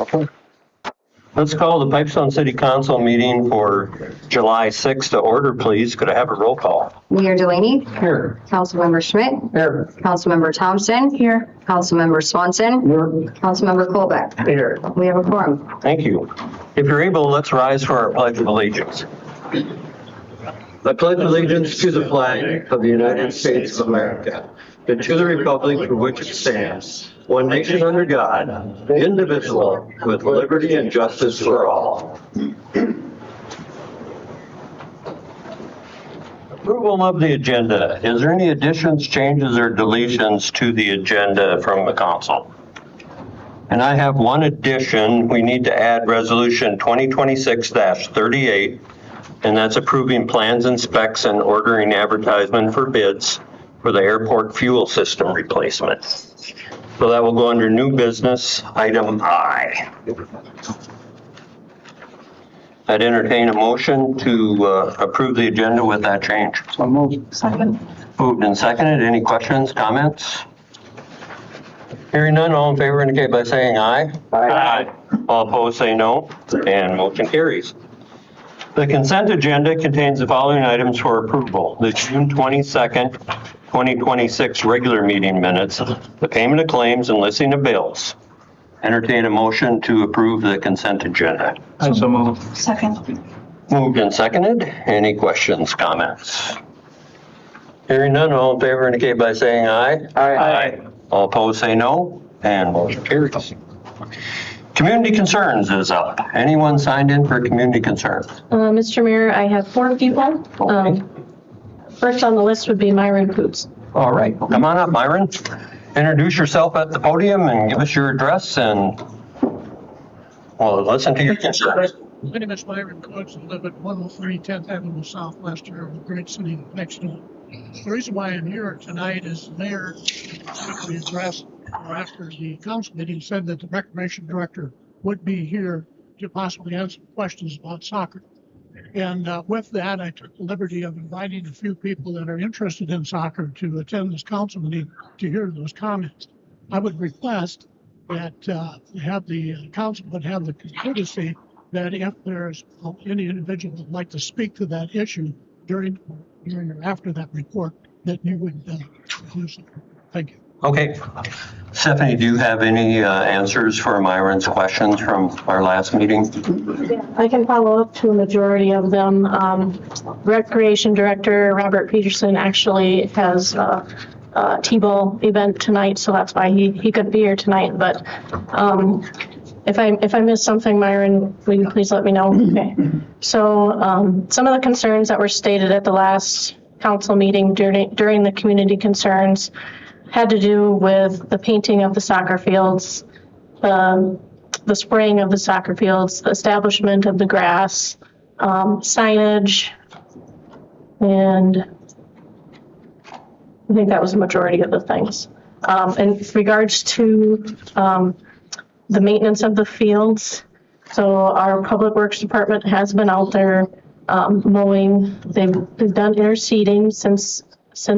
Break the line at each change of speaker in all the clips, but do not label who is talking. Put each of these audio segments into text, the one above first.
Okay. Let's call the Pipestone City Council meeting for July 6th to order, please. Could I have a roll call?
Mayor Delaney.
Here.
Councilmember Schmidt.
Here.
Councilmember Thompson. Here. Councilmember Swanson.
Here.
Councilmember Colbeck.
Here.
We have a quorum.
Thank you. If you're able, let's rise for our Pledge of Allegiance.
I pledge allegiance to the flag of the United States of America and to the republic for which it stands, one nation under God, indivisible, with liberty and justice for all.
Approval of the agenda. Is there any additions, changes, or deletions to the agenda from the council? And I have one addition. We need to add resolution 2026-38, and that's approving plans and specs and ordering advertisement for bids for the airport fuel system replacement. So that will go under new business, item I. I'd entertain a motion to approve the agenda with that change.
So moved. Second.
Moved and seconded. Any questions, comments? Hearing none, all in favor indicate by saying aye. Aye. All opposed say no, and motion carries. The consent agenda contains the following items for approval: the June 22nd, 2026 regular meeting minutes, the payment of claims, and listing of bills. Entertain a motion to approve the consent agenda.
I so moved.
Second.
Moved and seconded. Any questions, comments? Hearing none, all in favor indicate by saying aye.
Aye.
All opposed say no, and motion carries. Community concerns is up. Anyone signed in for community concerns?
Mr. Mayor, I have 4 people. First on the list would be Myron Coots.
All right, come on up, Myron. Introduce yourself at the podium and give us your address, and we'll listen to your concerns.
My name is Myron Coates. I live at 103 10th Avenue Southwest here in the great city next door. The reason why I'm here tonight is the mayor quickly addressed after the council meeting said that the recreation director would be here to possibly answer questions about soccer. And with that, I took the liberty of inviting a few people that are interested in soccer to attend this council meeting to hear those comments. I would request that have the council would have the courtesy that if there's any individual that would like to speak to that issue during or after that report, that you would do so. Thank you.
Okay. Stephanie, do you have any answers for Myron's questions from our last meeting?
I can follow up to a majority of them. Recreation Director Robert Peterson actually has a T-ball event tonight, so that's why he couldn't be here tonight. But if I missed something, Myron, will you please let me know? Okay. So some of the concerns that were stated at the last council meeting during the community concerns had to do with the painting of the soccer fields, the spraying of the soccer fields, the establishment of the grass, signage, and I think that was the majority of the things. In regards to the maintenance of the fields, so our Public Works Department has been out there mowing. They've done interseeding since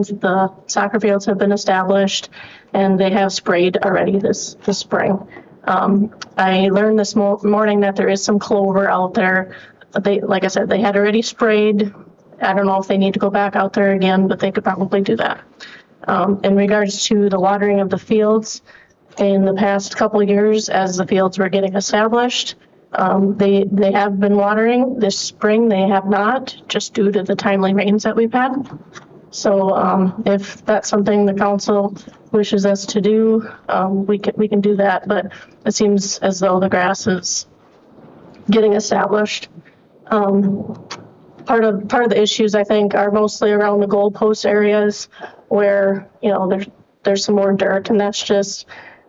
the soccer fields have been established, and they have sprayed already this spring. I learned this morning that there is some clover out there. Like I said, they had already sprayed. I don't know if they need to go back out there again, but they could probably do that. In regards to the watering of the fields, in the past couple of years, as the fields were getting established, they have been watering. This spring, they have not, just due to the timely rains that we've had. So if that's something the council wishes us to do, we can do that. But it seems as though the grass is getting established. Part of the issues, I think, are mostly around the goalpost areas where, you know, there's some more dirt, and that's just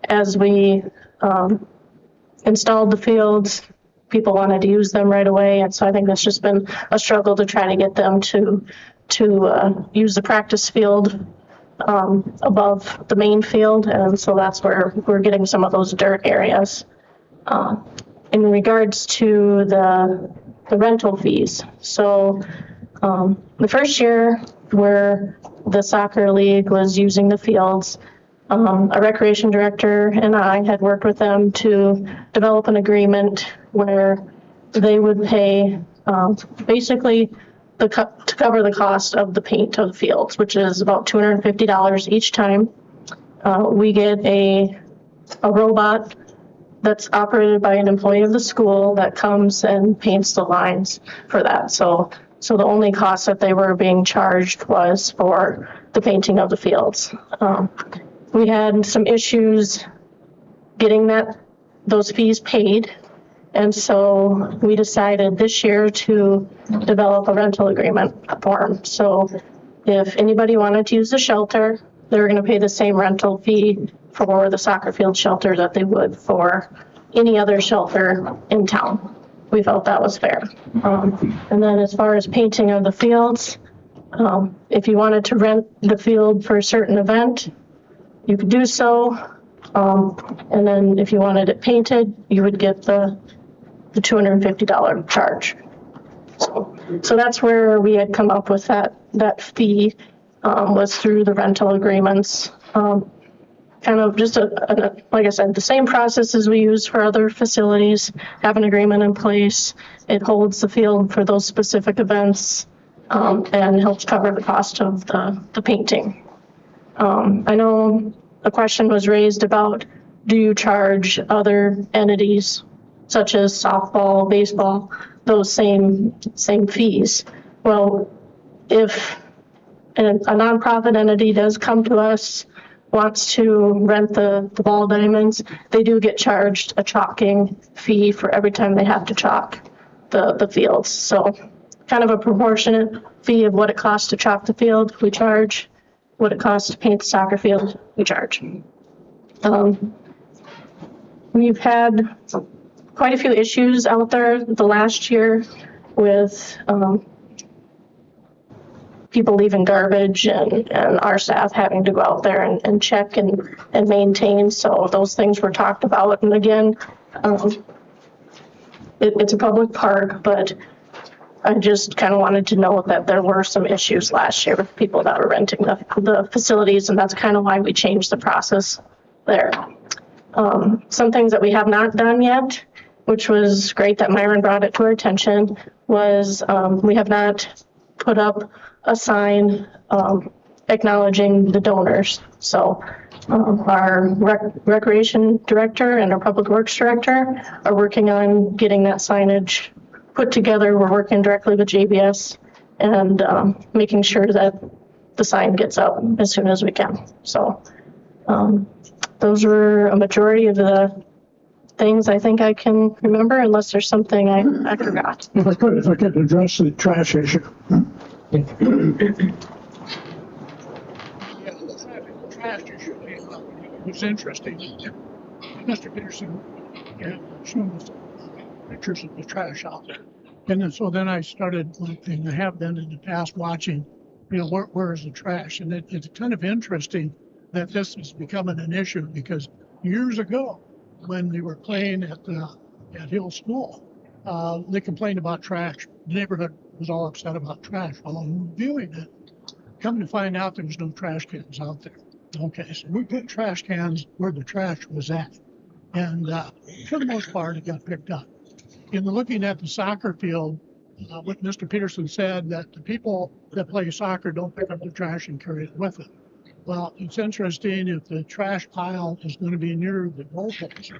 as we installed the fields, people wanted to use them right away, and so I think that's just been a struggle to try to get them to use the practice field above the main field, and so that's where we're getting some of those dirt areas. In regards to the rental fees, so the first year where the soccer league was using the fields, a recreation director and I had worked with them to develop an agreement where they would pay basically to cover the cost of the paint of the fields, which is about $250 each time. We get a robot that's operated by an employee of the school that comes and paints the lines for that. So the only cost that they were being charged was for the painting of the fields. We had some issues getting those fees paid. And so we decided this year to develop a rental agreement form. So if anybody wanted to use the shelter, they were going to pay the same rental fee for the soccer field shelter that they would for any other shelter in town. We felt that was fair. And then as far as painting of the fields, if you wanted to rent the field for a certain event, you could do so. And then if you wanted it painted, you would get the $250 charge. So that's where we had come up with that fee, was through the rental agreements. Kind of just like I said, the same process as we use for other facilities, have an agreement in place. It holds the field for those specific events, and helps cover the cost of the painting. I know a question was raised about, do you charge other entities such as softball, baseball, those same fees? Well, if a nonprofit entity does come to us, wants to rent the ball diamonds, they do get charged a chalking fee for every time they have to chalk the fields. So kind of a proportionate fee of what it costs to chalk the field, we charge. What it costs to paint the soccer field, we charge. We've had quite a few issues out there the last year with people leaving garbage and our staff having to go out there and check and maintain. So those things were talked about. And again, it's a public park, but I just kind of wanted to know that there were some issues last year with people that were renting the facilities, and that's kind of why we changed the process there. Some things that we have not done yet, which was great that Myron brought it to our attention, was we have not put up a sign acknowledging the donors. So our recreation director and our public works director are working on getting that signage put together. We're working directly with JBS and making sure that the sign gets up as soon as we can. So those were a majority of the things I think I can remember, unless there's something I forgot.
If I could address the trash issue. Yeah, the trash issue came up. It was interesting. Mr. Peterson had shown us pictures of the trash out there. And then I started, and I have been in the past, watching, where is the trash? And it's kind of interesting that this is becoming an issue, because years ago, when they were playing at Hill School, they complained about trash. The neighborhood was all upset about trash. While I'm reviewing it, come to find out there was no trash cans out there. Okay, so we put trash cans where the trash was at. And for the most part, it got picked up. In looking at the soccer field, what Mr. Peterson said, that the people that play soccer don't pick up the trash and carry it with them. Well, it's interesting if the trash pile is going to be near the goalpost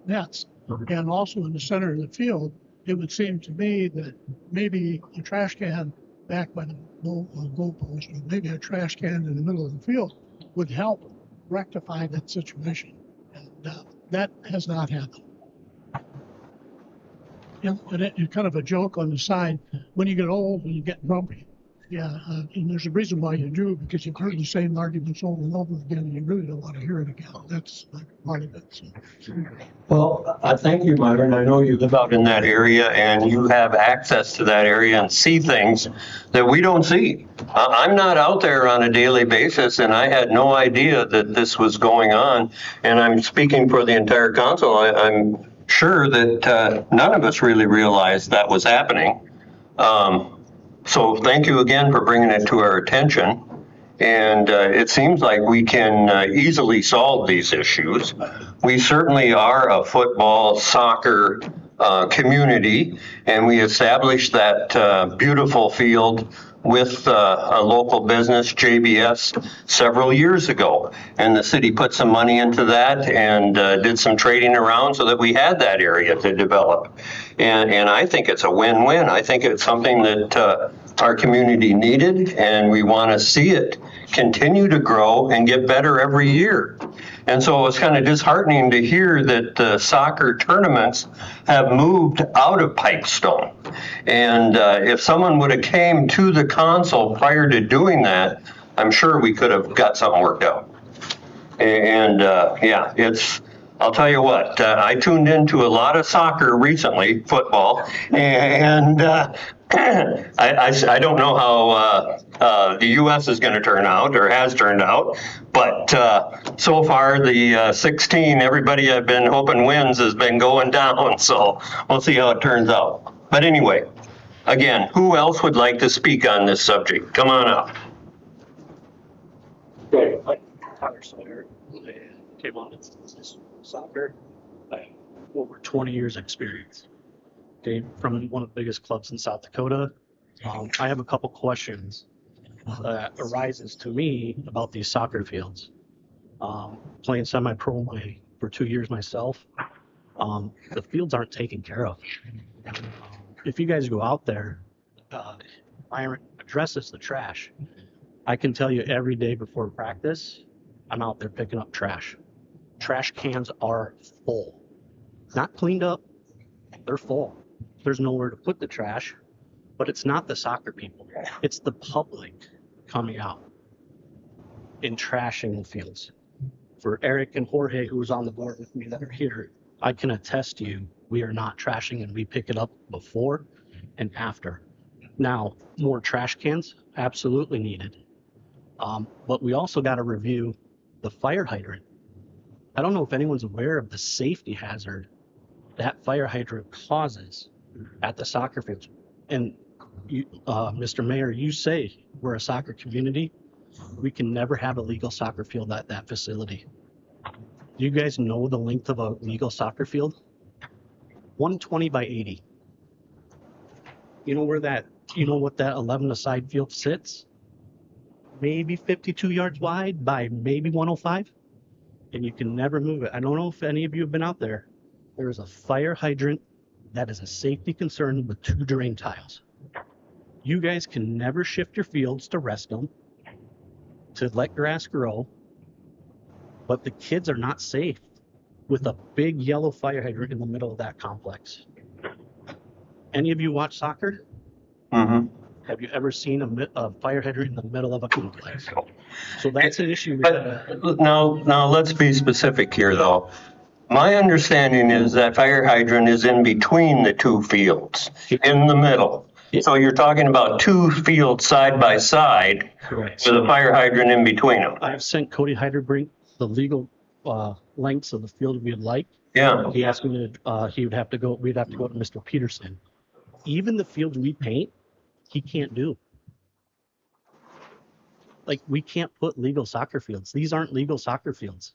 nets and also in the center of the field, it would seem to me that maybe a trash can back by the goalpost, or maybe a trash can in the middle of the field, would help rectify that situation. And that has not happened. And it's kind of a joke on the side. When you get old, you get grumpy. Yeah, and there's a reason why you do, because you've heard the same arguments over and over again, and you really don't want to hear it again. That's like part of it. So.
Well, I thank you, Myron. I know you live out in that area and you have access to that area and see things that we don't see. I'm not out there on a daily basis, and I had no idea that this was going on. And I'm speaking for the entire council. I'm sure that none of us really realized that was happening. So thank you again for bringing it to our attention. And it seems like we can easily solve these issues. We certainly are a football, soccer community, and we established that beautiful field with a local business, JBS, several years ago. And the city put some money into that and did some trading around so that we had that area to develop. And I think it's a win-win. I think it's something that our community needed, and we want to see it continue to grow and get better every year. And so it was kind of disheartening to hear that the soccer tournaments have moved out of Pipestone. And if someone would have came to the council prior to doing that, I'm sure we could have got something worked out. And yeah, I'll tell you what, I tuned into a lot of soccer recently, football, and I don't know how the U.S. is going to turn out or has turned out, but so far the 16, everybody I've been hoping wins has been going down, so we'll see how it turns out. But anyway, again, who else would like to speak on this subject? Come on up.
Right, like Tyler Sawyer, came on this soccer. I have over 20 years experience. Okay, from one of the biggest clubs in South Dakota. I have a couple questions that arises to me about these soccer fields. Playing semi-pro for 2 years myself, the fields aren't taken care of. If you guys go out there, Byron addresses the trash. I can tell you every day before practice, I'm out there picking up trash. Trash cans are full. Not cleaned up, they're full. There's nowhere to put the trash, but it's not the soccer people. It's the public coming out and trashing the fields. For Eric and Jorge, who was on the board with me that are here, I can attest to you, we are not trashing and we pick it up before and after. Now, more trash cans, absolutely needed. But we also got to review the fire hydrant. I don't know if anyone's aware of the safety hazard that fire hydrant causes at the soccer fields. And you, Mr. Mayor, you say we're a soccer community. We can never have a legal soccer field at that facility. Do you guys know the length of a legal soccer field? 120 by 80. You know what that 11-a-side field sits? Maybe 52 yards wide by maybe 105. And you can never move it. I don't know if any of you have been out there. There is a fire hydrant that is a safety concern with 2 drain tiles. You guys can never shift your fields to rest them, to let grass grow, but the kids are not safe with a big yellow fire hydrant in the middle of that complex. Any of you watch soccer?
Mm-hmm.
Have you ever seen a fire hydrant in the middle of a complex? So that's an issue.
But now let's be specific here, though. My understanding is that fire hydrant is in between the 2 fields, in the middle. So you're talking about 2 fields side by side
Correct.
with a fire hydrant in between them.
I've sent Cody Hyderbrink the legal lengths of the field we'd like.
Yeah.
He asked me to, we'd have to go to Mr. Peterson. Even the fields we paint, he can't do. Like, we can't put legal soccer fields. These aren't legal soccer fields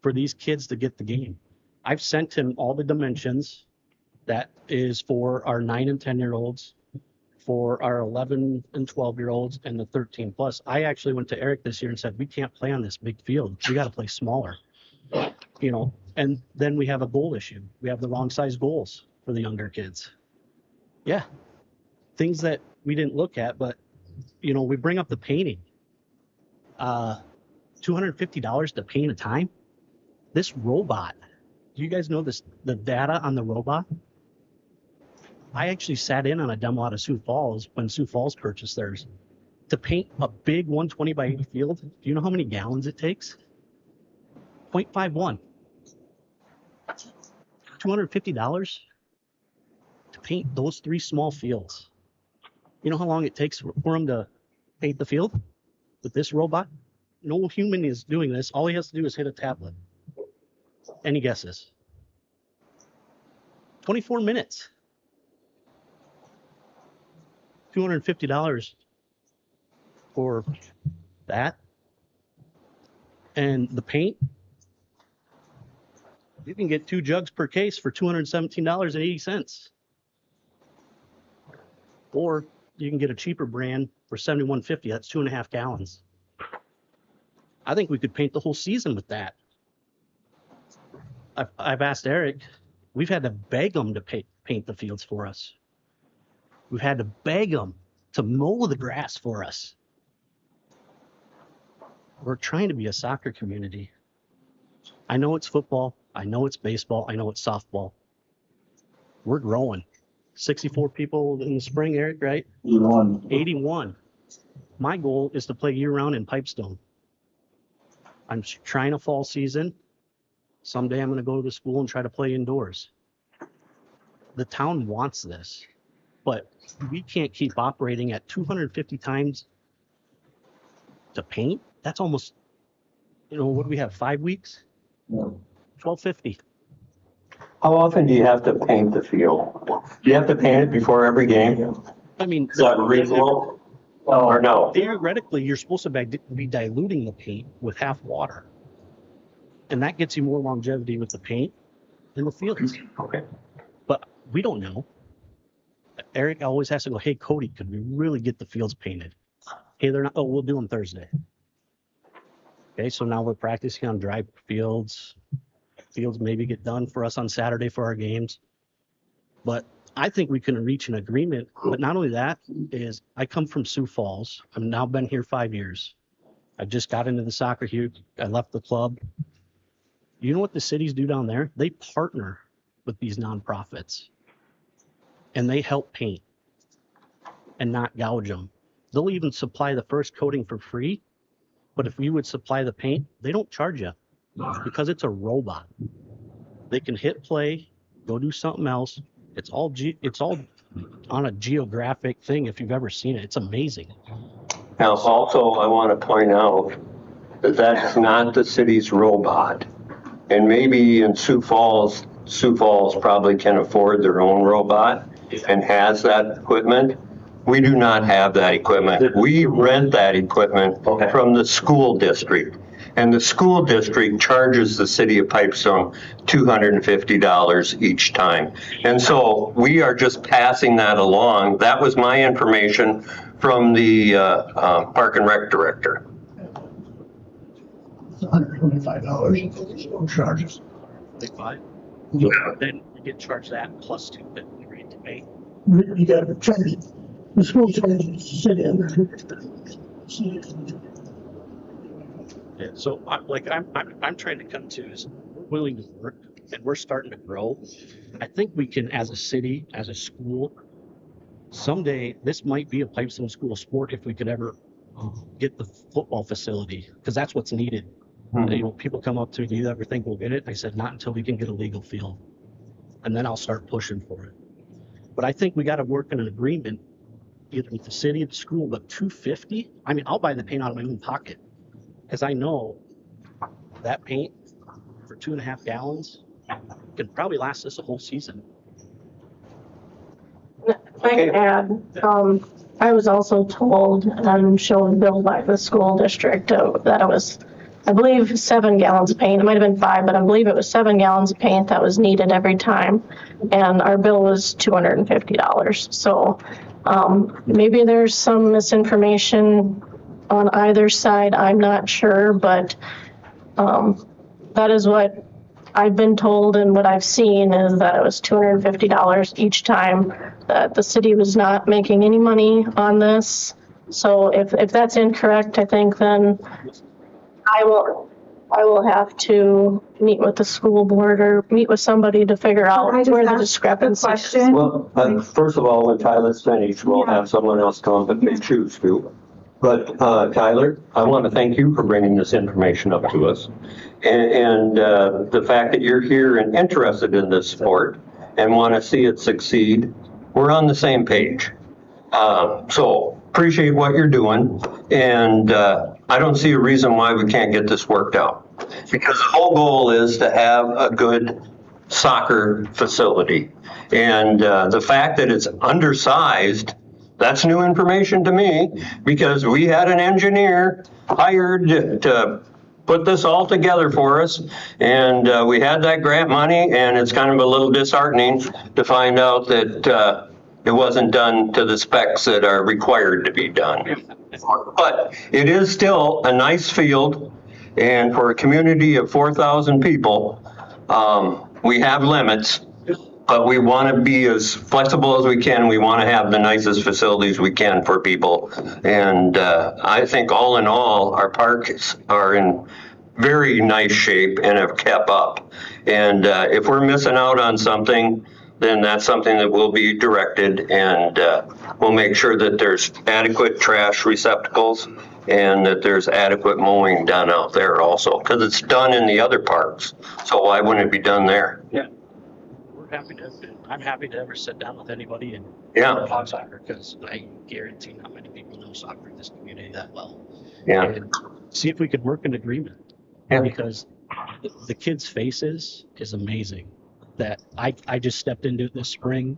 for these kids to get the game. I've sent him all the dimensions that is for our 9 and 10-year-olds, for our 11 and 12-year-olds, and the 13 plus. I actually went to Eric this year and said, we can't play on this big field. We got to play smaller, and then we have a goal issue. We have the wrong size goals for the younger kids. Yeah. Things that we didn't look at, but we bring up the painting. $250 to paint a time. This robot, do you guys know the data on the robot? I actually sat in on a demo out of Sioux Falls when Sioux Falls purchased theirs. To paint a big 120 by 80 field, do you know how many gallons it takes? 0.51. $250 to paint those 3 small fields. You know how long it takes for them to paint the field with this robot? No human is doing this. All he has to do is hit a tablet. Any guesses? 24 minutes. $250 for That and the paint, you can get 2 jugs per case for $217.80. Or you can get a cheaper brand for $71.50. That's 2.5 gallons. I think we could paint the whole season with that. I've asked Eric, we've had to beg him to paint the fields for us. We've had to beg him to mow the grass for us. We're trying to be a soccer community. I know it's football. I know it's baseball. I know it's softball. We're growing. 64 people in the spring, Eric, right? 81. My goal is to play year-round in Pipestone. I'm trying a fall season. Someday I'm going to go to the school and try to play indoors. The town wants this, but we can't keep operating at 250 times to paint. That's almost, what do we have, 5 weeks? 1250.
How often do you have to paint the field? Do you have to paint it before every game?
I mean,
Is that reasonable? Or no?
theoretically, you're supposed to be diluting the paint with half water. And that gets you more longevity with the paint in the fields.
Okay.
But we don't know. Eric always has to go, hey, Cody, could we really get the fields painted? Hey, they're not, oh, we'll do them Thursday. Okay, so now we're practicing on dry fields. Fields maybe get done for us on Saturday for our games. But I think we can reach an agreement. But not only that is I come from Sioux Falls. I've now been here 5 years. I just got into the soccer here. I left the club. You know what the cities do down there? They partner with these nonprofits and they help paint and not gouge them. They'll even supply the first coating for free. But if you would supply the paint, they don't charge you because it's a robot. They can hit play, go do something else. It's all on a geographic thing. If you've ever seen it, it's amazing.
Now, also, I want to point out that that's not the city's robot. And maybe in Sioux Falls probably can afford their own robot and has that equipment. We do not have that equipment. We rent that equipment from the school district. And the school district charges the city of Pipestone $250 each time. And so we are just passing that along. That was my information from the Park and Rec director.
$125 no charges.
$5. Then you get charged that plus $2 that we agreed to pay.
You gotta charge it. The school charges the city under.
Yeah, so I'm trying to come to is we're willing to work and we're starting to grow. I think we can, as a city, as a school, someday this might be a Pipestone school sport if we could ever get the football facility, because that's what's needed. People come up to me, do you ever think we'll get it? I said, not until we can get a legal field. And then I'll start pushing for it. But I think we got to work in an agreement, either with the city or the school, but $250? I mean, I'll buy the paint out of my own pocket. Because I know that paint for 2.5 gallons can probably last us a whole season.
I can add, I was also told and shown bill by the school district that it was, I believe, 7 gallons of paint. It might have been 5, but I believe it was 7 gallons of paint that was needed every time. And our bill was $250. So maybe there's some misinformation on either side. I'm not sure, but that is what I've been told, and what I've seen is that it was $250 each time, that the city was not making any money on this. So if that's incorrect, I think then I will have to meet with the school board or meet with somebody to figure out where the discrepancy is.
Well, first of all, when Tyler's finished, we'll have someone else come if they choose to. But Tyler, I want to thank you for bringing this information up to us. And the fact that you're here and interested in this sport and want to see it succeed, we're on the same page. So appreciate what you're doing. And I don't see a reason why we can't get this worked out. Because the whole goal is to have a good soccer facility. And the fact that it's undersized That's new information to me because we had an engineer hired to put this all together for us. And we had that grant money, and it's kind of a little disheartening to find out that it wasn't done to the specs that are required to be done. But it is still a nice field, and for a community of 4,000 people, we have limits, but we want to be as flexible as we can. We want to have the nicest facilities we can for people. And I think all in all, our parks are in very nice shape and have kept up. And if we're missing out on something, then that's something that will be directed, and we'll make sure that there's adequate trash receptacles and that there's adequate mowing done out there also, because it's done in the other parks. So why wouldn't it be done there?
Yeah. I'm happy to ever sit down with anybody and
Yeah.
talk soccer, because I guarantee not many people know soccer in this community that well.
Yeah.
And see if we could work an agreement.
Yeah.
Because the kids' faces is amazing. That I just stepped into it this spring,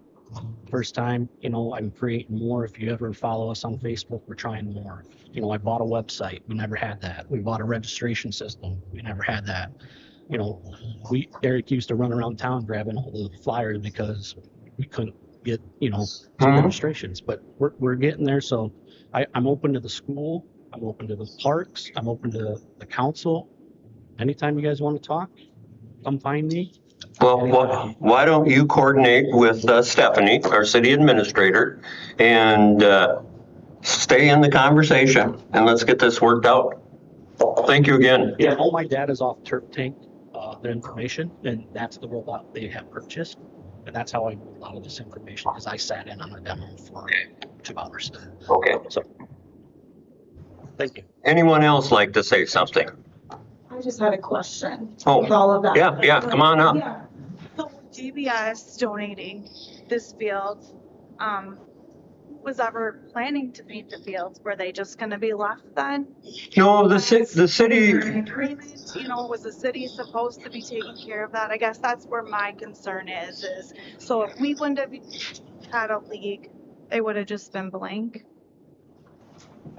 first time. I'm creating more. If you ever follow us on Facebook, we're trying more. I bought a website. We never had that. We bought a registration system. We never had that. Eric used to run around town grabbing all the flyers because we couldn't get, some registrations, but we're getting there. So I'm open to the school. I'm open to the parks. I'm open to the council. Anytime you guys want to talk, come find me.
Well, why don't you coordinate with Stephanie, our city administrator, and stay in the conversation, and let's get this worked out. Thank you again.
Yeah, all my data is off Turf Tank, their information, and that's the robot they have purchased. And that's how I know a lot of this information, because I sat in on a demo for 2 hours.
Okay.
So, thank you.
Anyone else like to say something?
I just had a question.
Oh,
with all of that.
yeah, come on up.
Yeah. So GBS donating this field, was ever planning to paint the fields? Were they just gonna be left then?
No, the city,
Agreement, was the city supposed to be taking care of that? I guess that's where my concern is, so if we wouldn't have had a league, they would have just been blank.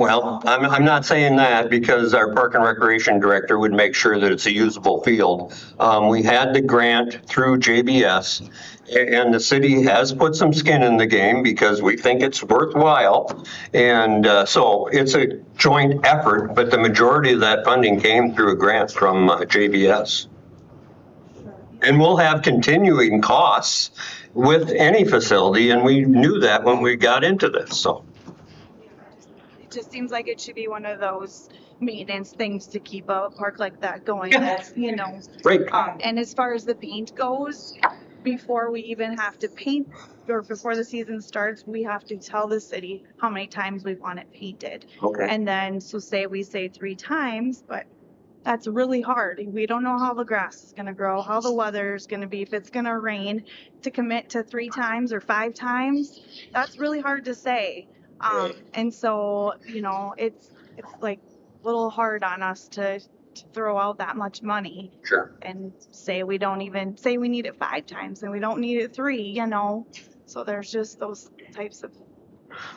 well, I'm not saying that because our Park and Recreation Director would make sure that it's a usable field. We had the grant through JBS, and the city has put some skin in the game because we think it's worthwhile. And so it's a joint effort, but the majority of that funding came through a grant from JBS. And we'll have continuing costs with any facility, and we knew that when we got into this, so.
It just seems like it should be one of those maintenance things to keep a park like that going. That's,
Right.
And as far as the paint goes, before we even have to paint, or before the season starts, we have to tell the city how many times we want it painted.
Okay.
And then, so we say 3 times, but that's really hard. We don't know how the grass is gonna grow, how the weather is gonna be, if it's gonna rain. To commit to 3 times or 5 times, that's really hard to say. And so, it's like a little hard on us to throw out that much money
Sure.
and say we don't even say we need it 5 times and we don't need it 3, So there's just those types of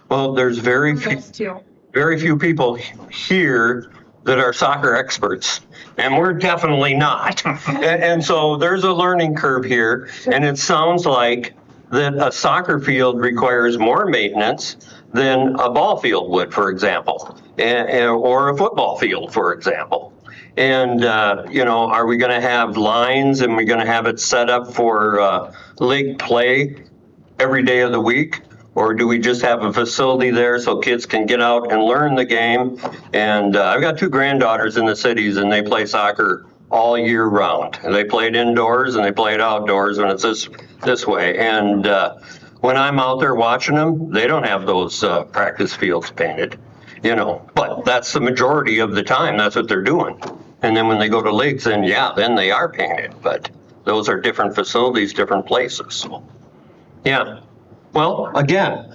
Well, there's very
things too.
few people here that are soccer experts, and we're definitely not. And so there's a learning curve here, and it sounds like that a soccer field requires more maintenance than a ball field would, for example, or a football field, for example. And, are we going to have lines, and we're going to have it set up for league play every day of the week? Or do we just have a facility there so kids can get out and learn the game? And I've got 2 granddaughters in the cities, and they play soccer all year round. And they play it indoors and they play it outdoors when it's this way. And when I'm out there watching them, they don't have those practice fields painted, but that's the majority of the time. That's what they're doing. And then when they go to leagues, then they are painted. But those are different facilities, different places. So, yeah. Well, again,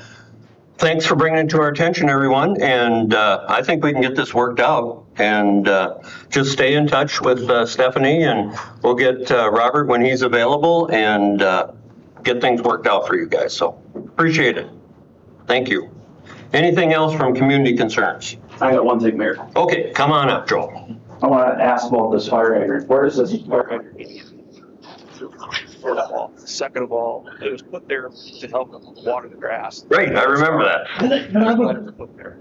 thanks for bringing it to our attention, everyone. And I think we can get this worked out. And just stay in touch with Stephanie, and we'll get Robert when he's available and get things worked out for you guys. So appreciate it. Thank you. Anything else from community concerns?
I got one thing, Mayor.
Okay, come on up, Joel.
I want to ask about this fire hydrant. Where does this fire hydrant get? First of all. Second of all, it was put there to help water the grass.
Right, I remember that.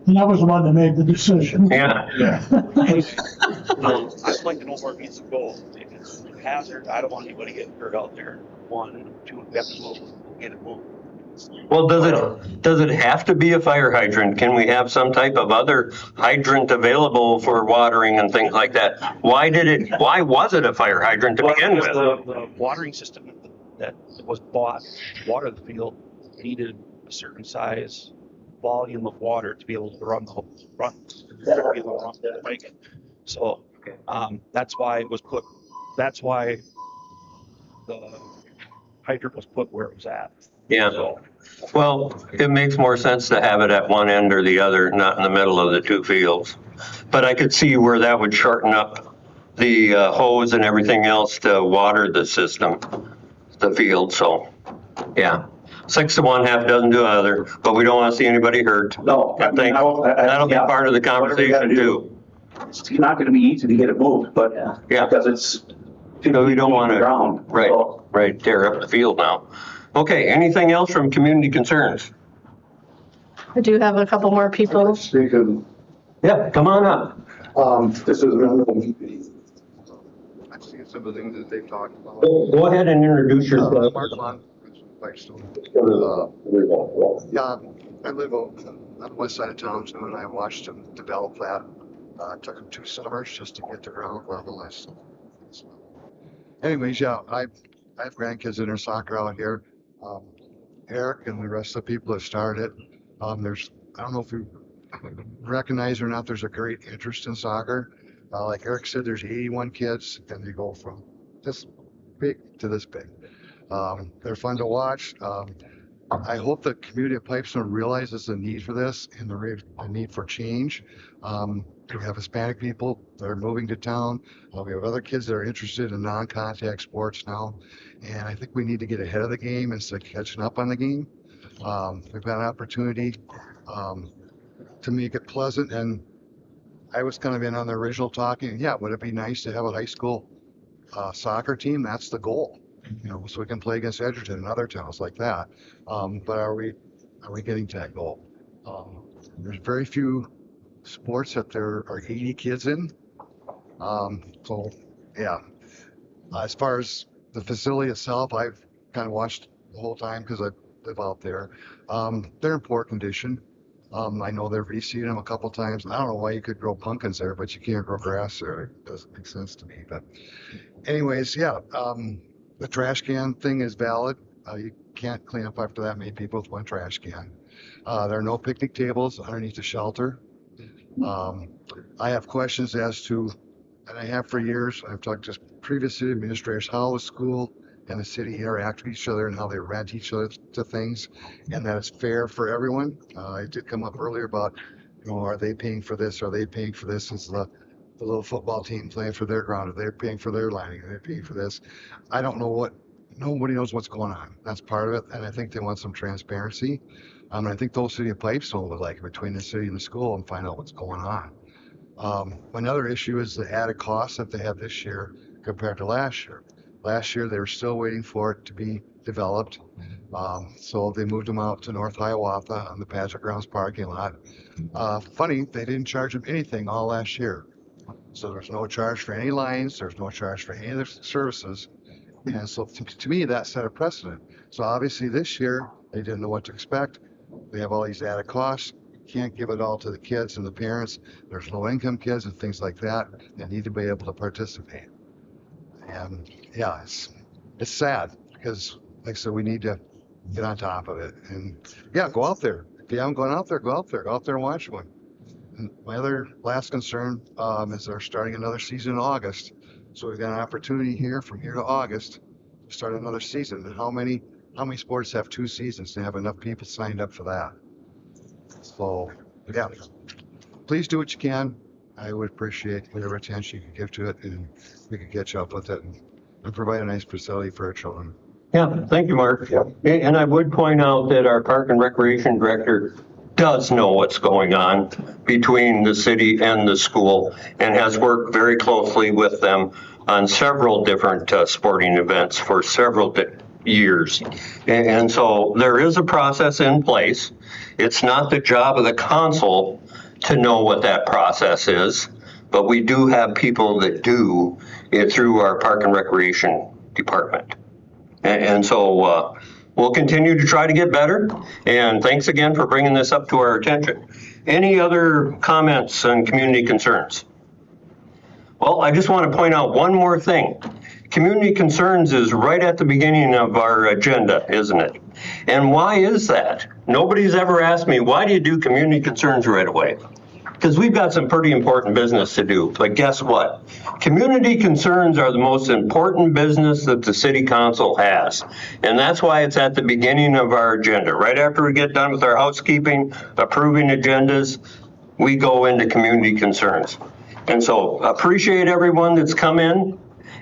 And I was the one that made the decision.
Yeah.
I'd like to know where it needs to go. If it's a hazard, I don't want anybody getting hurt out there. One, two, we have to get it moved.
Well, does it have to be a fire hydrant? Can we have some type of other hydrant available for watering and things like that? Why was it a fire hydrant to begin with?
The watering system that was bought to water the field needed a certain size volume of water to be able to run the pipe. So that's why it was put. That's why the hydrant was put where it was at.
Yeah.
So,
Well, it makes more sense to have it at one end or the other, not in the middle of the two fields. But I could see where that would shorten up the hose and everything else to water the system, the field. So, yeah. 6 to 1, half dozen to other, but we don't want to see anybody hurt.
no,
I think that'll be part of the conversation too.
It's not going to be easy to get it moved, but
Yeah.
because it's
So we don't want to,
ground.
right,
So,
right, tear up the field now. Okay, anything else from community concerns?
I do have a couple more people.
Speaking,
Yeah, come on up.
this is I've seen some of the things that they've talked about.
Go ahead and introduce yourself.
Mark Lund, Pipestone. Yeah, I live on the west side of Townsend, and I watched them develop that. It took them 2 summers just to get the ground level. Anyways, yeah, I have grandkids in their soccer out here. Eric and the rest of the people that started, I don't know if you recognize or not, there's a great interest in soccer. Like Eric said, there's 81 kids, and they go from this big to this big. They're fun to watch. I hope the community of Pipestone realizes the need for this and the need for change. We have Hispanic people that are moving to town. We have other kids that are interested in non-contact sports now. And I think we need to get ahead of the game instead of catching up on the game. We've got an opportunity to make it pleasant. And I was kind of in on the original talking. Yeah, would it be nice to have a high school soccer team? That's the goal. So we can play against Edgerton and other towns like that. But are we getting to that goal? There's very few sports that there are 80 kids in. So yeah, as far as the facility itself, I've kind of watched the whole time because I live out there. They're in poor condition. I know they've reseeded them a couple times. I don't know why you could grow pumpkins there, but you can't grow grass there. It doesn't make sense to me. But anyways, yeah, the trash can thing is valid. You can't clean up after that many people with one trash can. There are no picnic tables underneath the shelter. I have questions as to, and I have for years, I've talked to previous city administrators, how the school and the city interact with each other and how they rent each other to things, and that it's fair for everyone. It did come up earlier about, are they paying for this? Are they paying for this? Is the little football team playing for their ground? Are they paying for their lining? Are they paying for this? I don't know nobody knows what's going on. That's part of it, and I think they want some transparency. I think the whole city of Pipestone would like it between the city and the school and find out what's going on. Another issue is the added costs that they have this year compared to last year. Last year, they were still waiting for it to be developed. So they moved them out to North Hiawatha on the Patrick Grounds parking lot. Funny, they didn't charge them anything all last year. So there's no charge for any lines. There's no charge for any of their services. And so to me, that set a precedent. So obviously this year, they didn't know what to expect. They have all these added costs. Can't give it all to the kids and the parents. There's low income kids and things like that that need to be able to participate. And yeah, it's sad because, like I said, we need to get on top of it. And yeah, go out there. If you haven't gone out there, go out there. Go out there and watch one. And my other last concern is they're starting another season in August. So we've got an opportunity here from here to August to start another season. And how many sports have 2 seasons to have enough people signed up for that? So yeah, please do what you can. I would appreciate whatever attention you can give to it, and we could catch up with it and provide a nice facility for our children.
Yeah, thank you, Mark. And I would point out that our Park and Recreation Director does know what's going on between the city and the school and has worked very closely with them on several different sporting events for several years. And so there is a process in place. It's not the job of the council to know what that process is, but we do have people that do it through our Park and Recreation Department. And so we'll continue to try to get better. And thanks again for bringing this up to our attention. Any other comments on community concerns? Well, I just want to point out one more thing. Community concerns is right at the beginning of our agenda, isn't it? And why is that? Nobody's ever asked me, why do you do community concerns right away? Because we've got some pretty important business to do. But guess what? Community concerns are the most important business that the city council has. And that's why it's at the beginning of our agenda. Right after we get done with our housekeeping, approving agendas, we go into community concerns. And so appreciate everyone that's come in.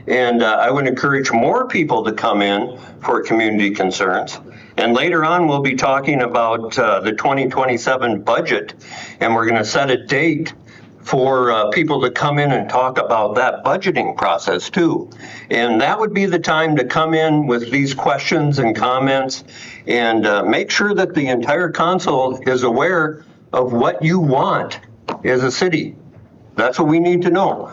And I would encourage more people to come in for community concerns. And later on, we'll be talking about the 2027 budget, and we're going to set a date for people to come in and talk about that budgeting process too. And that would be the time to come in with these questions and comments and make sure that the entire council is aware of what you want as a city. That's what we need to know.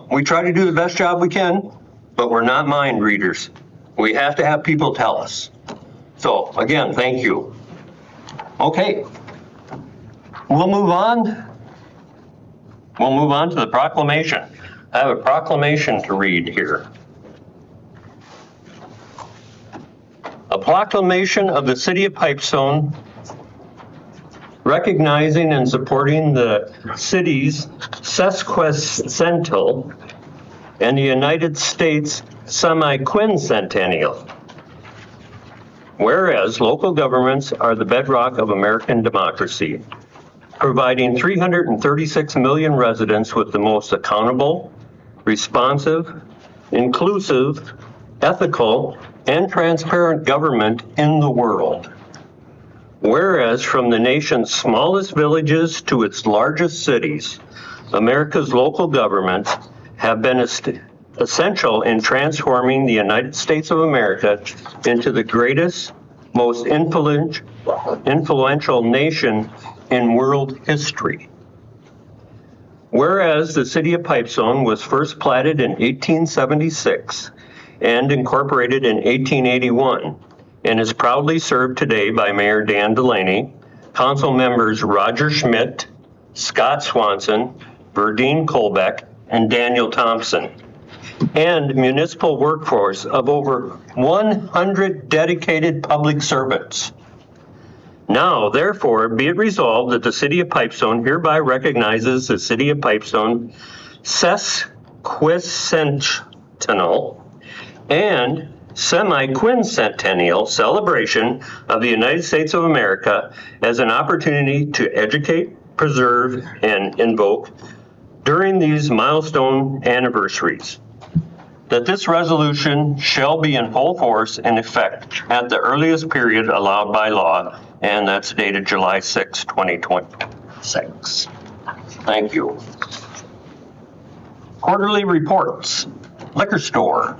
We try to do the best job we can, but we're not mind readers. We have to have people tell us. So again, thank you. Okay, we'll move on. We'll move on to the proclamation. I have a proclamation to read here. A proclamation of the City of Pipestone recognizing and supporting the city's sesquicentennial and the United States semi-quincentennial. Whereas local governments are the bedrock of American democracy, providing 336 million residents with the most accountable, responsive, inclusive, ethical, and transparent government in the world. Whereas from the nation's smallest villages to its largest cities, America's local governments have been essential in transforming the United States of America into the greatest, most influential nation in world history. Whereas the city of Pipestone was first platted in 1876 and incorporated in 1881 and is proudly served today by Mayor Dan Delaney, council members Roger Schmidt, Scott Swanson, Verdine Colbeck, and Daniel Thompson, and municipal workforce of over 100 dedicated public servants. Now, therefore, be it resolved that the City of Pipestone hereby recognizes the City of Pipestone sesquicentennial and semi-quincentennial celebration of the United States of America as an opportunity to educate, preserve, and invoke during these milestone anniversaries. That this resolution shall be in full force and effect at the earliest period allowed by law, and that's dated July 6, 2026. Thank you. Quarterly reports. Liquor store.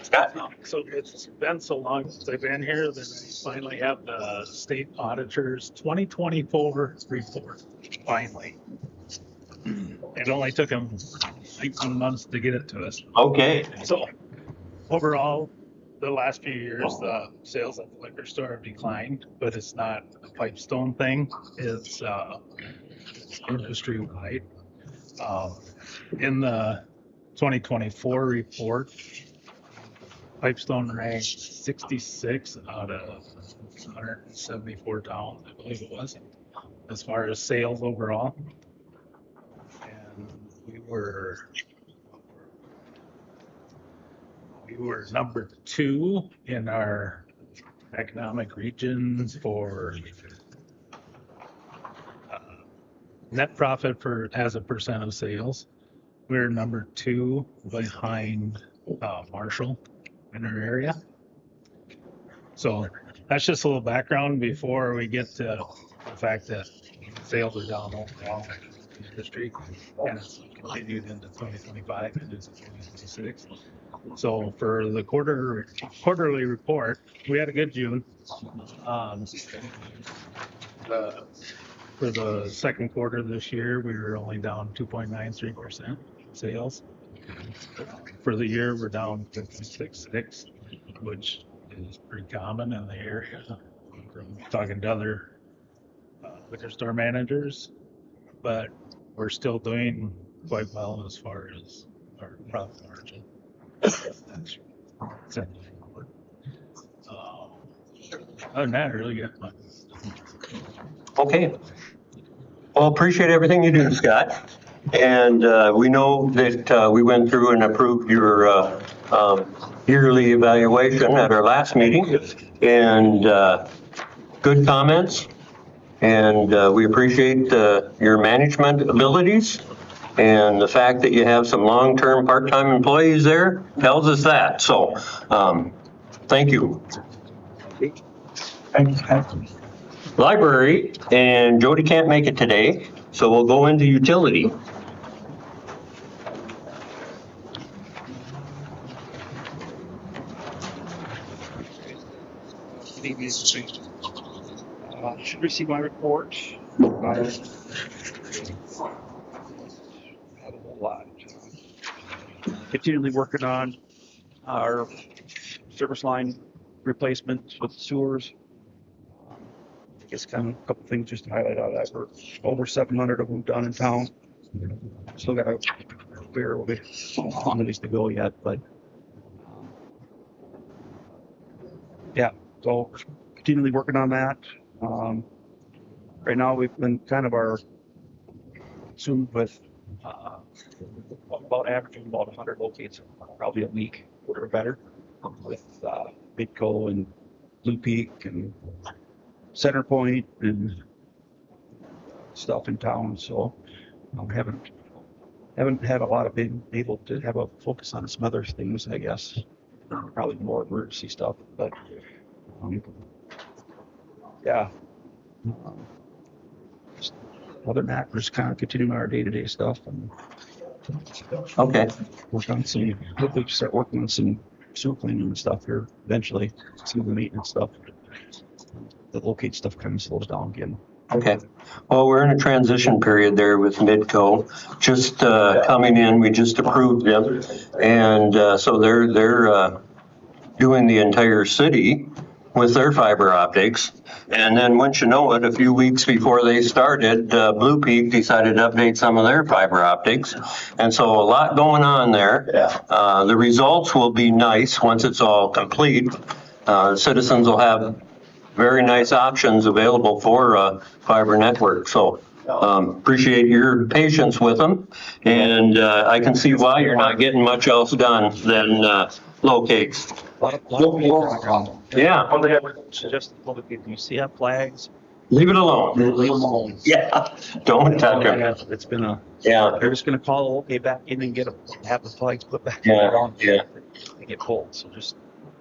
Scott?
So it's been so long since I've been here that I finally have the state auditor's 2024 report, finally. It only took them 18 months to get it to us.
Okay.
So overall, the last few years, the sales at the liquor store have declined, but it's not a Pipestone thing. It's industry-wide. In the 2024 report, Pipestone ranked 66 out of 174 towns, I believe it was, as far as sales overall. And we were number 2 in our economic regions for net profit as a percent of sales.
We're number 2 behind Marshall in our area. So that's just a little background before we get to the fact that sales are down overall in the industry, and it's continued into 2025 and into 2026. So for the quarterly report, we had a good June. For the second quarter this year, we were only down 2.93% sales. For the year, we're down 2.66, which is pretty common in the area from talking to other liquor store managers, but we're still doing quite well as far as our profit margin. That's other than that, really good.
Okay. Well, appreciate everything you do, Scott. And we know that we went through and approved your yearly evaluation at our last meeting, and good comments. And we appreciate your management abilities, and the fact that you have some long-term part-time employees there tells us that. So thank you. Library, and Jody can't make it today, so we'll go into utility.
Should receive my report. Not a whole lot. Continually working on our service line replacements with sewers. I guess kind of a couple things just to highlight out of that. We're over 700 of them done in town. Still got a fair bit on ways to go yet, but yeah, so continually working on that. Right now we've been kind of consumed with about averaging about 100 locates probably a week or better with Midco and Blue Peak and Center Point and stuff in town. So haven't had a lot of being able to have a focus on some other things, I guess. Probably more emergency stuff, but yeah. Other than that, we're just kind of continuing our day-to-day stuff and
Okay.
Hopefully start working on some sewer cleaning and stuff here eventually. Some of the maintenance stuff. The locate stuff kind of slows down again.
Okay. Well, we're in a transition period there with Midco. Just coming in, we just approved them, and so they're doing the entire city with their fiber optics. And then once you know it, a few weeks before they started, Blue Peak decided to update some of their fiber optics. And so a lot going on there. Yeah. The results will be nice once it's all complete. Citizens will have very nice options available for fiber network. So appreciate your patience with them. And I can see why you're not getting much else done than locates. Yeah.
One thing I would suggest if you see flags,
leave it alone.
Leave them alone.
Yeah. Don't touch them.
It's been
yeah.
They're just going to call okay back in and have the flags put back
on. Yeah.
They get pulled. So just.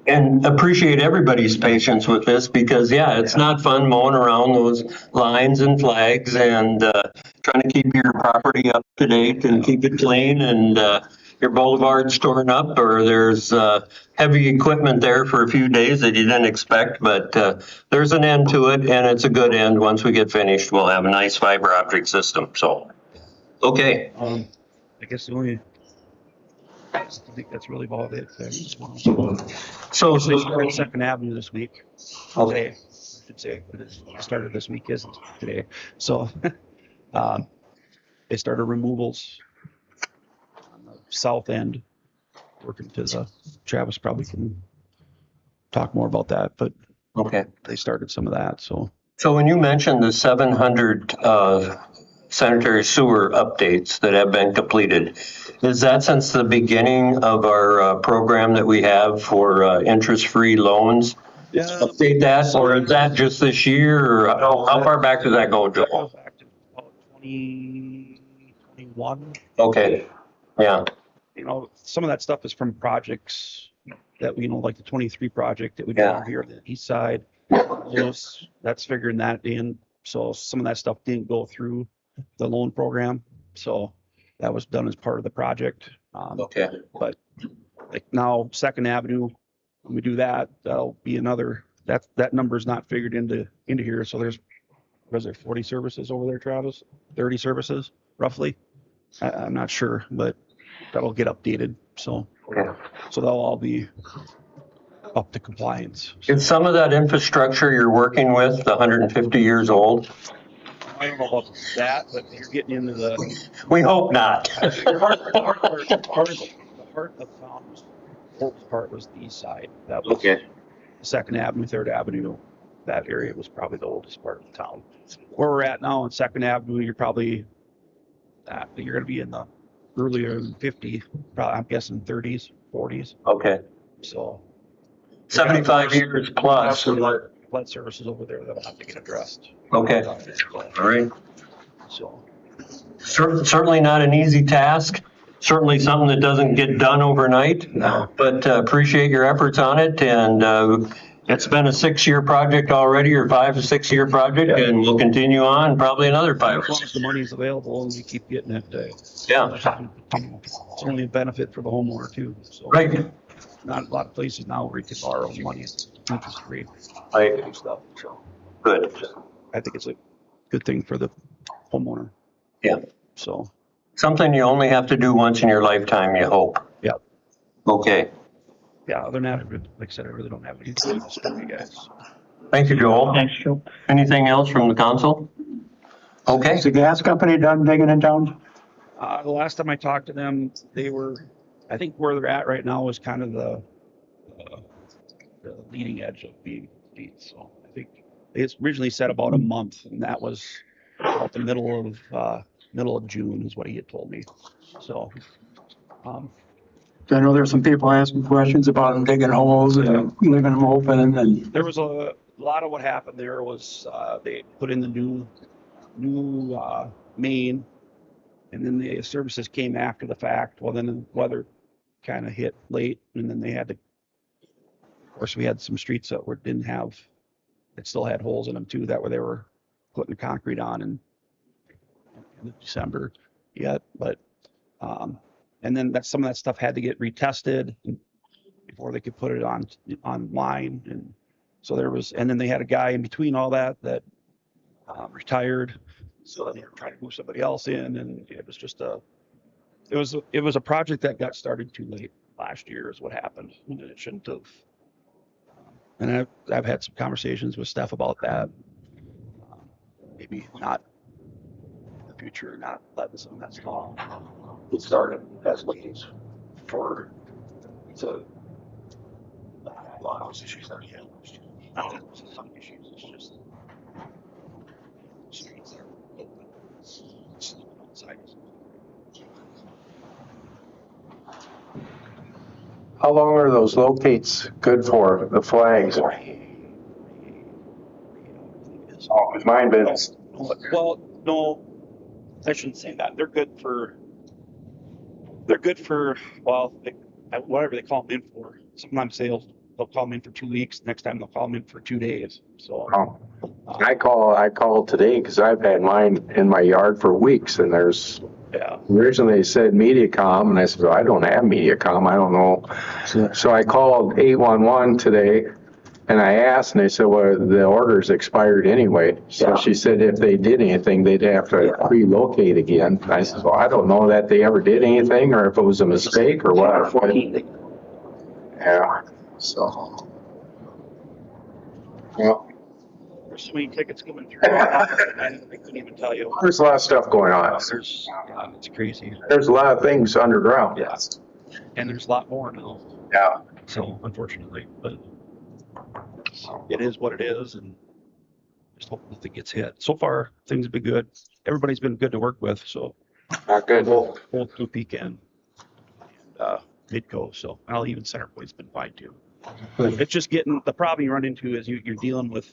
And appreciate everybody's patience with this because, yeah, it's not fun mowing around those lines and flags and trying to keep your property up to date and keep it clean and your boulevard's torn up or there's heavy equipment there for a few days that you didn't expect, but there's an end to it and it's a good end. Once we get finished, we'll have a nice fiber optic system. So, okay.
I guess the only... I think that's really about it.
So
they started Second Avenue this week.
Okay.
I should say, but it started this week, isn't today. So they started removals on the south end, working to the Travis probably can talk more about that, but
okay,
they started some of that. So
when you mentioned the 700 sanitary sewer updates that have been completed, is that since the beginning of our program that we have for interest-free loans?
Yeah.
Update that, or is that just this year, or how far back does that go, Joel?
Back to about 2021.
Okay. Yeah,
You know, some of that stuff is from projects that we, like the 23 project that we did
Yeah.
over here on the east side. That's figuring that in. So some of that stuff didn't go through the loan program. So that was done as part of the project.
okay.
But like now, Second Avenue, when we do that, that'll be another, that number is not figured into here. So there's, was there 40 services over there, Travis? 30 services, roughly? I'm not sure, but that'll get updated. So they'll all be up to compliance.
Is some of that infrastructure you're working with 150 years old?
I don't know about that, but you're getting into the
We hope not.
the heart of town. The oldest part was the east side. That was
Okay.
Second Avenue, Third Avenue. That area was probably the oldest part of the town. Where we're at now on Second Avenue, you're probably you're going to be in the earlier than 50, probably I'm guessing 30s, 40s.
Okay.
So
75 years plus.
Flood services over there that'll have to get addressed.
Okay. All right.
So
Certainly not an easy task. Certainly something that doesn't get done overnight.
No.
But appreciate your efforts on it. And it's been a 6-year project already, or 5 to 6 year project, and we'll continue on probably another 5
as
or
long as
6.
the money is available and we keep getting it,
Yeah.
it's only a benefit for the homeowner too. So
Right.
not a lot of places now where you can borrow money interest free
Right.
and stuff. So
Good.
I think it's a good thing for the homeowner.
Yeah.
So
Something you only have to do once in your lifetime, you hope.
yeah.
Okay.
Yeah, other than that, like I said, I really don't have anything else for you guys.
Thank you, Joel.
Thanks, Joe.
Anything else from the council? Okay.
Is the gas company done digging in town?
The last time I talked to them, they were, I think where they're at right now is kind of the leading edge of being complete. So I think they originally said about a month, and that was about the middle of June is what he had told me. So,
I know there's some people asking questions about them digging holes and leaving them open and
there was a lot of what happened there was they put in the new main, and then the services came after the fact. Well, then the weather kind of hit late, and then they had to. Of course, we had some streets that that still had holes in them too, that where they were putting the concrete on in December yet, but and then some of that stuff had to get retested before they could put it online, and so and then they had a guy in between all that retired, so then they were trying to move somebody else in, and it was just it was a project that got started too late last year is what happened, and it shouldn't have. And I've had some conversations with Steph about that. Maybe not in the future, not letting some of that stuff get started as leads for a lot of those issues that we had last year. Not that it was some issues, it's just streets that are open. It's outside.
How long are those locates good for, the flags? Oh, 'cause mine been,
Well, no, I shouldn't say that. They're good for, well, whatever they call them in for. Sometimes they'll call them in for 2 weeks. Next time they'll call them in for 2 days. So
I called today because I've had mine in my yard for weeks, and
yeah.
originally they said MediaCom, and I said, well, I don't have MediaCom, I don't know. So I called 811 today, and I asked, and they said, well, the order's expired anyway. So she said if they did anything, they'd have to relocate again. I said, well, I don't know that they ever did anything, or if it was a mistake or what. Yeah, so. Well,
There's so many tickets coming through. I couldn't even tell you.
there's a lot of stuff going on.
It's crazy.
There's a lot of things underground.
Yeah. And there's a lot more now.
Yeah.
So unfortunately, but it is what it is, and just hope nothing gets hit. So far, things have been good. Everybody's been good to work with. So
Not good.
both Blue Peak and Midco. So I'll even Center Point's been fine too. It's just getting the problem you run into is you're dealing with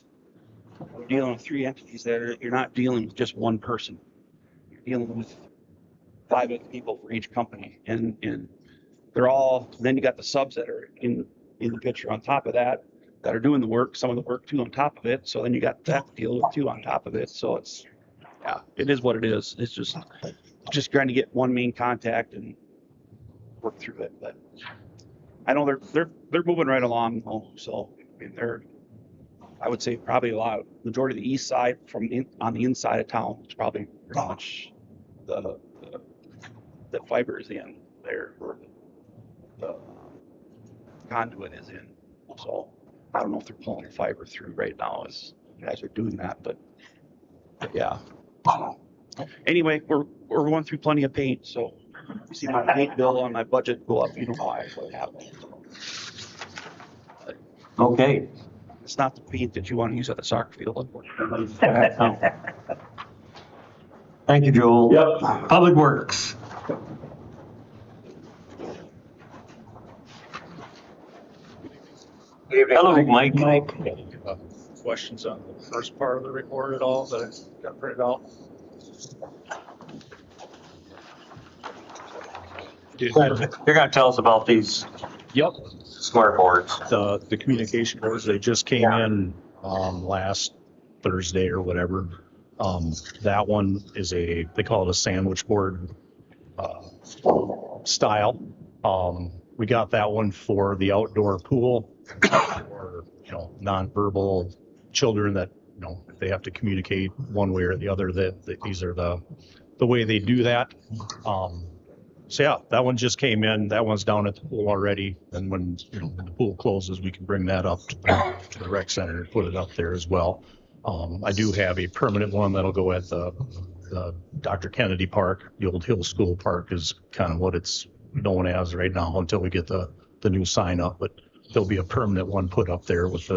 3 entities that you're not dealing with just one person. You're dealing with 5 people for each company, and they're all. Then you got the subs that are in the picture on top of that are doing the work, some of the work too on top of it. So then you got that to deal with too on top of it. So it's yeah, it is what it is. It's just trying to get one main contact and work through it. But I know they're moving right along. So I mean I would say probably majority of the east side on the inside of town. It's probably pretty much the fiber is in there where the conduit is in. So I don't know if they're pulling the fiber through right now as guys are doing that, but yeah. Anyway, we're going through plenty of paint, so you see my paint bill on my budget go up. You know why? What happened?
Okay.
It's not the paint that you want to use at the soccer field.
Thank you, Joel.
Yep.
Public Works. Hello, Mike.
Questions on the first part of the report at all that I got printed out?
You're gonna tell us about these
Yep.
smart boards.
The communication boards, they just came in last Thursday or whatever. That one is they call it a sandwich board style. We got that one for the outdoor pool or nonverbal children that if they have to communicate one way or the other, that these are the way they do that. So yeah, that one just came in. That one's down at the pool already. And when the pool closes, we can bring that up to the rec center and put it up there as well. I do have a permanent one that'll go at the Dr. Kennedy Park. The old Hill School Park is kind of what it's known as right now until we get the new sign up. But there'll be a permanent one put up there with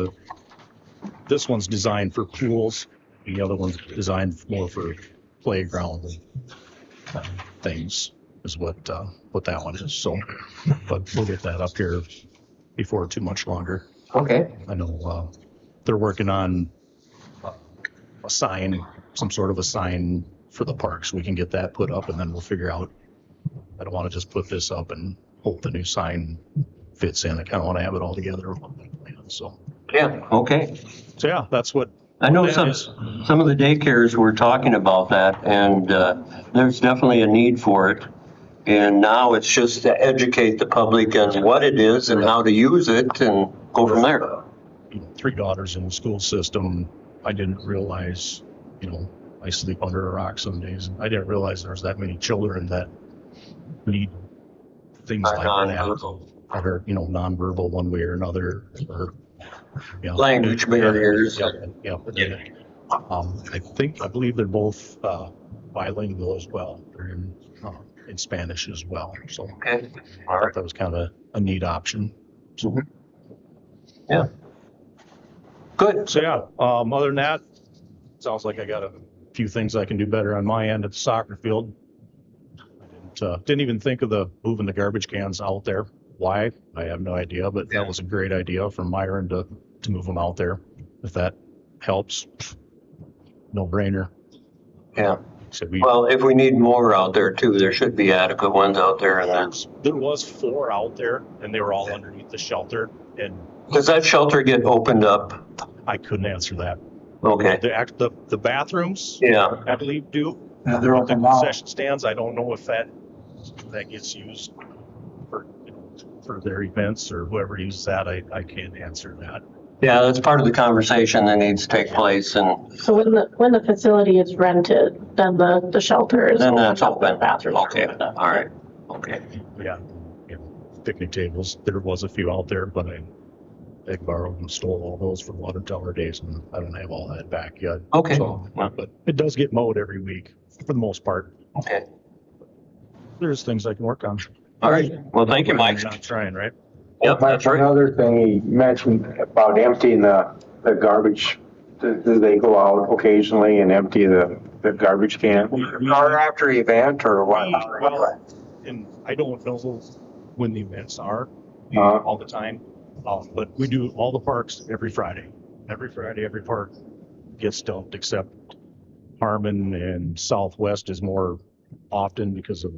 this one's designed for pools. The other one's designed more for playground things is what that one is. So, but we'll get that up here before too much longer.
Okay.
I know they're working on a sign, some sort of a sign for the park, so we can get that put up, and then we'll figure out. I don't want to just put this up and hope the new sign fits in. I kind of want to have it all together. So
Yeah, okay.
So yeah, that's what.
I know
that
some of the daycares were talking about that, and there's definitely a need for it. And now it's just to educate the public on what it is and how to use it and go from there.
3 daughters in the school system. I didn't realize, I sleep under a rock some days. I didn't realize there's that many children that need things like that. Other, nonverbal one way or another, or
Language barriers.
Yeah. I believe they're both bilingual as well. They're in Spanish as well. So
Okay.
I thought that was kind of a neat option. So,
Yeah. Good.
So yeah, other than that, sounds like I got a few things I can do better on my end at the soccer field. I didn't even think of moving the garbage cans out there. Why? I have no idea, but that was a great idea from Myron to move them out there. If that helps, no brainer.
Yeah.
So
Well, if we need more out there too, there should be adequate ones out there, and that's.
There was 4 out there, and they were all underneath the shelter. And
Does that shelter get opened up?
I couldn't answer that.
Okay.
The bathrooms,
Yeah.
I believe, do.
Yeah, they're
The
open now.
concession stands, I don't know if that gets used for their events or whoever uses that. I can't answer that.
Yeah, that's part of the conversation that needs to take place, and
So when the facility is rented, then the shelter is
then
open
that's
up, the
open.
bathrooms are
Okay,
opened up.
all right, okay.
Yeah. Picnic tables, there was a few out there, but I borrowed and stole all those for water tower days, and I don't have all that back yet.
Okay.
So, but it does get mowed every week for the most part.
Okay.
There's things I can work on.
All right, well, thank you, Mike.
I'm trying, right?
Yep, that's right.
Another thing he mentioned about emptying the garbage, do they go out occasionally and empty the garbage can? Or after event or what?
Well, and I don't know when the events are all the time, but we do all the parks every Friday. Every Friday, every park gets dumped except Harmon and Southwest is more often because of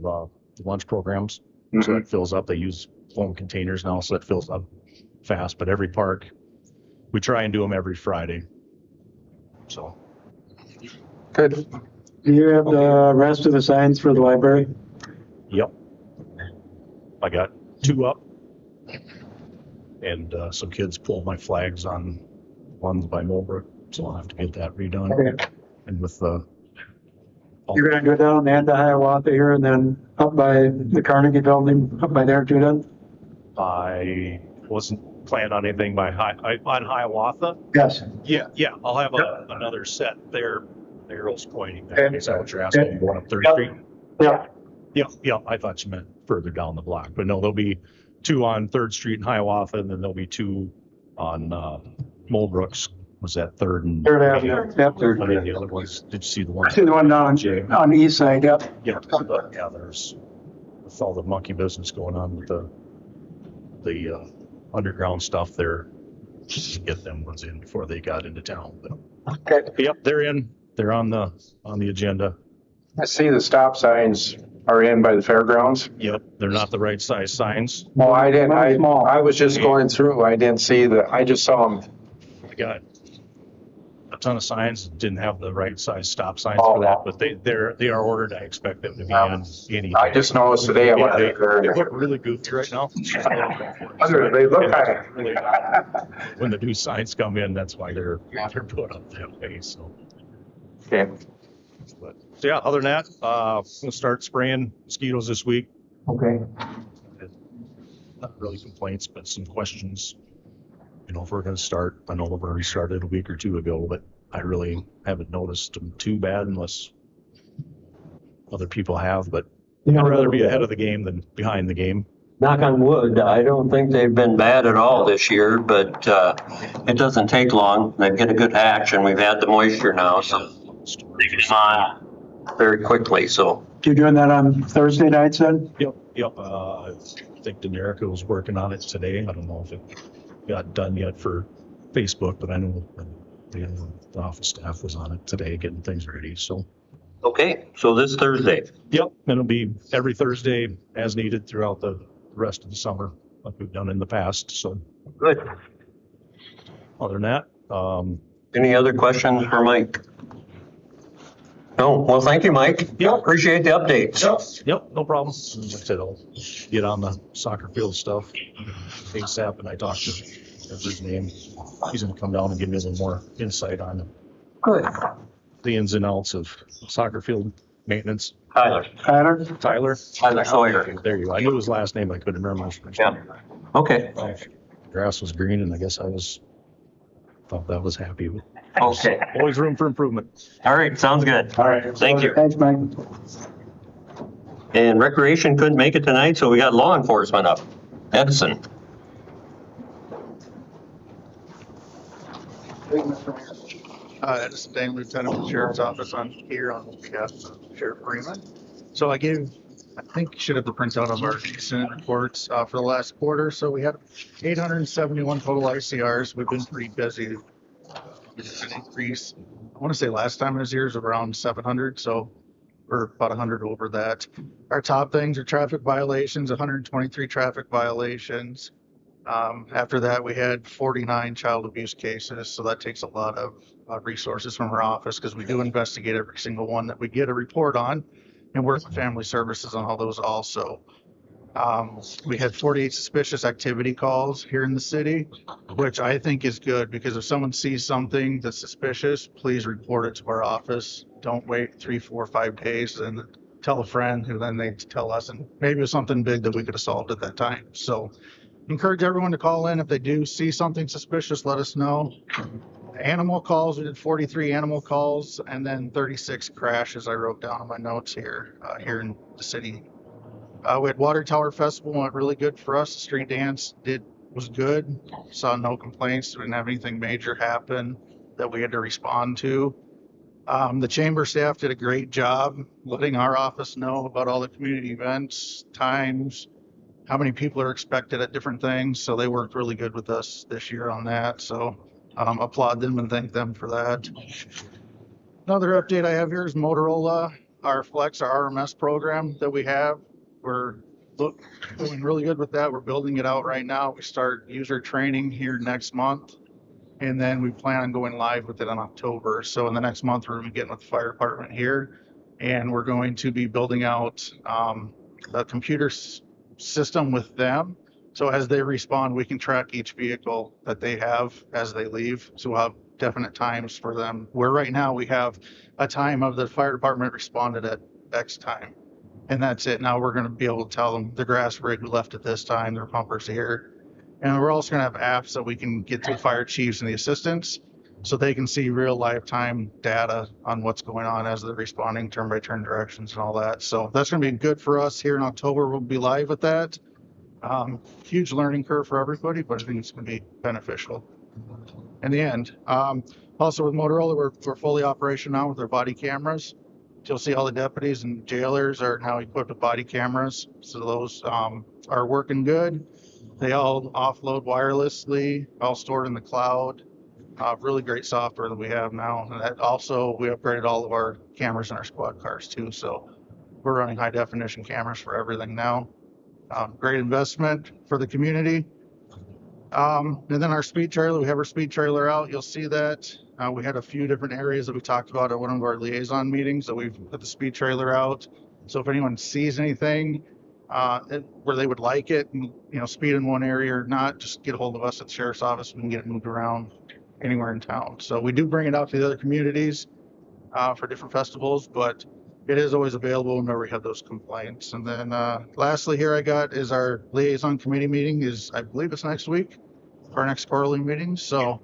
lunch programs. So it fills up. They use foam containers now, so it fills up fast. But every park, we try and do them every Friday. So
Good.
Do you have the rest of the signs for the library?
yep, I got 2 up, and some kids pulled my flags on ones by Mulbrook, so I'll have to get that redone.
Okay.
And with the
You're gonna go down and the Hiawatha here and then up by the Carnegie Building, up by there too then?
I wasn't planning on anything by on Hiawatha.
Yes.
Yeah, I'll have another set there. The arrow's pointing
Okay.
there. Is that what you're asking?
Okay.
Going up 3rd
Yep.
Street?
Yeah.
Yeah. I thought you meant further down the block, but no, there'll be 2 on 3rd Street in Hiawatha, and then there'll be 2 on Mulbrooks. Was that 3rd and?
Third Avenue. Yep.
And then the other ones, did you see the one?
I see the one down on the east side, yep.
Yeah, there's with all the monkey business going on with the underground stuff there, just to get them ones in before they got into town. But,
Okay.
yep, they're in. They're on the agenda.
I see the stop signs are in by the fairgrounds.
Yep, they're not the right size signs.
Well, I didn't,
Small.
I was just going through, I didn't see I just saw them.
I got a ton of signs, didn't have the right size stop signs for that, but they are ordered. I expect them to be in any.
I just noticed today, I
Yeah,
went
they
there.
look really goofy right now.
They look kind of.
When the new signs come in, that's why they're put up that way, so.
Okay.
But, so yeah, other than that, we'll start spraying mosquitoes this week.
Okay.
Not really complaints, but some questions. You know, if we're going to start, I know we've already started a week or 2 ago, but I really haven't noticed them too bad unless other people have. But I'd rather be ahead of the game than behind the game.
Knock on wood, I don't think they've been bad at all this year, but it doesn't take long. They get a good hatch, and we've had the moisture now, so they come on very quickly, so.
You doing that on Thursday nights then?
Yep. I think Denerica was working on it today. I don't know if it got done yet for Facebook, but I know the office staff was on it today getting things ready, so.
Okay, so this Thursday.
Yep, and it'll be every Thursday as needed throughout the rest of the summer, like we've done in the past, so.
Good.
Other than that,
Any other questions for Mike? No, well, thank you, Mike.
Yep.
Appreciate the updates.
Yep, no problem. Like I said, I'll get on the soccer field stuff ASAP, and I talked to his name. He's gonna come down and give me a little more insight on
Good.
the ins and outs of soccer field maintenance.
Tyler.
Tyler
Sawyer.
There you go. I knew his last name. I couldn't remember.
Yeah. Okay.
Grass was green, and I guess thought that was happy.
Okay.
Always room for improvement.
All right, sounds good.
All right.
Thank you.
Thanks, Mike.
And Recreation couldn't make it tonight, so we got law enforcement up. Edison.
Edison Dane, Lieutenant with the Sheriff's Office. I'm here on behalf of Sheriff Freeman. So I think you should have the printout of our recent reports for the last quarter. So we had 871 total ICRs. We've been pretty busy. It's an increase. I want to say last time I was here was around 700. So we're about 100 over that. Our top things are traffic violations, 123 traffic violations. After that, we had 49 child abuse cases. So that takes a lot of resources from our office because we do investigate every single one that we get a report on and work with family services on all those also. We had 48 suspicious activity calls here in the city, which I think is good because if someone sees something that's suspicious, please report it to our office. Don't wait 3, 4, 5 days and tell a friend who then they tell us, and maybe it was something big that we could have solved at that time. So encourage everyone to call in. If they do see something suspicious, let us know. Animal calls, we did 43 animal calls and then 36 crashes I wrote down on my notes here in the city. We had Water Tower Festival, went really good for us. The street dance was good. Saw no complaints. Didn't have anything major happen that we had to respond to. The chamber staff did a great job letting our office know about all the community events, times, how many people are expected at different things. So they worked really good with us this year on that. So applaud them and thank them for that. Another update I have here is Motorola our Flex, our RMS program that we have. We're doing really good with that. We're building it out right now. We start user training here next month. And then we plan on going live with it in October. So in the next month, we're going to be getting with the fire department here. And we're going to be building out a computer system with them. So as they respond, we can track each vehicle that they have as they leave. So we'll have definite times for them. Where right now we have a time of the fire department responded at X time. And that's it. Now we're going to be able to tell them the grass rig left at this time, their pumpers here. And we're also going to have apps that we can get to the fire chiefs and the assistants so they can see real lifetime data on what's going on as they're responding, turn by turn directions and all that. So that's going to be good for us here in October. We'll be live with that. Huge learning curve for everybody, but I think it's going to be beneficial in the end. Also with Motorola, we're fully operational now with our body cameras. You'll see all the deputies and jailers are now equipped with body cameras. So those are working good. They all offload wirelessly, all stored in the cloud. Really great software that we have now. And that also, we upgraded all of our cameras in our squad cars too. So we're running high definition cameras for everything now. Great investment for the community. And then our speed trailer, we have our speed trailer out. You'll see that. We had a few different areas that we talked about at one of our liaison meetings that we've put the speed trailer out. So if anyone sees anything where they would like it, and, speed in one area or not, just get a hold of us at the sheriff's office. We can get it moved around anywhere in town. So we do bring it out to the other communities for different festivals, but it is always available whenever we have those complaints. And then lastly here I got is our liaison committee meeting is, I believe it's next week, our next quarterly meeting. So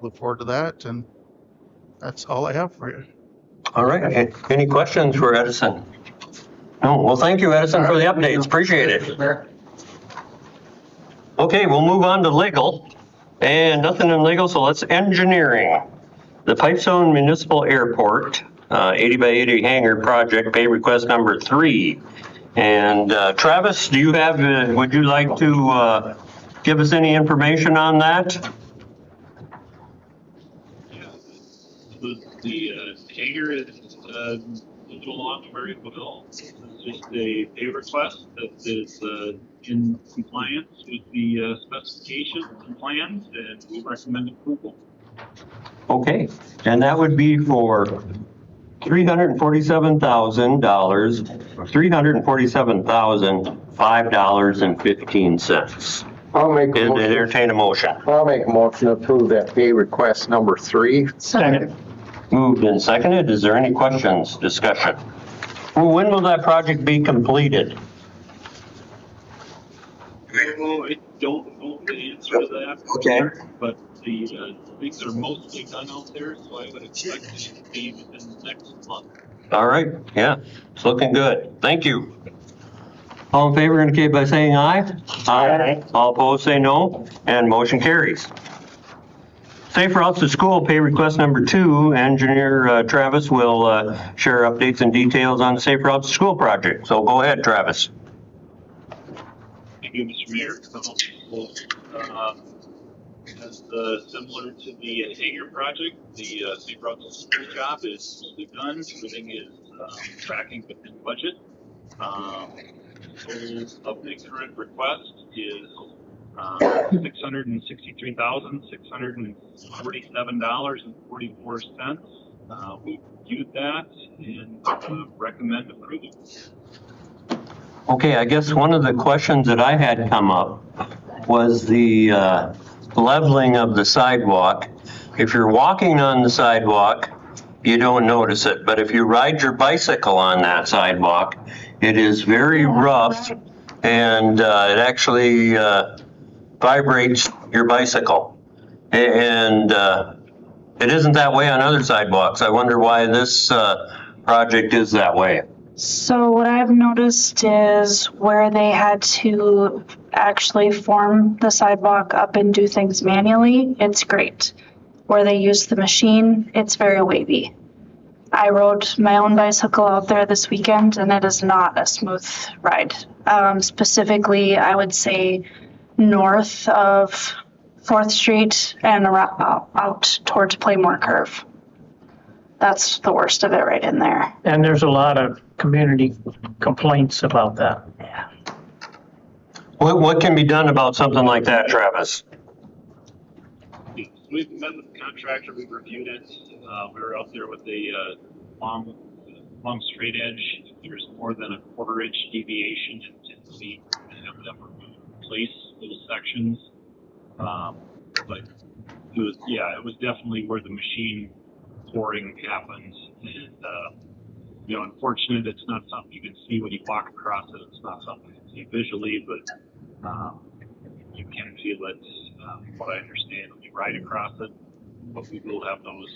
look forward to that. And that's all I have for you.
All right. Any questions for Edison? No. Well, thank you, Edison, for the updates. Appreciate it. Okay, we'll move on to legal. And nothing in legal, so let's engineering. The Pipestone Municipal Airport 80 by 80 hangar project, pay request number 3. And Travis, do you have, would you like to give us any information on that?
The hangar is moved along very well. It's just a pay request that is in compliance with the specifications and plans, and we recommend approval.
Okay, and that would be for $347,000, $347,005.15.
I'll make a motion.
Entertain a motion.
I'll make a motion to approve that pay request number 3.
Second.
Moved and seconded. Is there any questions, discussion? Well, when will that project be completed?
Well, I don't know the answer to that.
Okay.
But the things are mostly done out there, so I would expect it to be within the next month.
All right. Yeah, it's looking good. Thank you. All in favor indicate by saying aye. Aye. All opposed say no, and motion carries. Safe routes to school, pay request number 2. Engineer Travis will share updates and details on the Safe Routes to School project. So go ahead, Travis.
Thank you, Mr. Mayor. As similar to the hangar project, the Safe Routes to School job is mostly done. Everything is tracking within budget. Total of the current request is $663,647.44. We reviewed that and recommend approval.
Okay, I guess one of the questions that I had come up was the leveling of the sidewalk. If you're walking on the sidewalk, you don't notice it, but if you ride your bicycle on that sidewalk, it is very rough, and it actually vibrates your bicycle. And it isn't that way on other sidewalks. I wonder why this project is that way.
So what I've noticed is where they had to actually form the sidewalk up and do things manually, it's great. Where they use the machine, it's very wavy. I rode my own bicycle out there this weekend, and it is not a smooth ride. Specifically, I would say north of 4th Street and around, out towards Playmore Curve. That's the worst of it right in there.
And there's a lot of community complaints about that.
What can be done about something like that, Travis?
We've met with the contractor, we've reviewed it. We were out there with a long straight edge. If there's more than a quarter-inch deviation, we have them replace those sections. But it was definitely where the machine pouring happens. And, unfortunate, it's not something you can see when you walk across it. It's not something you can see visually, but you can feel it, from what I understand, when you ride across it. But we will have those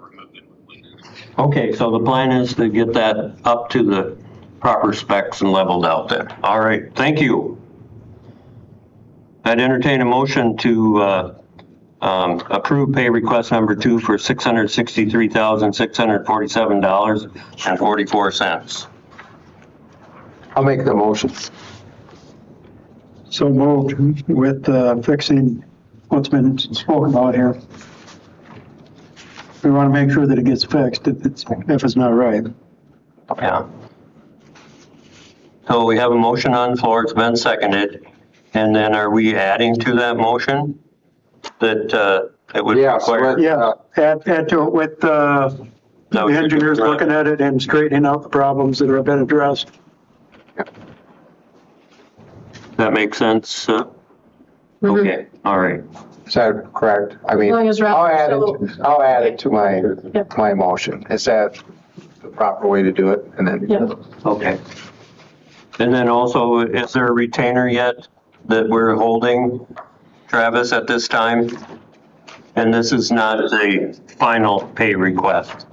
removed and replaced.
Okay, so the plan is to get that up to the proper specs and leveled out then. All right, thank you. I'd entertain a motion to approve pay request number 2 for $663,647.44.
I'll make the motion.
So moved with fixing what's been spoken about here. We want to make sure that it gets fixed if it's not right.
Yeah. So we have a motion on the floor, it's been seconded, and then are we adding to that motion that it would require?
Yeah, add to it with the engineers looking at it and straightening out the problems that have been addressed.
That makes sense? Okay, all right.
Is that correct? I mean,
As long as
I'll add it to my motion. Is that the proper way to do it? And then,
Okay. And then also, is there a retainer yet that we're holding, Travis, at this time? And this is not a final pay request.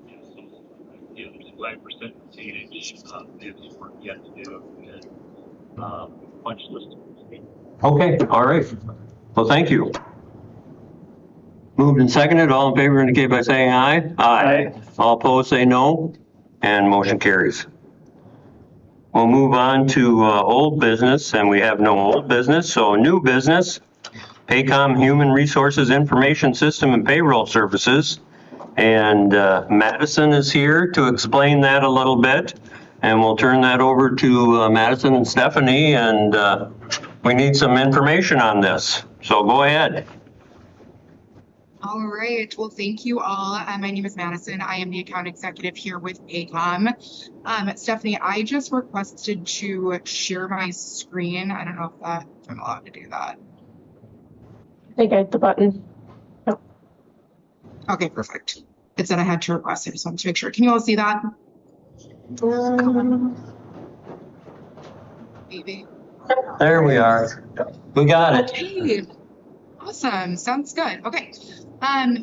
Yeah, there's 5% retainage. There's work yet to do, and punch list.
Okay, all right. Well, thank you. Moved and seconded, all in favor indicate by saying aye. Aye. All opposed say no, and motion carries. We'll move on to old business, and we have no old business, so new business. Paycom Human Resources Information System and Payroll Services. And Madison is here to explain that a little bit. And we'll turn that over to Madison and Stephanie, and we need some information on this. So go ahead.
All right. Well, thank you all. My name is Madison. I am the account executive here with Paycom. Stephanie, I just requested to share my screen. I don't know if I'm allowed to do that.
I think I hit the button. Yep.
Okay, perfect. It said I had to request. I just wanted to make sure. Can you all see that? Maybe.
There we are. We got it.
Okay. Awesome. Sounds good. Okay.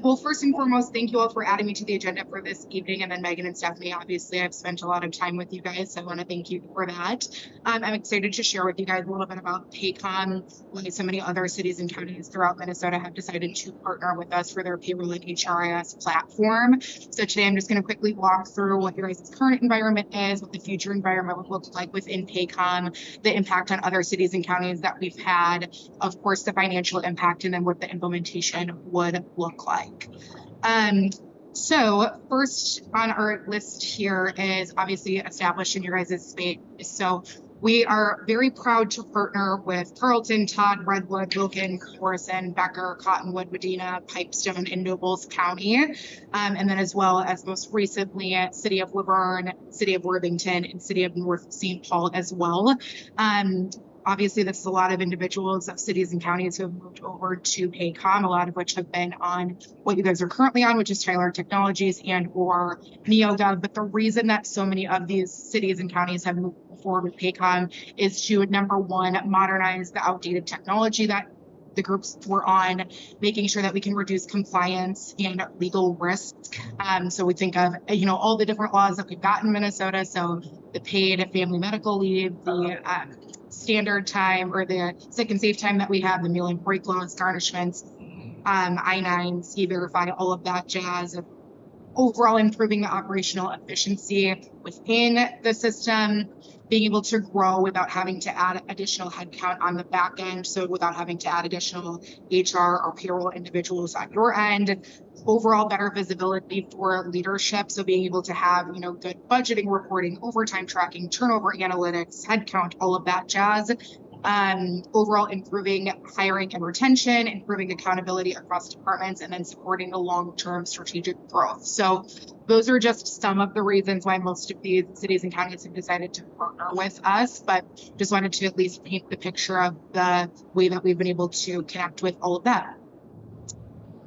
Well, first and foremost, thank you all for adding me to the agenda for this evening. And then Megan and Stephanie, obviously, I've spent a lot of time with you guys, so I want to thank you for that. I'm excited to share with you guys a little bit about Paycom, why so many other cities and counties throughout Minnesota have decided to partner with us for their payroll and HRIS platform. So today I'm just going to quickly walk through what your guys' current environment is, what the future environment would look like within Paycom, the impact on other cities and counties that we've had, of course, the financial impact, and then what the implementation would look like. So first on our list here is obviously established in your guys' space. So we are very proud to partner with Carlton, Todd, Redwood, Logan, Morrison, Becker, Cottonwood, Medina, Pipestone, and Nobles County. And then as well as most recently City of Laverne, City of Worthington, and City of North St. Paul as well. Obviously, this is a lot of individuals of cities and counties who have moved over to Paycom, a lot of which have been on what you guys are currently on, which is Tyler Technologies and or NeoGov. But the reason that so many of these cities and counties have moved forward with Paycom is to, number one, modernize the outdated technology that the groups were on, making sure that we can reduce compliance and legal risk. So we think of, all the different laws that we've got in Minnesota. So the paid family medical leave, the standard time or the sick and safe time that we have, the meal and break laws, garnishments, I-9s, E-Verify, all of that jazz. Overall improving the operational efficiency within the system, being able to grow without having to add additional headcount on the back end. So without having to add additional HR or payroll individuals on your end, overall better visibility for leadership. So being able to have, good budgeting reporting, overtime tracking, turnover analytics, headcount, all of that jazz. Overall improving hiring and retention, improving accountability across departments, and then supporting the long-term strategic growth. So those are just some of the reasons why most of these cities and counties have decided to partner with us, but just wanted to at least paint the picture of the way that we've been able to connect with all of that.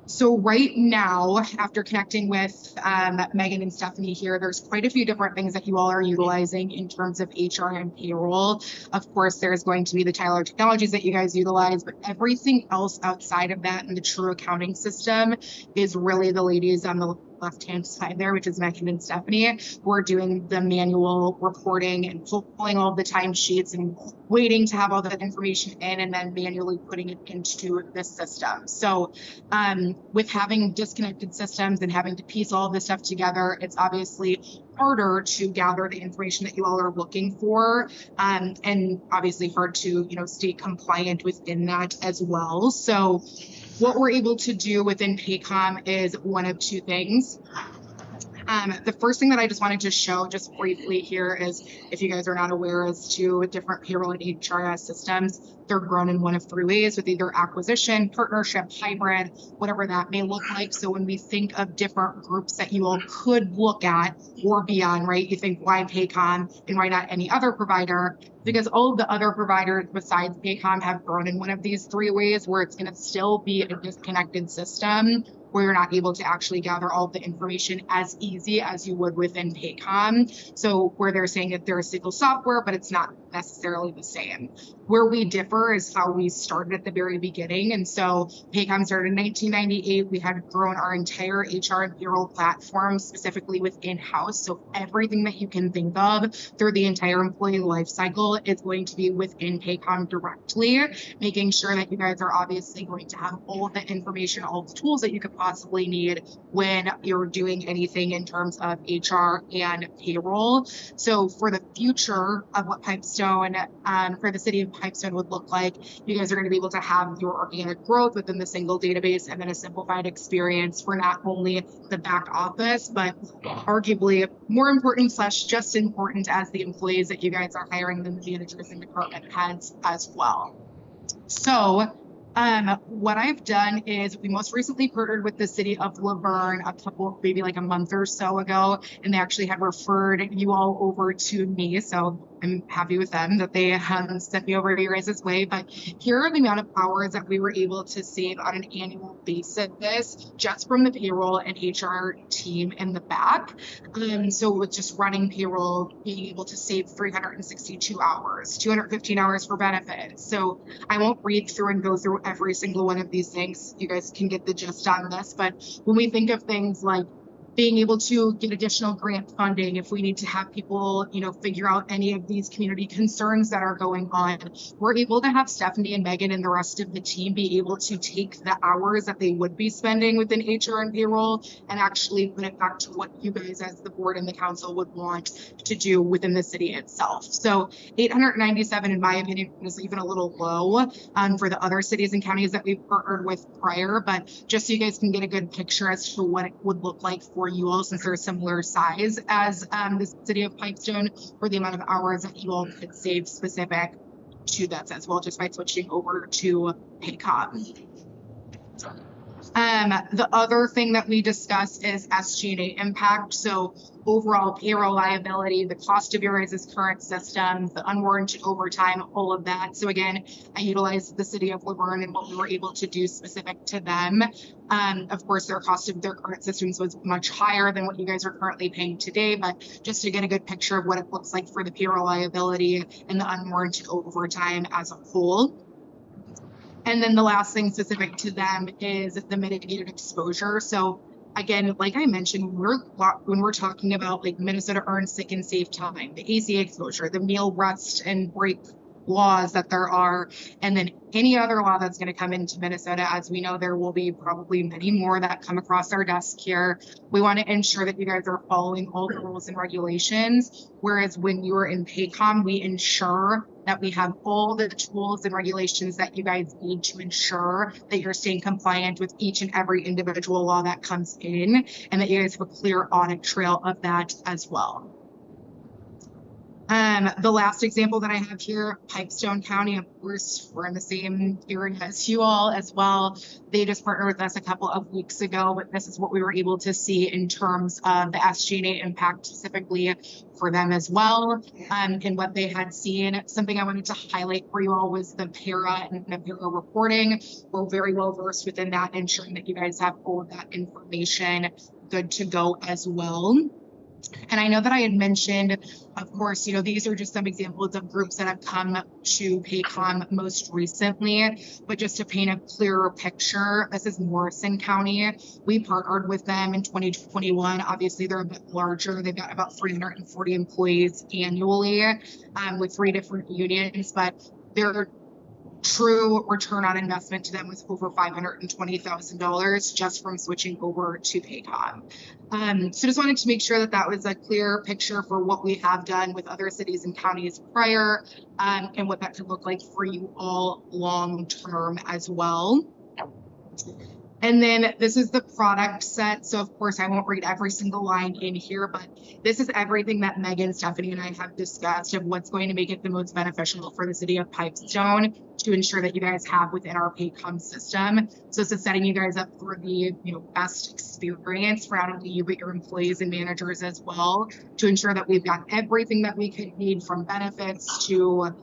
So right now, after connecting with Megan and Stephanie here, there's quite a few different things that you all are utilizing in terms of HR and payroll. Of course, there's going to be the Tyler technologies that you guys utilize, but everything else outside of that and the true accounting system is really the ladies on the left-hand side there, which is Megan and Stephanie, who are doing the manual reporting and pulling all the timesheets and waiting to have all that information in and then manually putting it into the system. So with having disconnected systems and having to piece all of this stuff together, it's obviously harder to gather the information that you all are looking for, and obviously hard to stay compliant within that as well. So what we're able to do within Paycom is one of two things. The first thing that I just wanted to show just briefly here is, if you guys are not aware as to different payroll and HRS systems, they're grown in one of three ways, with either acquisition, partnership, hybrid, whatever that may look like. So when we think of different groups that you all could look at or be on, right, you think, why Paycom and why not any other provider? Because all of the other providers besides Paycom have grown in one of these three ways, where it's going to still be a disconnected system where you're not able to actually gather all of the information as easy as you would within Paycom. So where they're saying that they're a single software, but it's not necessarily the same. Where we differ is how we started at the very beginning. And so Paycom started in 1998. We had grown our entire HR and payroll platform specifically with in-house. So everything that you can think of through the entire employee life cycle is going to be within Paycom directly, making sure that you guys are obviously going to have all of the information, all the tools that you could possibly need when you're doing anything in terms of HR and payroll. So for the future of what Pipestone, for the city of Pipestone would look like, you guys are going to be able to have your organic growth within the single database and then a simplified experience for not only the back office, but arguably more important / just important as the employees that you guys are hiring, than the managers and department heads as well. So what I've done is, we most recently partnered with the city of Laverne maybe like a month or so ago, and they actually had referred you all over to me. So I'm happy with them that they sent me over to your guys' way. But here are the amount of hours that we were able to save on an annual basis just from the payroll and HR team in the back. So with just running payroll, being able to save 362 hours, 215 hours for benefits. So I won't read through and go through every single one of these things. You guys can get the gist on this. But when we think of things like being able to get additional grant funding, if we need to have people, figure out any of these community concerns that are going on, we're able to have Stephanie and Megan and the rest of the team be able to take the hours that they would be spending within HR and payroll and actually put it back to what you guys as the board and the council would want to do within the city itself. So 897, in my opinion, is even a little low for the other cities and counties that we've partnered with prior, but just so you guys can get a good picture as to what it would look like for you all, since they're a similar size as the city of Pipestone, for the amount of hours that you all could save specific to that as well, just by switching over to Paycom. The other thing that we discuss is SG&A impact. So overall payroll liability, the cost of your guys' current systems, the unwarranted overtime, all of that. So again, I utilized the city of Laverne and what we were able to do specific to them. Of course, their cost of their current systems was much higher than what you guys are currently paying today, but just to get a good picture of what it looks like for the payroll liability and the unwarranted overtime as a whole. And then the last thing specific to them is the mitigated exposure. So again, like I mentioned, when we're talking about like Minnesota Earned Sick and Safe Time, the ACA exposure, the meal, rest, and break laws that there are, and then any other law that's going to come into Minnesota. As we know, there will be probably many more that come across our desk here. We want to ensure that you guys are following all the rules and regulations, whereas when you are in Paycom, we ensure that we have all the tools and regulations that you guys need to ensure that you're staying compliant with each and every individual law that comes in, and that you guys have a clear audit trail of that as well. The last example that I have here, Pipestone County, of course, we're in the same area as you all as well. They just partnered with us a couple of weeks ago, but this is what we were able to see in terms of the SG&A impact specifically for them as well, and what they had seen. Something I wanted to highlight for you all was the para and the para reporting. We're very well versed within that, ensuring that you guys have all of that information good to go as well. And I know that I had mentioned, of course, these are just some examples of groups that have come to Paycom most recently, but just to paint a clearer picture, this is Morrison County. We partnered with them in 2021. Obviously, they're a bit larger. They've got about 340 employees annually, with 3 different unions, but their true return on investment to them was over $520,000 just from switching over to Paycom. So just wanted to make sure that that was a clear picture for what we have done with other cities and counties prior, and what that could look like for you all long term as well. And then this is the product set. So of course I won't read every single line in here, but this is everything that Megan, Stephanie, and I have discussed of what's going to make it the most beneficial for the city of Pipestone to ensure that you guys have within our Paycom system. So this is setting you guys up for the best experience for not only you, but your employees and managers as well, to ensure that we've got everything that we could need, from benefits to,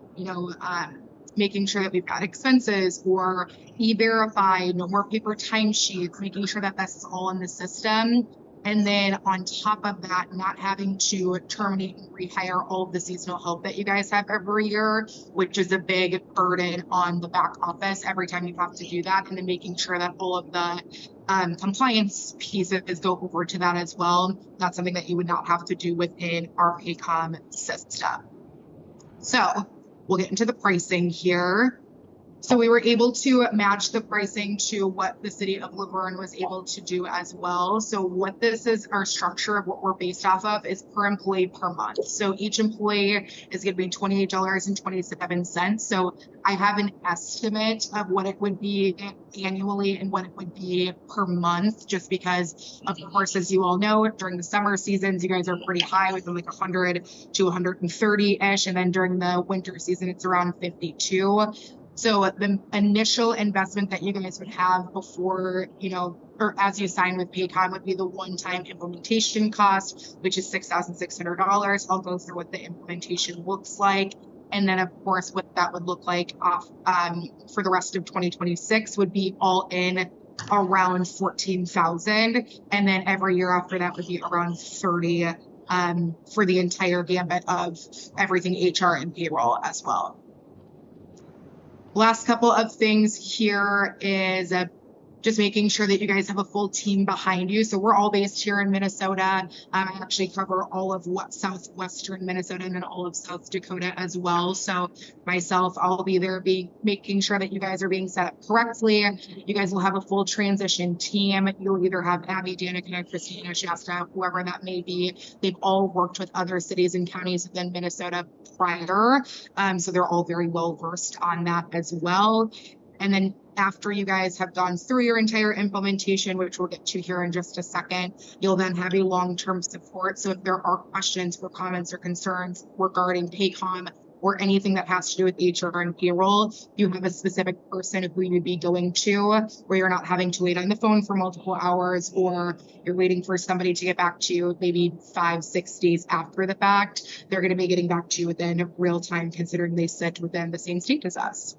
making sure that we've got expenses or e-verify, no more paper timesheets, making sure that this is all in the system. And then on top of that, not having to terminate and rehire all of the seasonal help that you guys have every year, which is a big burden on the back office every time you have to do that. And then making sure that all of the compliance pieces go over to that as well. That's something that you would not have to do within our Paycom system. So we'll get into the pricing here. So we were able to match the pricing to what the city of Laverne was able to do as well. So what this is, our structure of what we're based off of, is per employee per month. So each employee is going to be $28.27. So I have an estimate of what it would be annually and what it would be per month, just because, of course, as you all know, during the summer seasons, you guys are pretty high with like 100 to 130-ish. And then during the winter season, it's around 52. So the initial investment that you guys would have before, or as you sign with Paycom, would be the one-time implementation cost, which is $6,600. I'll go through what the implementation looks like. And then, of course, what that would look like for the rest of 2026 would be all in around $14,000. And then every year after that would be around $30,000 for the entire gambit of everything HR and payroll as well. Last couple of things here is just making sure that you guys have a full team behind you. So we're all based here in Minnesota. I actually cover all of southwestern Minnesota and then all of South Dakota as well. So myself, I'll be there making sure that you guys are being set up correctly. You guys will have a full transition team. You'll either have Abby, Danica, Christina, Shasta, whoever that may be. They've all worked with other cities and counties within Minnesota prior. So they're all very well versed on that as well. And then after you guys have gone through your entire implementation, which we'll get to here in just a second, you'll then have a long-term support. So if there are questions or comments or concerns regarding Paycom or anything that has to do with HR and payroll, you have a specific person who you'd be going to, where you're not having to wait on the phone for multiple hours, or you're waiting for somebody to get back to you maybe 5-6 days after the fact. They're going to be getting back to you within real time, considering they sit within the same state as us.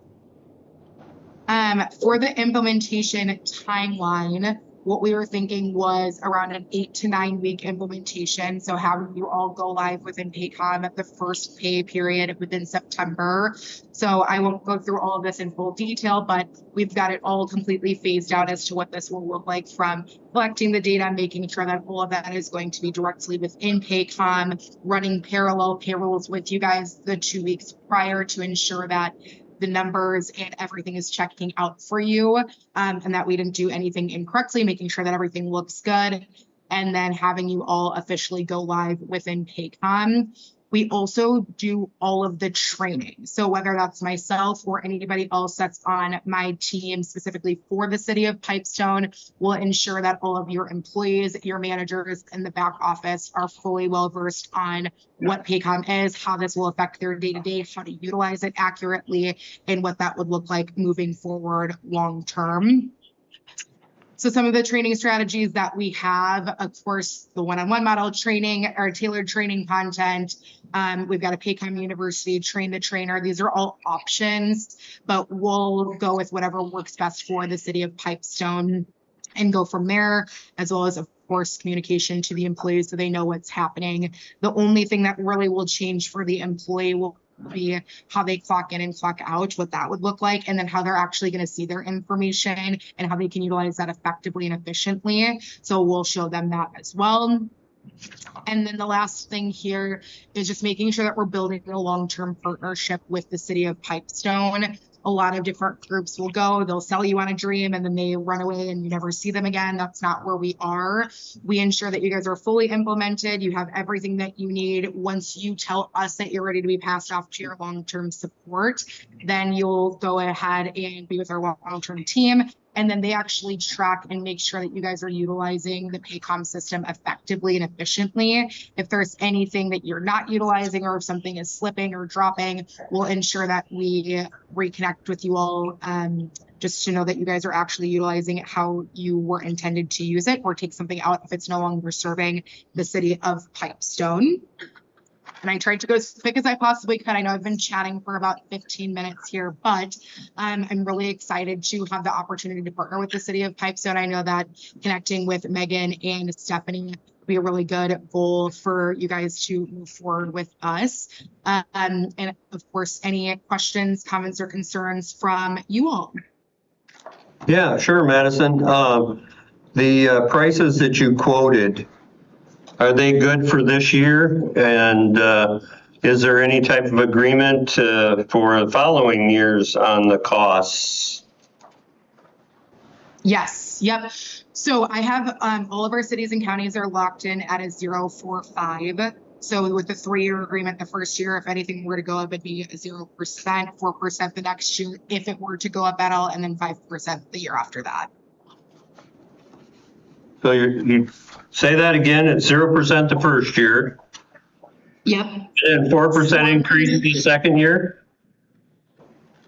For the implementation timeline, what we were thinking was around an 8 to 9 week implementation. So having you all go live within Paycom at the first pay period within September. So I won't go through all of this in full detail, but we've got it all completely phased out as to what this will look like, from collecting the data, making sure that all of that is going to be directly within Paycom, running parallel payrolls with you guys the 2 weeks prior to ensure that the numbers and everything is checking out for you, and that we didn't do anything incorrectly, making sure that everything looks good, and then having you all officially go live within Paycom. We also do all of the training. So whether that's myself or anybody else that's on my team specifically for the city of Pipestone, will ensure that all of your employees, your managers in the back office are fully well versed on what Paycom is, how this will affect their day-to-day, how to utilize it accurately, and what that would look like moving forward long-term. So some of the training strategies that we have, of course, the one-on-one model training, our tailored training content. We've got a Paycom University, Train the Trainer. These are all options, but we'll go with whatever works best for the city of Pipestone and go from there, as well as, of course, communication to the employees so they know what's happening. The only thing that really will change for the employee will be how they clock in and clock out, what that would look like, and then how they're actually going to see their information and how they can utilize that effectively and efficiently. So we'll show them that as well. And then the last thing here is just making sure that we're building a long-term partnership with the city of Pipestone. A lot of different groups will go, they'll sell you on a dream and then they run away and you never see them again. That's not where we are. We ensure that you guys are fully implemented. You have everything that you need. Once you tell us that you're ready to be passed off to your long-term support, then you'll go ahead and be with our long-term team. And then they actually track and make sure that you guys are utilizing the Paycom system effectively and efficiently. If there's anything that you're not utilizing or if something is slipping or dropping, we'll ensure that we reconnect with you all just to know that you guys are actually utilizing it how you were intended to use it, or take something out if it's no longer serving the city of Pipestone. And I tried to go as quick as I possibly could. I know I've been chatting for about 15 minutes here, but I'm really excited to have the opportunity to partner with the city of Pipestone. I know that connecting with Megan and Stephanie will be a really good goal for you guys to move forward with us. And of course, any questions, comments, or concerns from you all?
Yeah, sure, Madison. The prices that you quoted, are they good for this year? And is there any type of agreement for the following years on the costs?
Yes. Yep. So I have all of our cities and counties are locked in at a 0.45. So with the 3-year agreement, the first year, if anything were to go up, it'd be 0%, 4% the next year if it were to go up at all, and then 5% the year after that.
So you say that again, it's 0% the first year.
Yep.
And 4% increase the second year?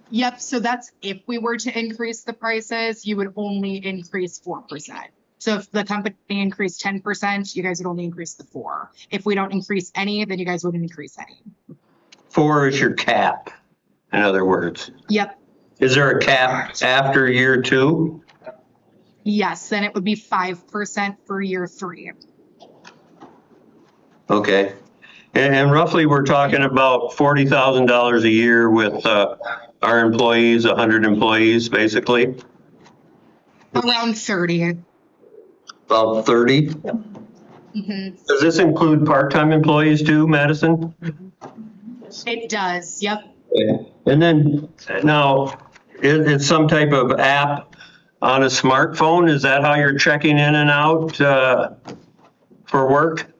Yep. So that's if we were to increase the prices, you would only increase 4%. So if the company increased 10%, you guys would only increase the 4%. If we don't increase any, then you guys wouldn't increase any.
4 is your cap, in other words.
Yep.
Is there a cap after year 2?
Yes, then it would be 5% for year 3.
Okay. And roughly, we're talking about $40,000 a year with our employees, 100 employees, basically.
Around 30.
About 30?
Mm-hmm.
Does this include part-time employees too, Madison?
It does, yep.
Okay. And then now, it's some type of app on a smartphone? Is that how you're checking in and out for work?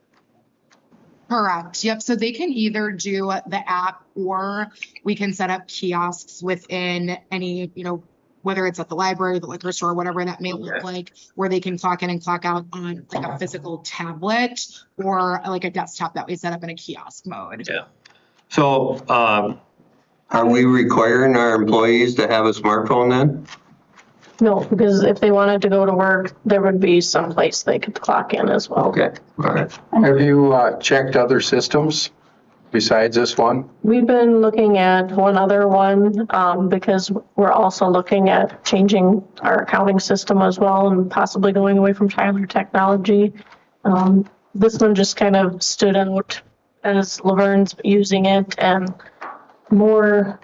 Correct. Yep. So they can either do the app, or we can set up kiosks within any, whether it's at the library, the liquor store, whatever that may look like, where they can clock in and clock out on like a physical tablet or like a desktop that we set up in a kiosk mode.
Yeah. So are we requiring our employees to have a smartphone then?
No, because if they wanted to go to work, there would be some place they could clock in as well.
Okay, all right.
Have you checked other systems besides this one?
We've been looking at one other one, because we're also looking at changing our accounting system as well and possibly going away from Tyler Technology. This one just kind of stood out as Laverne's using it and more,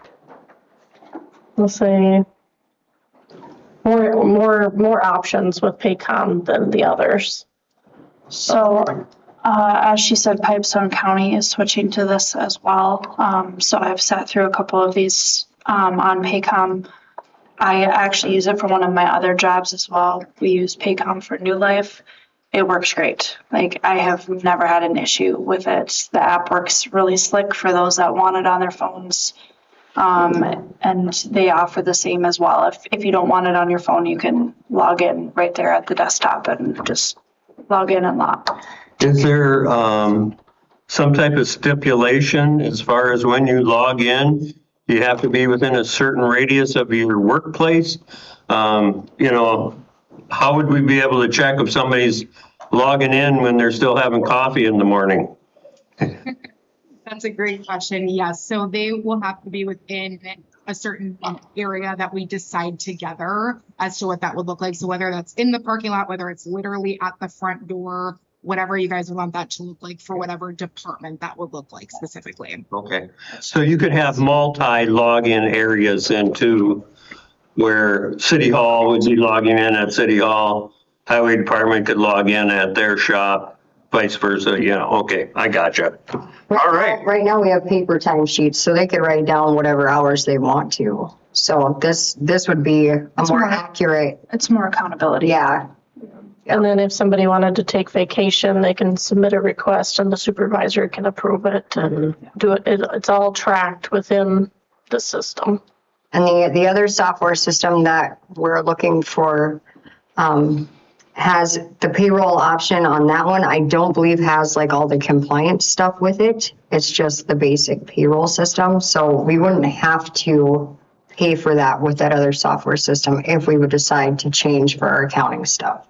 let's say, more options with Paycom than the others.
So, as she said, Pipestone County is switching to this as well. So I've sat through a couple of these on Paycom. I actually use it for one of my other jobs as well. We use Paycom for New Life. It works great. Like, I have never had an issue with it. The app works really slick for those that want it on their phones. And they offer the same as well. If you don't want it on your phone, you can log in right there at the desktop and just log in and log.
Is there some type of stipulation as far as when you log in? You have to be within a certain radius of your workplace? How would we be able to check if somebody's logging in when they're still having coffee in the morning?
That's a great question. Yes. So they will have to be within a certain area that we decide together as to what that would look like. So whether that's in the parking lot, whether it's literally at the front door, whatever you guys want that to look like for whatever department that would look like specifically.
Okay. So you could have multi-login areas into where City Hall would be logging in at City Hall, Highway Department could log in at their shop, vice versa. Okay, I gotcha. All right.
Right now, we have paper time sheets, so they could write down whatever hours they want to. So this would be a more accurate.
It's more accountability.
Yeah.
And then if somebody wanted to take vacation, they can submit a request and the supervisor can approve it and do it. It's all tracked within the system.
And the other software system that we're looking for has the payroll option on that one. I don't believe has like all the compliance stuff with it. It's just the basic payroll system. So we wouldn't have to pay for that with that other software system if we would decide to change for our accounting stuff.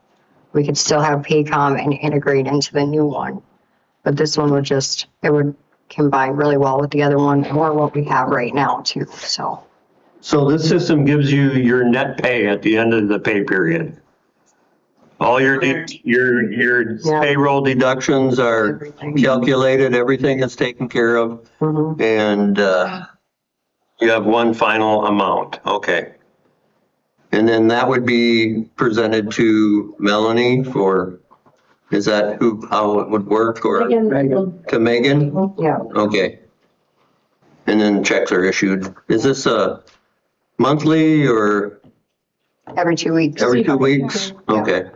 We could still have Paycom and integrate into the new one. But this one would it would combine really well with the other one or what we have right now too, so.
So this system gives you your net pay at the end of the pay period. All your payroll deductions are calculated, everything is taken care of, and you have one final amount. Okay. And then that would be presented to Melanie is that how it would work, or to Megan?
Yeah.
Okay. And then checks are issued. Is this a monthly or?
Every 2 weeks.
Every 2 weeks? Okay.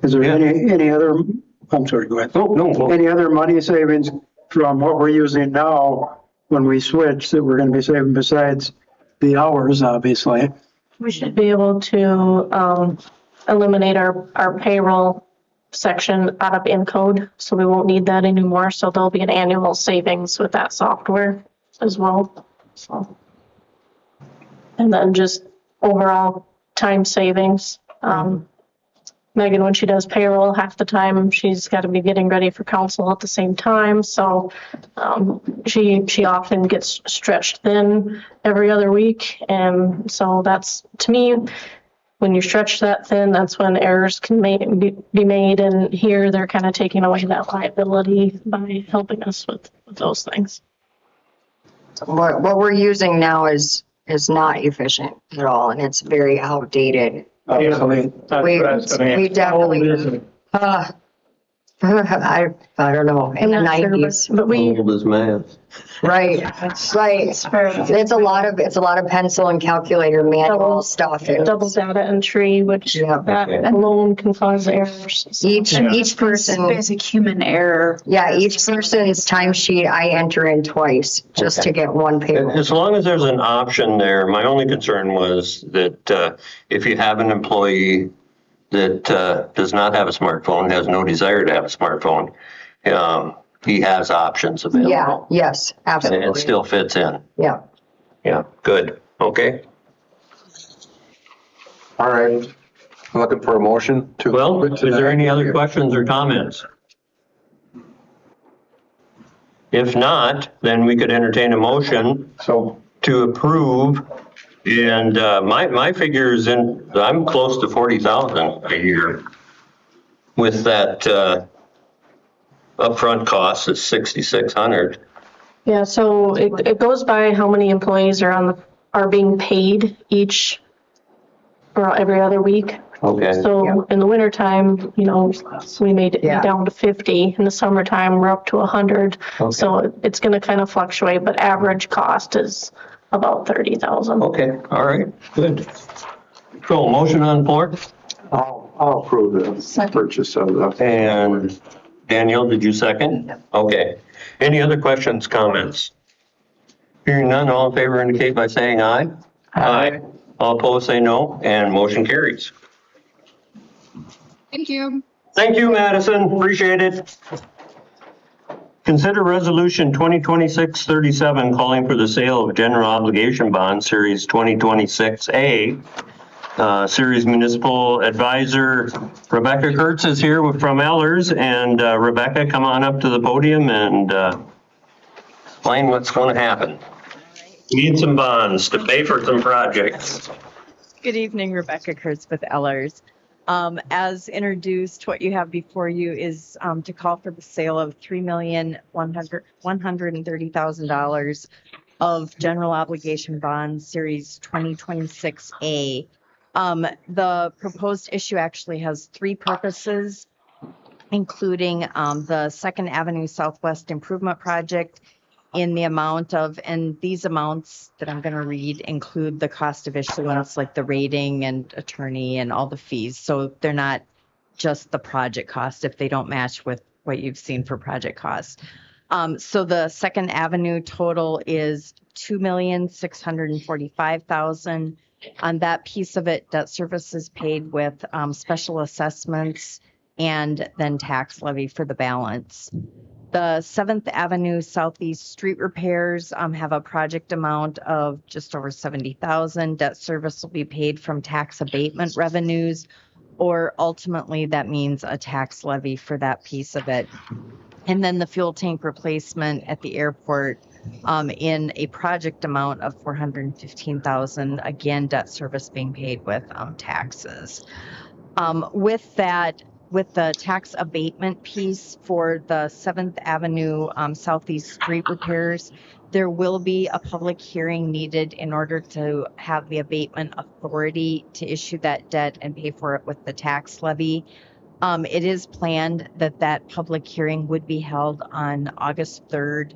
Is there any other, I'm sorry, go ahead.
No.
Any other money savings from what we're using now when we switch that we're going to be saving besides the hours, obviously?
We should be able to eliminate our payroll section out of Encode, so we won't need that anymore. So there'll be an annual savings with that software as well. So, and then just overall time savings. Megan, when she does payroll, half the time she's got to be getting ready for council at the same time. So she often gets stretched thin every other week. And so that's, to me, when you stretch that thin, that's when errors can be made. And here they're kind of taking away that liability by helping us with those things.
What we're using now is not efficient at all, and it's very outdated. We definitely, I don't know, in the 90s.
But
old as math.
Right. It's a lot of pencil and calculator manual stuff.
Double data entry, which that alone can cause errors.
Each person.
Basic human error.
Yeah, each person's timesheet I enter in twice just to get one payroll.
As long as there's an option there, my only concern was that if you have an employee that does not have a smartphone, has no desire to have a smartphone, he has options available.
Yeah, yes, absolutely.
And it still fits in.
Yeah.
Yeah, good. Okay.
All right. I'm looking for a motion to.
Well, is there any other questions or comments? If not, then we could entertain a motion to approve. And my figure is I'm close to 40,000 a year with that upfront cost is 6,600.
Yeah, so it goes by how many employees are being paid each or every other week.
Okay.
So in the wintertime, we made it down to 50. In the summertime, we're up to 100.
Okay.
So it's going to kind of fluctuate, but average cost is about 30,000.
Okay, all right, good. So motion on the floor?
I'll approve the purchase of the.
And Danielle, did you second? Okay. Any other questions, comments? Hearing none, all in favor indicate by saying aye. Aye. All opposed say no, and motion carries.
Thank you.
Thank you, Madison, appreciate it. Consider Resolution 2026-37 calling for the sale of general obligation bonds, Series 2026A. Series Municipal Advisor Rebecca Kurtz is here from Ellers, and Rebecca, come on up to the podium and explain what's going to happen. We need some bonds to pay for some projects.
Good evening, Rebecca Kurtz with Ellers. As introduced, what you have before you is to call for the sale of $3,130,000 of general obligation bonds, Series 2026A. The proposed issue actually has three purposes, including the Second Avenue Southwest Improvement Project in the amount of, and these amounts that I'm going to read include the cost of issuance, like the rating and attorney and all the fees. So they're not just the project cost if they don't match with what you've seen for project costs. So the Second Avenue total is $2,645,000. On that piece of it, debt service is paid with special assessments and then tax levy for the balance. The 7th Avenue Southeast street repairs have a project amount of just over $70,000. Debt service will be paid from tax abatement revenues, or ultimately that means a tax levy for that piece of it. And then the fuel tank replacement at the airport in a project amount of $415,000. Again, debt service being paid with taxes. With the tax abatement piece for the 7th Avenue Southeast street repairs, there will be a public hearing needed in order to have the abatement authority to issue that debt and pay for it with the tax levy. It is planned that public hearing would be held on August 3rd.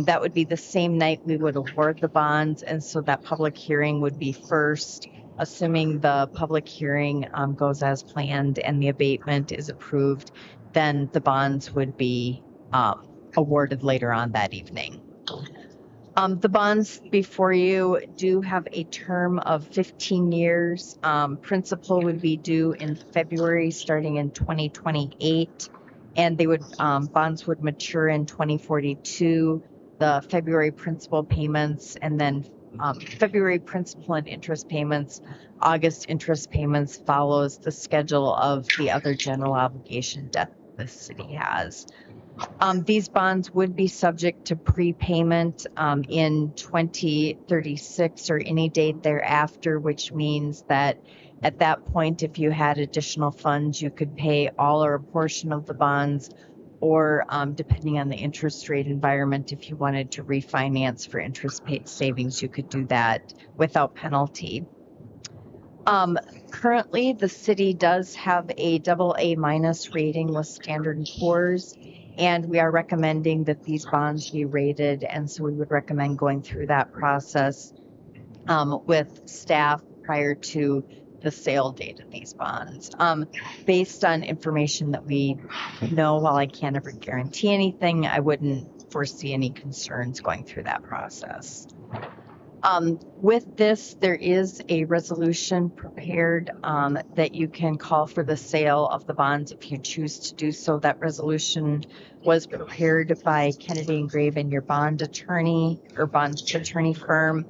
That would be the same night we would award the bonds, and so that public hearing would be first. Assuming the public hearing goes as planned and the abatement is approved, then the bonds would be awarded later on that evening. The bonds before you do have a term of 15 years. Principal would be due in February, starting in 2028, and bonds would mature in 2042. The February principal payments, and then February principal and interest payments, August interest payments follows the schedule of the other general obligation debt the city has. These bonds would be subject to prepayment in 2036 or any date thereafter, which means that at that point, if you had additional funds, you could pay all or a portion of the bonds, or depending on the interest rate environment, if you wanted to refinance for interest savings, you could do that without penalty. Currently, the city does have a AA- rating with Standard & Poor's, and we are recommending that these bonds be rated, and so we would recommend going through that process with staff prior to the sale date of these bonds. Based on information that we know, while I can't ever guarantee anything, I wouldn't foresee any concerns going through that process. With this, there is a resolution prepared that you can call for the sale of the bonds if you choose to do so. That resolution was prepared by Kennedy and Graven, your bond attorney or bond attorney firm.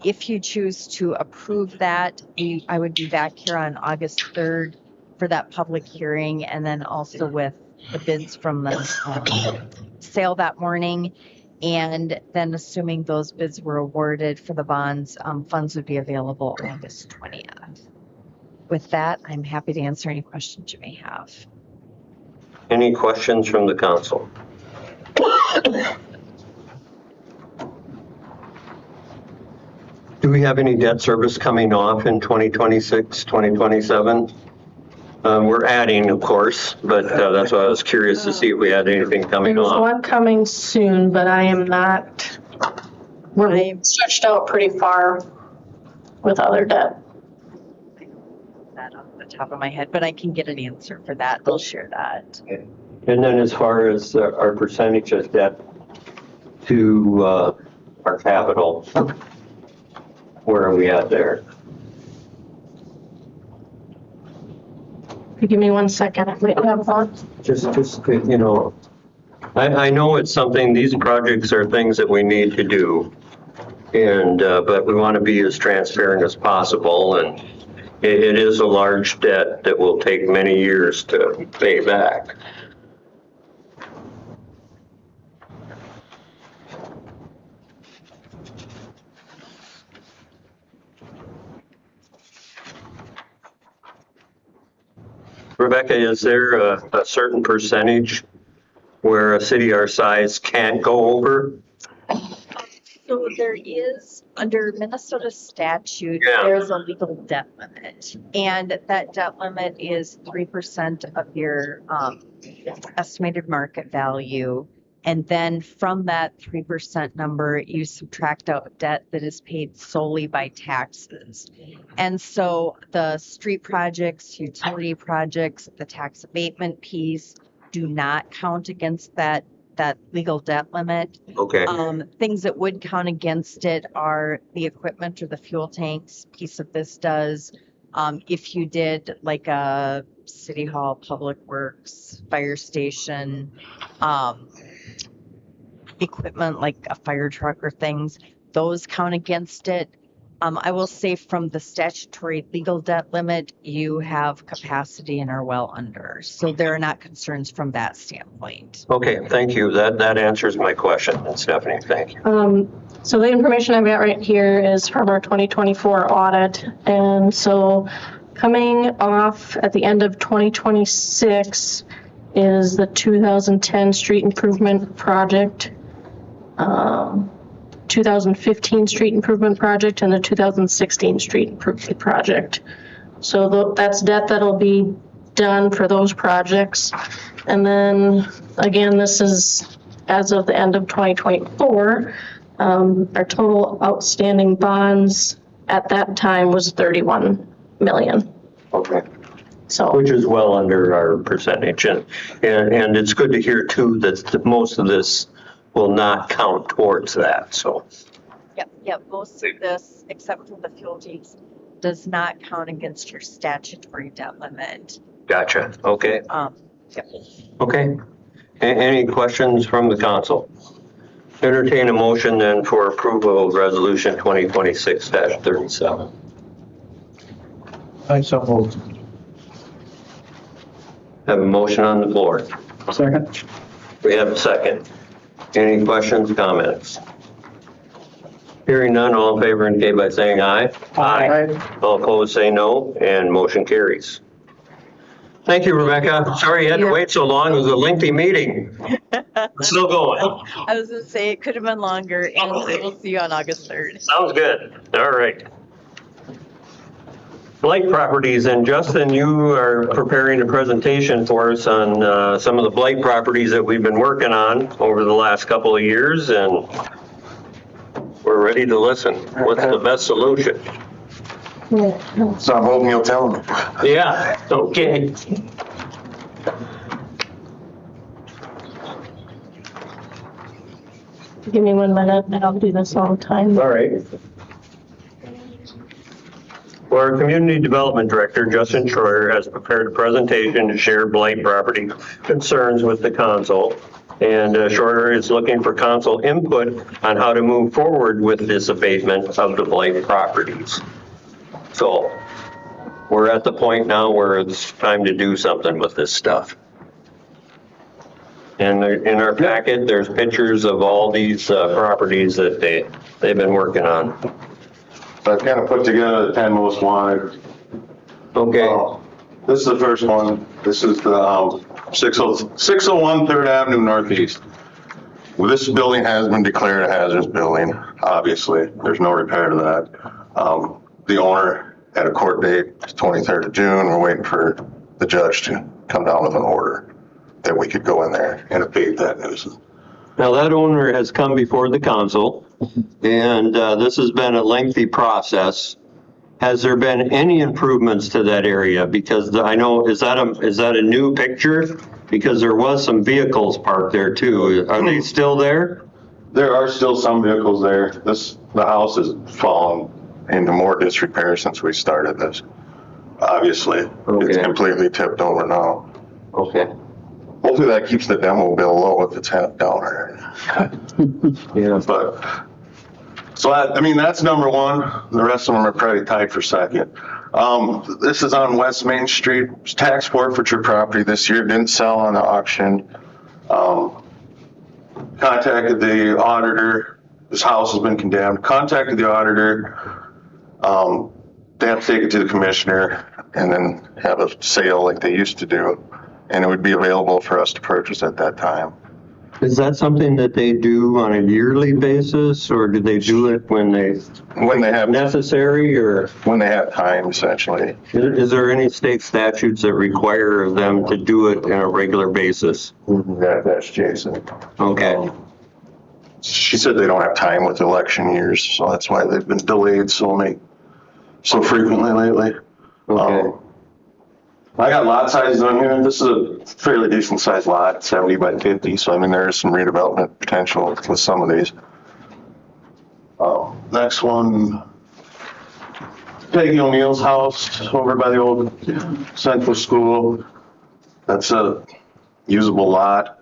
If you choose to approve that, I would be back here on August 3rd for that public hearing, and then also with the bids from the sale that morning. And then assuming those bids were awarded for the bonds, funds would be available August 20th. With that, I'm happy to answer any questions you may have.
Any questions from the council? Do we have any debt service coming off in 2026, 2027? We're adding, of course, but that's why I was curious to see if we had anything coming
There's
off.
one coming soon, but I am not, we're stretched out pretty far with other debt.
That off the top of my head, but I can get an answer for that. I'll share that.
And then as far as our percentage of debt to our capital, where are we at there?
Give me 1 second. We have one.
Just, you know, I know it's something, these projects are things that we need to do. And, but we want to be as transparent as possible. And it is a large debt that will take many years to pay back. Rebecca, is there a certain percentage where a city our size can't go over?
So there is, under Minnesota statute, there's a legal debt limit. And that debt limit is 3% of your estimated market value. And then from that 3% number, you subtract out debt that is paid solely by taxes. And so the street projects, utility projects, the tax abatement piece do not count against that legal debt limit.
Okay.
Things that would count against it are the equipment or the fuel tanks piece of this does. If you did like a city hall, public works, fire station, equipment like a fire truck or things, those count against it. I will say from the statutory legal debt limit, you have capacity and are well under. So there are not concerns from that standpoint.
Okay, thank you. That answers my question, Stephanie. Thank you.
So the information I've got right here is from our 2024 audit. And so coming off at the end of 2026 is the 2010 street improvement project, 2015 street improvement project, and the 2016 street improvement project. So that's debt that'll be done for those projects. And then again, this is as of the end of 2024. Our total outstanding bonds at that time was 31 million.
Okay.
So,
which is well under our percentage. And it's good to hear too that most of this will not count towards that. So.
Yep. Most of this, except for the fuel tanks, does not count against your statutory debt limit.
Gotcha. Okay.
Yep.
Okay. Any questions from the council? Entertain a motion then for approval of resolution 2026-37.
I so moved.
Have a motion on the floor.
Second.
We have a second. Any questions, comments? Hearing none, all in favor indicate by saying aye.
Aye.
All opposed say no, and motion carries. Thank you, Rebecca. Sorry you had to wait so long. It was a lengthy meeting. It's still going.
I was going to say it could have been longer, and we'll see you on August 3rd.
Sounds good. All right. Blight properties, and Justin, you are preparing a presentation for us on some of the blight properties that we've been working on over the last couple of years, and we're ready to listen. What's the best solution?
So I'm hoping you'll tell me.
Yeah, okay.
give me 1 minute and I'll do this all the time.
All right. Well, our Community Development Director, Justin Schroyer, has prepared a presentation to share blight property concerns with the council. And Schroyer is looking for council input on how to move forward with this abatement of the blight properties. So we're at the point now where it's time to do something with this stuff. And in our packet, there's pictures of all these properties that they've been working on.
So I've kind of put together the 10 most wanted.
Okay.
This is the first one. This is the 601 3rd Avenue Northeast. Well, this building has been declared a hazardous building, obviously. There's no repair to that. The owner had a court date, 23rd of June. We're waiting for the judge to come down with an order that we could go in there and abate that nuisance.
Now, that owner has come before the council, and this has been a lengthy process. Has there been any improvements to that area? Because I know, is that a new picture? Because there was some vehicles parked there too. Are they still there?
There are still some vehicles there. The house has fallen into more disrepair since we started this. Obviously, It's completely tipped over now.
Okay.
Hopefully that keeps the demo bill low if it's half down there.
Yeah.
But, so I mean, that's number one. The rest of them are probably tied for second. This is on West Main Street. It's tax forfeiture property this year. Didn't sell on the auction. Contacted the auditor. This house has been condemned. Contacted the auditor. They have to take it to the commissioner and then have a sale like they used to do. And it would be available for us to purchase at that time.
Is that something that they do on a yearly basis, or do they do it when they
have
necessary, or
when they have time, essentially?
Is there any state statutes that require them to do it on a regular basis?
That's Jason.
Okay.
She said they don't have time with election years, so that's why they've been delayed so frequently lately.
Okay.
I got lot sizes on here. This is a fairly decent sized lot, 70 by 50. So I mean, there is some redevelopment potential with some of these. Next one, Peggy O'Neill's house over by the old Central School. That's a usable lot.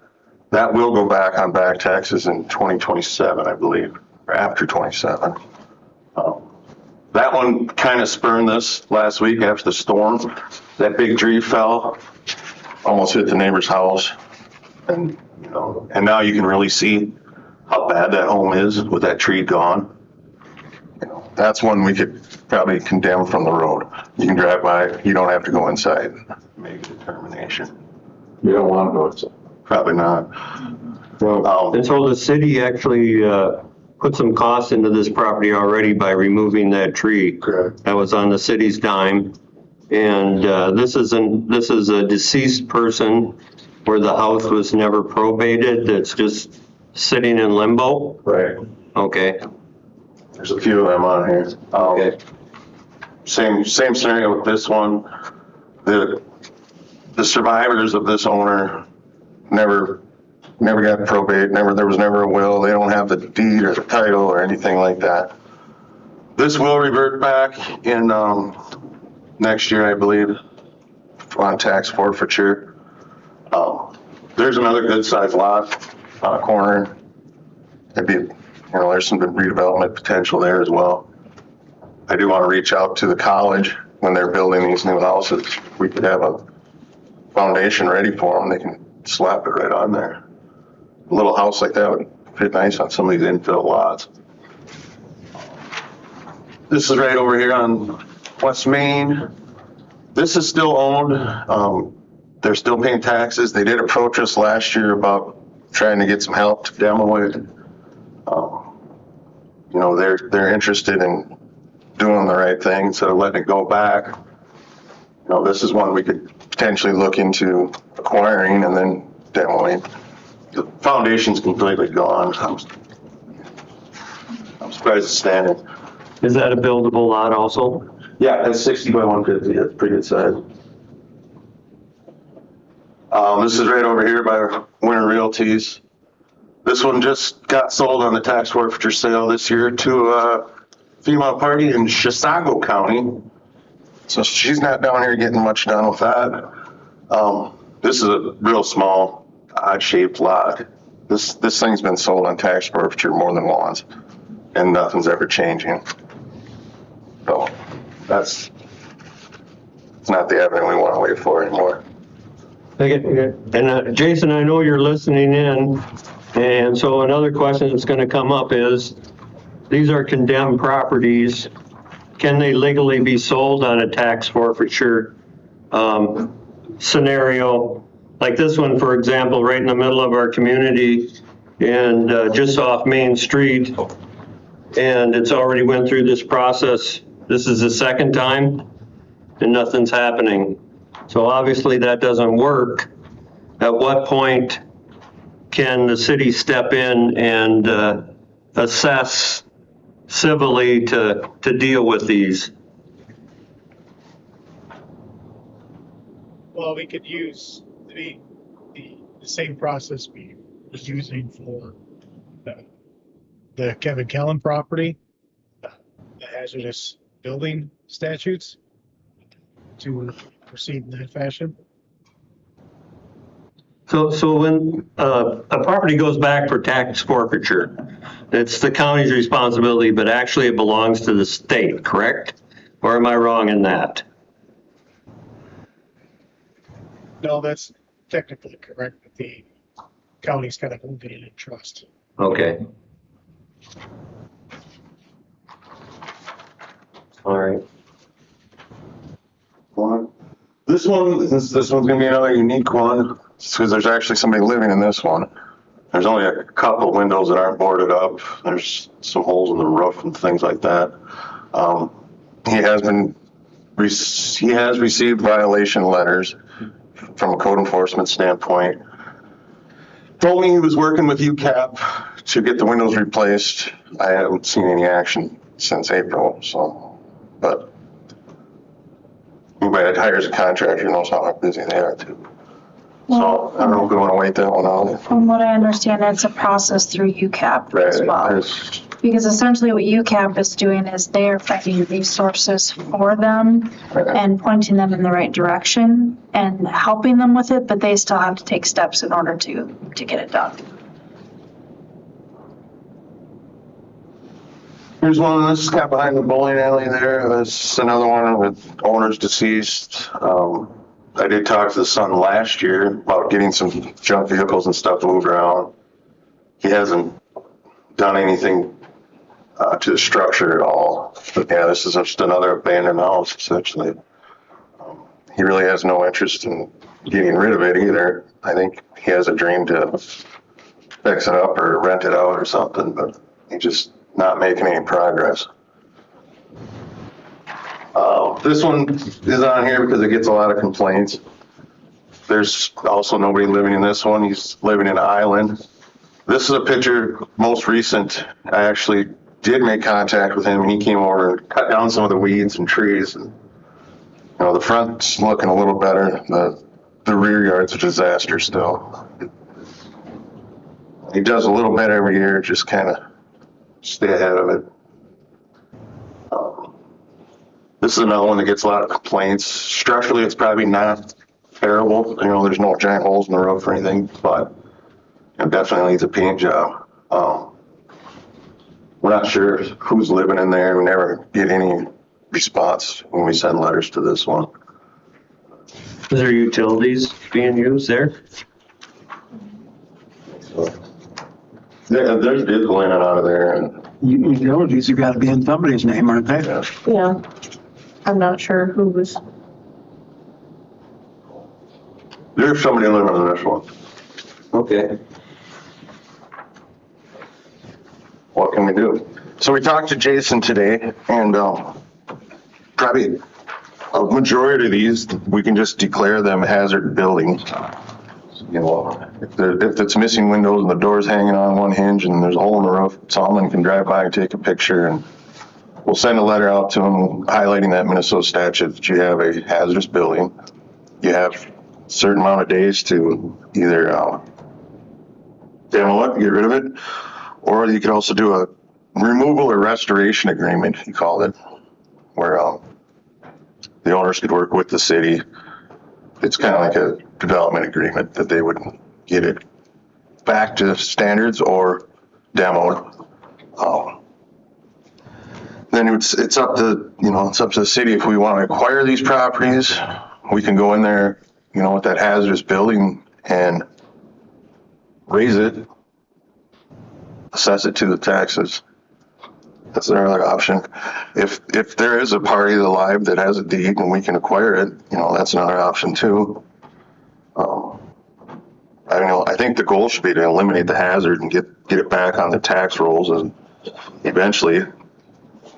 That will go back on back taxes in 2027, I believe, or after 27. That one kind of spurned this last week after the storm. That big tree fell, almost hit the neighbor's house. And now you can really see how bad that home is with that tree gone. That's one we could probably condemn from the road. You can drive by, you don't have to go inside and make a determination.
You don't want to go inside?
Probably not.
Well, and so the city actually put some cost into this property already by removing that tree.
Correct.
That was on the city's dime. And this is a deceased person where the house was never probated. It's just sitting in limbo.
Right.
Okay.
There's a few of them on here.
Okay.
Same scenario with this one. The survivors of this owner never got probate. There was never a will. They don't have the deed or the title or anything like that. This will revert back in next year, I believe, on tax forfeiture. There's another good sized lot on a corner. There's some good redevelopment potential there as well. I do want to reach out to the college when they're building these new houses. We could have a foundation ready for them. They can slap it right on there. A little house like that would fit nice on some of these infill lots. This is right over here on West Main. This is still owned. They're still paying taxes. They did approach us last year about trying to get some help to demo it. They're interested in doing the right thing instead of letting it go back. This is one we could potentially look into acquiring and then demoing. The foundation's completely gone. I'm surprised it's standing.
Is that a buildable lot also?
Yeah, that's 60 by 150. That's pretty good size. This is right over here by Winter Realties. This one just got sold on the tax forfeiture sale this year to a female party in Chisago County. So she's not down here getting much done with that. This is a real small, odd-shaped lot. This thing's been sold on tax forfeiture more than once, and nothing's ever changing. So it's not the avenue we want to wait for anymore.
And Jason, I know you're listening in, and so another question that's going to come up is, these are condemned properties. Can they legally be sold on a tax forfeiture scenario? Like this one, for example, right in the middle of our community and just off Main Street, and it's already went through this process. This is the second time and nothing's happening. So obviously that doesn't work. At what point can the city step in and assess civilly to deal with these?
Well, we could use the same process we was using for the Kevin Kellen property, the hazardous building statutes, to proceed in that fashion.
So when a property goes back for tax forfeiture, it's the county's responsibility, but actually it belongs to the state, correct? Or am I wrong in that?
No, that's technically correct, but the county's kind of holding it in trust.
Okay. All right.
This one's gonna be another unique one, because there's actually somebody living in this one. There's only a couple windows that aren't boarded up. There's some holes in the roof and things like that. He has received violation letters from a code enforcement standpoint. Told me he was working with UCAP to get the windows replaced. I haven't seen any action since April, so, but anybody that hires a contractor knows how busy they are too. So I don't know if we want to wait that one out.
From what I understand, it's a process through UCAP as well. Because essentially what UCAP is doing is they're finding resources for them and pointing them in the right direction and helping them with it, but they still have to take steps in order to get it done.
Here's one, this is kind of behind the bowling alley there. That's another one with owners deceased. I did talk to the son last year about getting some junk vehicles and stuff moved around. He hasn't done anything to the structure at all. But yeah, this is just another abandoned house, essentially. He really has no interest in getting rid of it either. I think he has a dream to fix it up or rent it out or something, but he's just not making any progress. This one is on here because it gets a lot of complaints. There's also nobody living in this one. He's living in an island. This is a picture, most recent. I actually did make contact with him, and he came over and cut down some of the weeds and trees. And, you know, the front's looking a little better. The rear yard's a disaster still. He does a little bit every year, just kind of stay ahead of it. This is another one that gets a lot of complaints. Structurally, it's probably not terrible. You know, there's no giant holes in the roof or anything, but it definitely needs a paint job. We're not sure who's living in there. We never get any response when we send letters to this one.
Is there utilities being used there?
There's vehicle in and out of there. And
utilities have got to be in somebody's name, aren't they?
Yeah. I'm not sure who was.
There's somebody living in this one.
Okay.
What can we do? So we talked to Jason today, and probably a majority of these, we can just declare them hazard buildings. You know, if it's missing windows and the door's hanging on one hinge and there's a hole in the roof, someone can drive by and take a picture, and we'll send a letter out to them highlighting that Minnesota statute that you have a hazardous building. You have a certain amount of days to either demo it, get rid of it, or you could also do a removal or restoration agreement, he called it, where the owners could work with the city. It's kind of like a development agreement that they would get it back to standards or demoed. Then it's up to, you know, it's up to the city. If we want to acquire these properties, we can go in there with that hazardous building and raise it, assess it to the taxes. That's another option. If there is a party alive that has a deed and we can acquire it, that's another option too. I think the goal should be to eliminate the hazard and get it back on the tax rolls and eventually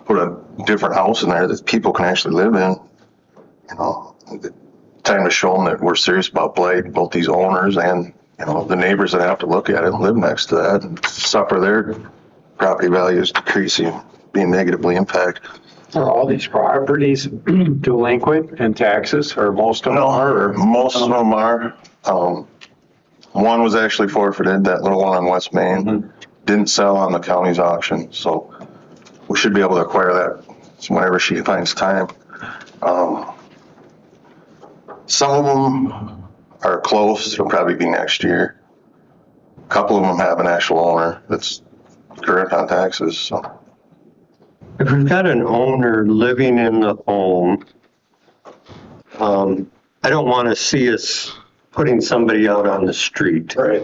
put a different house in there that people can actually live in. Time to show them that we're serious about blight, both these owners and, the neighbors that have to look at it and live next to that and suffer their property values decreasing, being negatively impacted.
Are all these properties delinquent in taxes, or most of them are?
Most of them are. One was actually forfeited, that little one on West Main. Didn't sell on the county's auction, so we should be able to acquire that whenever she finds time. Some of them are close, it'll probably be next year. A couple of them have an actual owner that's current on taxes, so.
If we've got an owner living in the home, I don't want to see us putting somebody out on the street.
Right.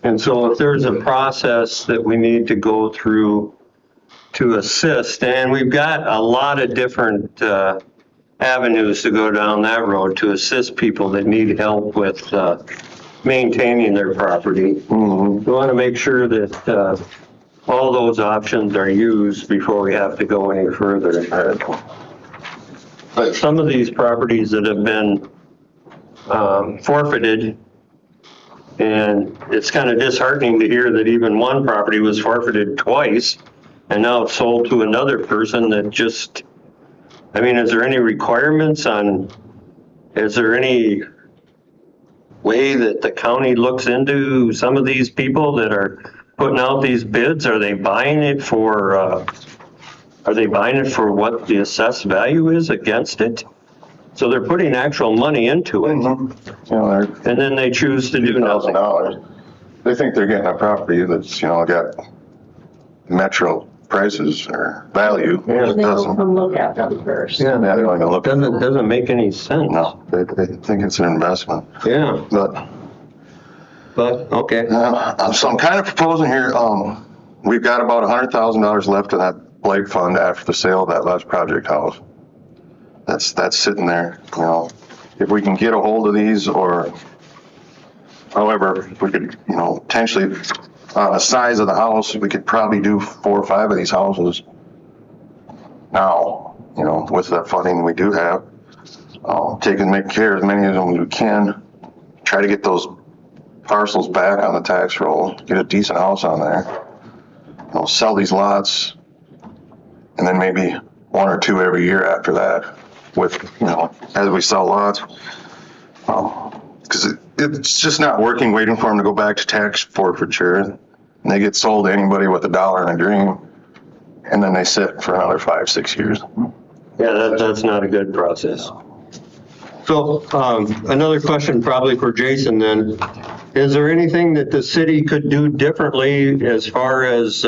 And so if there's a process that we need to go through to assist, and we've got a lot of different avenues to go down that road to assist people that need help with maintaining their property. We want to make sure that all those options are used before we have to go any further. But some of these properties that have been forfeited, and it's kind of disheartening to hear that even one property was forfeited twice, and now it's sold to another person that just, is there any requirements is there any way that the county looks into some of these people that are putting out these bids? Are they buying it for what the assessed value is against it? So they're putting actual money into it. And then they choose to do nothing.
They think they're getting a property that's, got metro prices or value.
And they don't come look at them first.
Yeah, they're not gonna look.
Doesn't make any sense.
No, they think it's an investment.
Yeah. But okay.
So I'm kind of proposing here, we've got about $100,000 left in that blight fund after the sale of that last project house. That's sitting there, If we can get a hold of these, or however, if we could, potentially, the size of the house, we could probably do 4 or 5 of these houses now, with that funding we do have. Make care of as many of them as we can. Try to get those parcels back on the tax roll, get a decent house on there. Sell these lots, and then maybe 1 or 2 every year after that. With, as we sell lots, because it's just not working waiting for them to go back to tax forfeiture. And they get sold to anybody with $1 and a dream, and then they sit for another 5, 6 years.
Yeah, that's not a good process. So another question probably for Jason then. Is there anything that the city could do differently as far as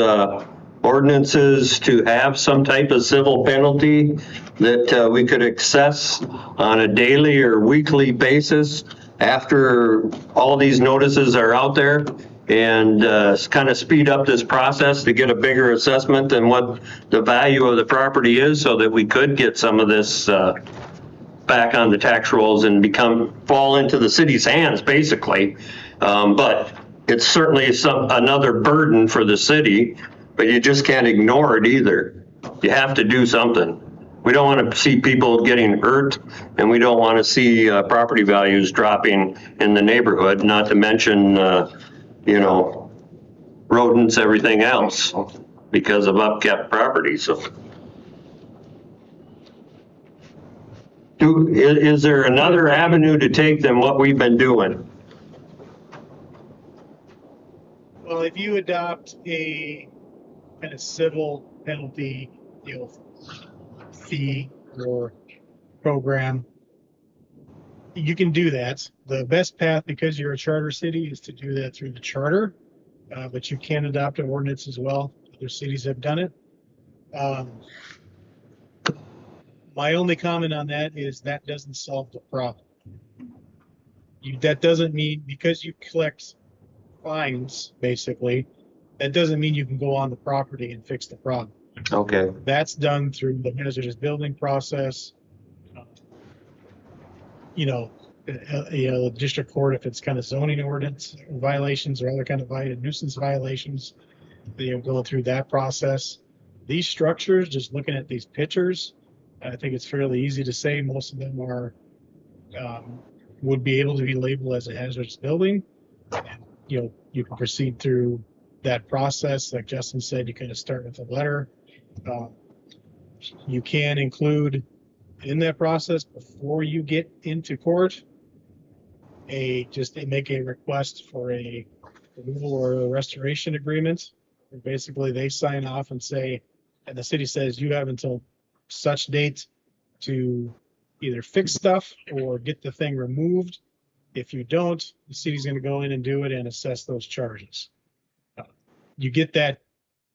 ordinances to have some type of civil penalty that we could assess on a daily or weekly basis after all these notices are out there, and kind of speed up this process to get a bigger assessment than what the value of the property is, so that we could get some of this back on the tax rolls and fall into the city's hands, basically. But it's certainly another burden for the city, but you just can't ignore it either. You have to do something. We don't want to see people getting hurt, and we don't want to see property values dropping in the neighborhood, not to mention, rodents, everything else, because of upkept property. So, is there another avenue to take than what we've been doing?
Well, if you adopt a kind of civil penalty, fee or program, you can do that. The best path, because you're a charter city, is to do that through the charter, but you can adopt an ordinance as well. Other cities have done it. My only comment on that is that doesn't solve the problem. that doesn't mean, because you collect fines, basically, that doesn't mean you can go on the property and fix the problem.
Okay.
That's done through the hazardous building process. The district court, if it's kind of zoning ordinance violations or other kind of nuisance violations, going through that process. These structures, just looking at these pictures, I think it's fairly easy to say most of them would be able to be labeled as a hazardous building. And, you can proceed through that process. Like Justin said, you kind of start with a letter. You can include in that process, before you get into court, make a request for a removal or a restoration agreement. And basically, they sign off and say, and the city says, you have until such date to either fix stuff or get the thing removed. If you don't, the city's going to go in and do it and assess those charges. You get that.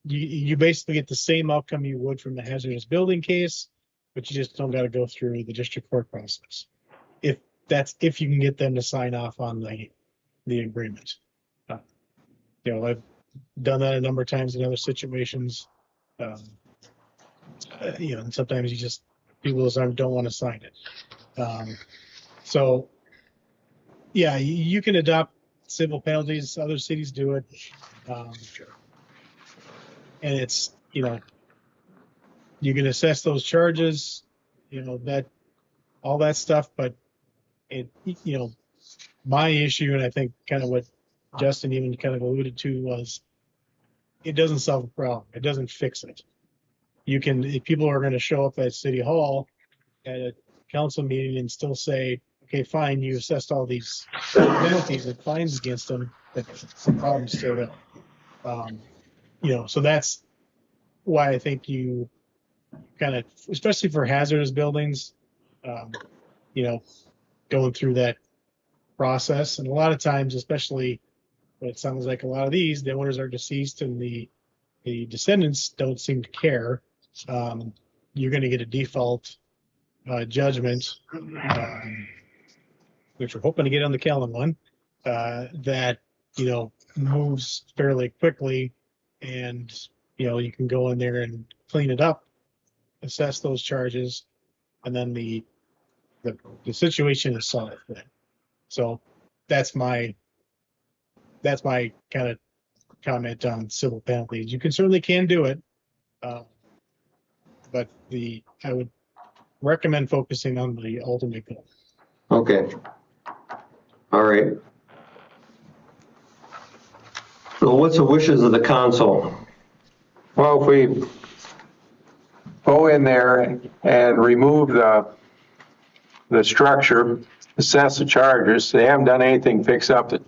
You basically get the same outcome you would from the hazardous building case, but you just don't got to go through the district court process. If you can get them to sign off on the agreement. I've done that a number of times in other situations. And sometimes people don't want to sign it. So yeah, you can adopt civil penalties. Other cities do it. And it's, you can assess those charges, all that stuff, but my issue, and I think kind of what Justin even kind of alluded to, was it doesn't solve the problem. It doesn't fix it. If people are going to show up at City Hall at a council meeting and still say, okay, fine, you assessed all these penalties and fines against them, but the problem's still there. So that's why I think you kind of, especially for hazardous buildings, going through that process. And a lot of times, especially when it sounds like a lot of these, the owners are deceased and the descendants don't seem to care. You're going to get a default judgment, which we're hoping to get on the Kellen one, that, moves fairly quickly, and, you can go in there and clean it up, assess those charges, and then the situation is solved then. So that's my kind of comment on civil penalties. You certainly can do it, but I would recommend focusing on the ultimate goal.
Okay. All right. So what's the wishes of the council?
Well, if we go in there and remove the structure, assess the charges, they haven't done anything, fix up the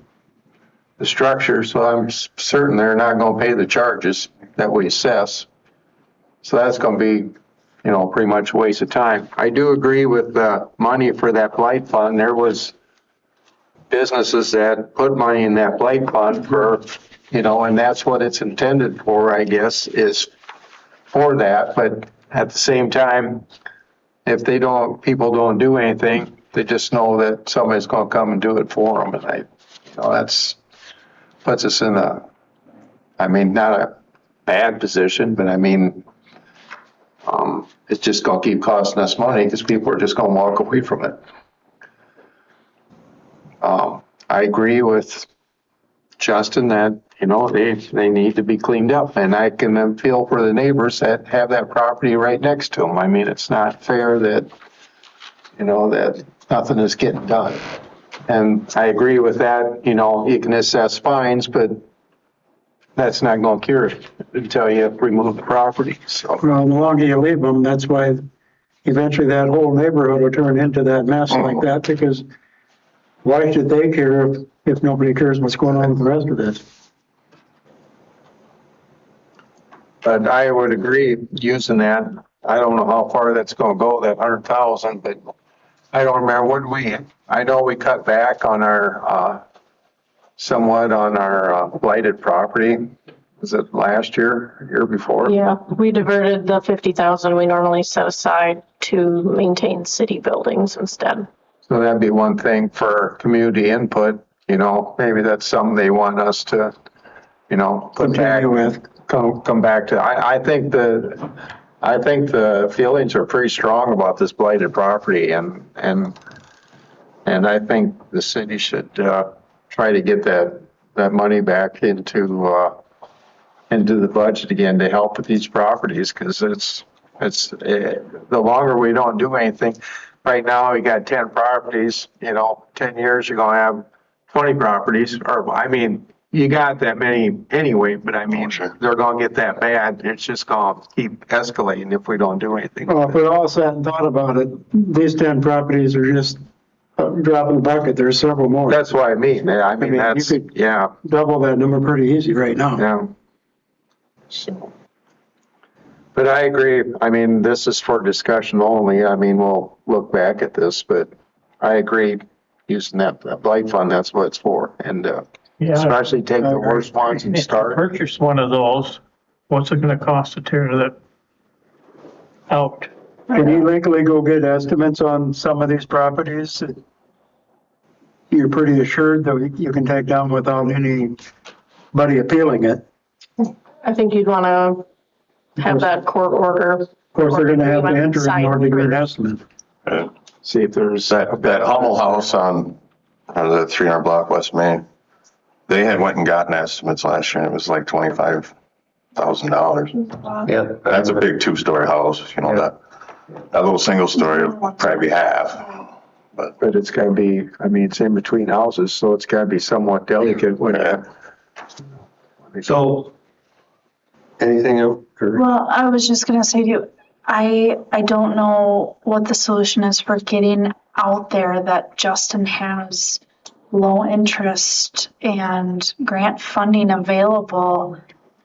structure, so I'm certain they're not going to pay the charges that we assess. So that's going to be, pretty much a waste of time. I do agree with the money for that blight fund. There was businesses that put money in that blight fund for, and that's what it's intended for, I guess, is for that. But at the same time, if people don't do anything, they just know that somebody's going to come and do it for them. And that's puts us in not a bad position, but it's just going to keep costing us money because people are just going to walk away from it. I agree with Justin that, they need to be cleaned up, and I can feel for the neighbors that have that property right next to them. It's not fair that, that nothing is getting done. And I agree with that, you can assess fines, but that's not going to cure it until you remove the property. So,
well, the longer you leave them, that's why eventually that whole neighborhood will turn into that mess like that, because why should they care if nobody cares what's going on with the rest of this?
But I would agree using that. I don't know how far that's going to go, that 100,000, but I don't remember I know we cut back on our, somewhat on our blighted property. Was it last year, year before?
Yeah, we diverted the 50,000 we normally set aside to maintain city buildings instead.
So that'd be one thing for community input, you know, maybe that's something they want us to, you know, put back,
Continue with.
come back to. I think the feelings are pretty strong about this blighted property and I think the city should, try to get that money back into the budget again to help with these properties, because the longer we don't do anything. Right now, we got 10 properties, you know, 10 years, you're gonna have 20 properties, or, I mean, you got that many anyway, but I mean, they're gonna get that bad. It's just gonna keep escalating if we don't do anything.
Well, if we all sat and thought about it, these 10 properties are just a drop in the bucket. There's several more.
That's what I mean. I mean, that's,
you could
yeah.
double that number pretty easy right now.
Yeah. So. But I agree. I mean, this is for discussion only. I mean, we'll look back at this, but I agree using that blight fund, that's what it's for. And
Yeah.
especially take the worst ones and
If you
start.
purchase one of those, what's it gonna cost to tear that out?
Can you legally go get estimates on some of these properties? You're pretty assured that you can take down without anybody appealing it.
I think you'd want to have that court order.
Of course, they're gonna have to enter in order to get an estimate.
See if there's
that Hummel house on the 300 block West Main. They had went and gotten estimates last year, and it was like $25,000.
Yeah.
That's a big 2-story house, you know, that little single story will probably be half.
But it's gotta be, I mean, it's in between houses, so it's gotta be somewhat delicate when
So, anything else?
Well, I was just gonna say to you, I don't know what the solution is for getting out there that Justin has low interest and grant funding available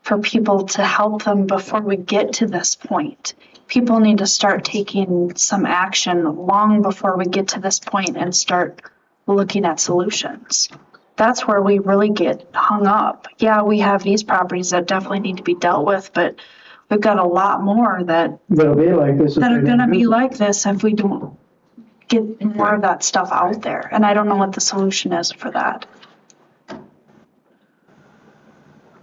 for people to help them before we get to this point. People need to start taking some action long before we get to this point and start looking at solutions. That's where we really get hung up. Yeah, we have these properties that definitely need to be dealt with, but we've got a lot more that
That'll be like this.
are gonna be like this if we don't get more of that stuff out there. And I don't know what the solution is for that.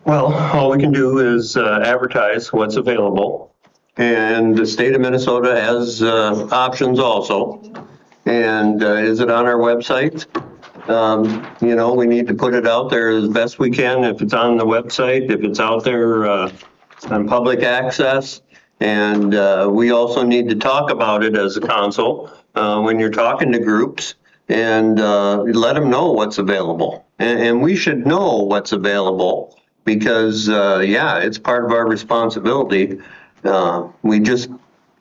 Well, all we can do is advertise what's available. And the state of Minnesota has options also. And is it on our website? You know, we need to put it out there as best we can. If it's on the website, if it's out there on public access. And we also need to talk about it as a council when you're talking to groups and let them know what's available. And we should know what's available because, yeah, it's part of our responsibility. We just,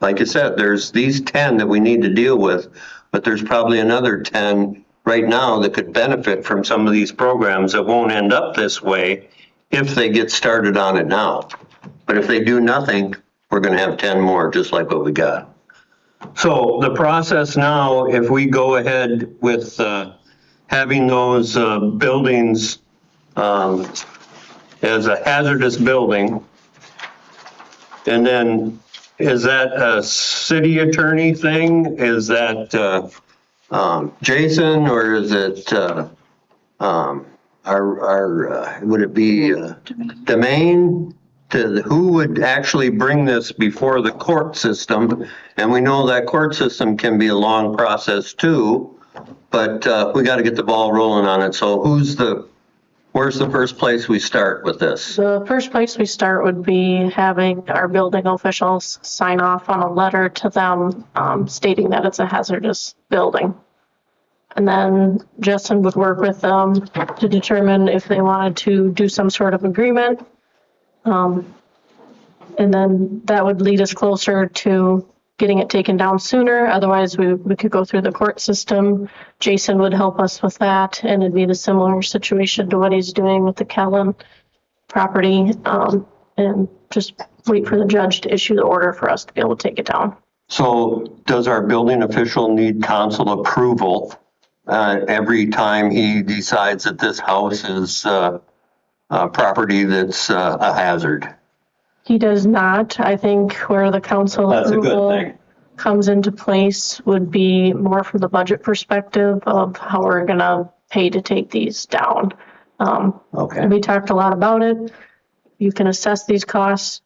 like I said, there's these 10 that we need to deal with, but there's probably another 10 right now that could benefit from some of these programs that won't end up this way if they get started on it now. But if they do nothing, we're going to have 10 more, just like what we got. So the process now, if we go ahead with having those buildings as a hazardous building, and then is that a city attorney thing? Is that Jason, or is it would it be Domain? Who would actually bring this before the court system? And we know that court system can be a long process too, but we got to get the ball rolling on it. So where's the first place we start with this?
The first place we start would be having our building officials sign off on a letter to them stating that it's a hazardous building. And then Justin would work with them to determine if they wanted to do some sort of agreement. And then that would lead us closer to getting it taken down sooner. Otherwise, we could go through the court system. Jason would help us with that, and it'd be the similar situation to what he's doing with the Kellen property, and just wait for the judge to issue the order for us to be able to take it down.
So does our building official need council approval every time he decides that this house is property that's a hazard?
He does not. I think where the council
That's a good
approval
thing.
comes into place would be more from the budget perspective of how we're gonna pay to take these down.
Okay.
We talked a lot about it. You can assess these costs,